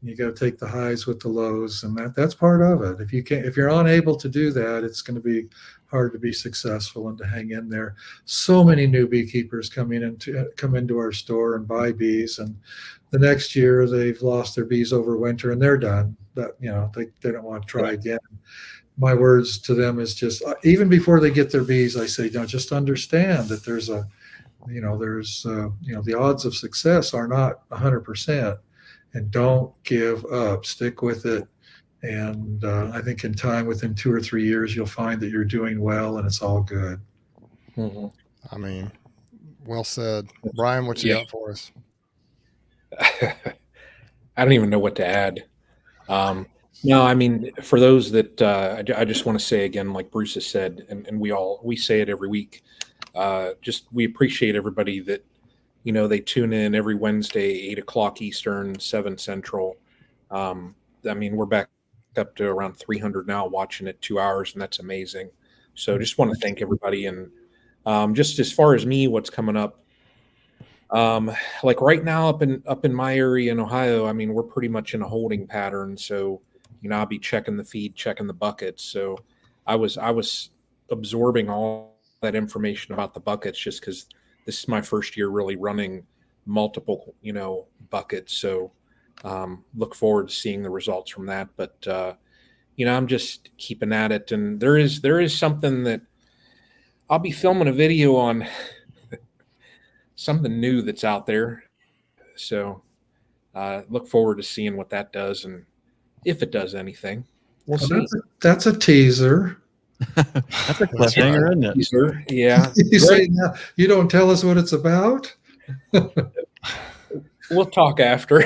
You got to take the highs with the lows, and that's part of it. If you're unable to do that, it's going to be hard to be successful and to hang in there. So many new beekeepers come into our store and buy bees, and the next year they've lost their bees over winter and they're done. That they don't want to try again. My words to them is just, even before they get their bees, I say, just understand that there's the odds of success are not 100%. And don't give up. Stick with it. And I think in time, within 2 or 3 years, you'll find that you're doing well and it's all good. I mean, well said. Brian, what you got for us? I don't even know what to add. No, I mean, for those that I just want to say again, like Bruce has said, and we say it every week, we appreciate everybody that they tune in every Wednesday, 8 o'clock Eastern, 7 Central. I mean, we're back up to around 300 now watching it 2 hours, and that's amazing. So just want to thank everybody. And just as far as me, what's coming up, like right now up in my area in Ohio, I mean, we're pretty much in a holding pattern. So, I'll be checking the feed, checking the buckets. So I was absorbing all that information about the buckets just because this is my first year really running multiple, buckets. So look forward to seeing the results from that. But, I'm just keeping at it. And there is something that I'll be filming a video on something new that's out there. So look forward to seeing what that does and if it does anything. We'll see. That's a teaser. That's a cliffhanger, isn't it? Teaser, yeah. You say now, you don't tell us what it's about? We'll talk after.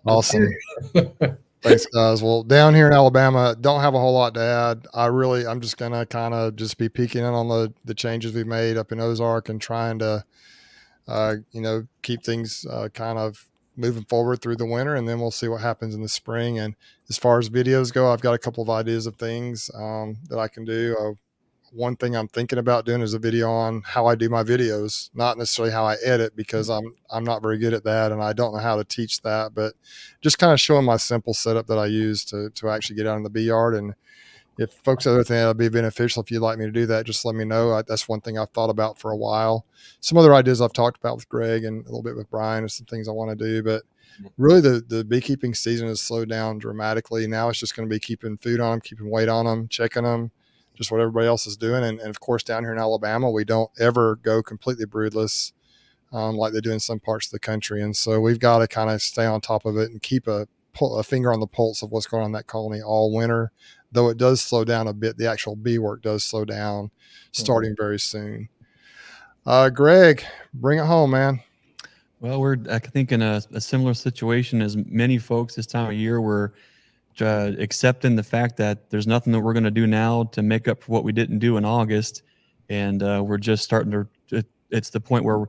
Awesome. Thanks, guys. Well, down here in Alabama, don't have a whole lot to add. I'm just going to kind of just be peeking in on the changes we've made up in Ozark and trying to, keep things kind of moving forward through the winter, and then we'll see what happens in the spring. And as far as videos go, I've got a couple of ideas of things that I can do. One thing I'm thinking about doing is a video on how I do my videos, not necessarily how I edit, because I'm not very good at that and I don't know how to teach that, but just kind of showing my simple setup that I use to actually get out in the bee yard. And if folks have other things that'll be beneficial, if you'd like me to do that, just let me know. That's one thing I've thought about for a while. Some other ideas I've talked about with Greg and a little bit with Brian, and some things I want to do, but really the beekeeping season has slowed down dramatically. Now it's just going to be keeping food on them, keeping weight on them, checking them, just what everybody else is doing. And of course, down here in Alabama, we don't ever go completely broodless like they do in some parts of the country. And so we've got to kind of stay on top of it and keep a finger on the pulse of what's going on in that colony all winter. Though it does slow down a bit, the actual bee work does slow down starting very soon. Greg, bring it home, man. Well, we're, I think, in a similar situation as many folks this time of year. We're accepting the fact that there's nothing that we're going to do now to make up for what we didn't do in August. And we're just starting to, it's the point where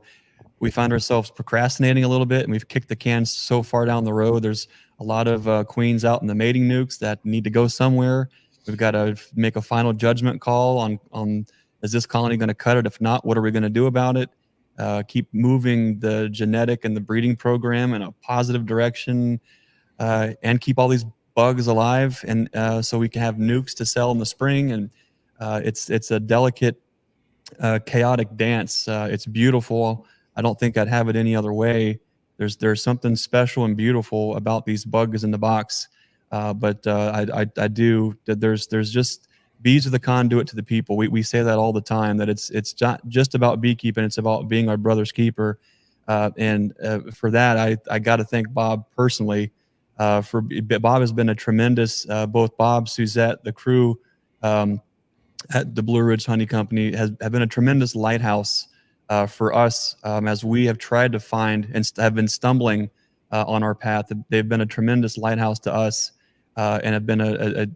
we find ourselves procrastinating a little bit, and we've kicked the can so far down the road. There's a lot of queens out in the mating nukes that need to go somewhere. We've got to make a final judgment call on is this colony going to cut it? If not, what are we going to do about it? Keep moving the genetic and the breeding program in a positive direction, and keep all these bugs alive, and so we can have nukes to sell in the spring. And it's a delicate, chaotic dance. It's beautiful. I don't think I'd have it any other way. There's something special and beautiful about these bugs in the box. But I do. There's just, bees are the conduit to the people. We say that all the time, that it's not just about beekeeping. It's about being our brother's keeper. And for that, I got to thank Bob personally. Bob has been a tremendous, both Bob, Suzette, the crew at the Blue Ridge Honey Company have been a tremendous lighthouse for us as we have tried to find and have been stumbling on our path. They've been a tremendous lighthouse to us and have been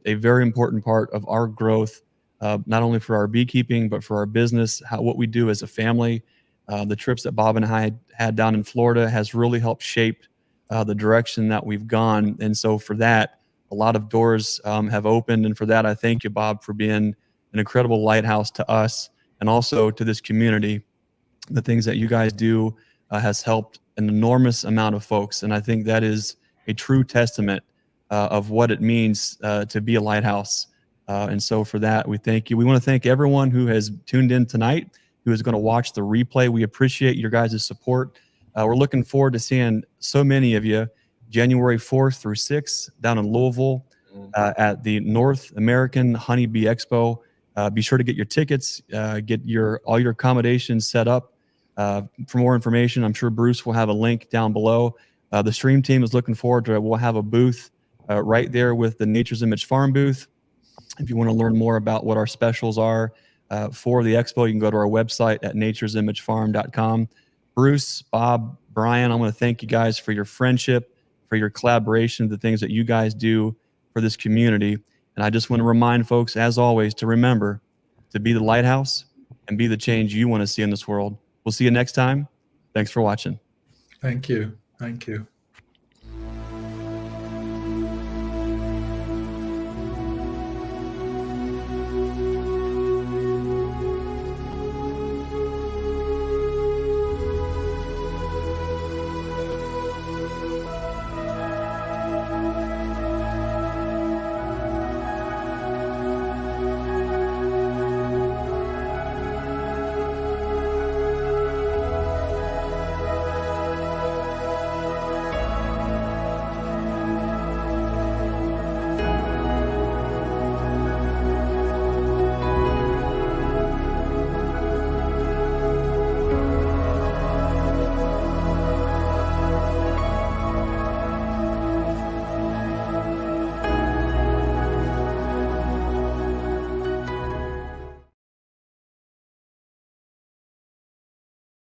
a very important part of our growth, not only for our beekeeping, but for our business, what we do as a family. The trips that Bob and I had down in Florida has really helped shape the direction that we've gone. And so for that, a lot of doors have opened. And for that, I thank you, Bob, for being an incredible lighthouse to us and also to this community. The things that you guys do has helped an enormous amount of folks. And I think that is a true testament of what it means to be a lighthouse. And so for that, we thank you. We want to thank everyone who has tuned in tonight, who is going to watch the replay. We appreciate your guys' support. We're looking forward to seeing so many of you January 4th through 6th down in Louisville at the North American Honeybee Expo. Be sure to get your tickets, get all your accommodations set up. For more information, I'm sure Bruce will have a link down below. The stream team is looking forward to it. We'll have a booth right there with the Nature's Image Farm booth. If you want to learn more about what our specials are for the expo, you can go to our website at naturesimagefarm.com. Bruce, Bob, Brian, I want to thank you guys for your friendship, for your collaboration, the things that you guys do for this community. And I just want to remind folks, as always, to remember to be the lighthouse and be the change you want to see in this world. We'll see you next time. Thanks for watching. Thank you. Thank you.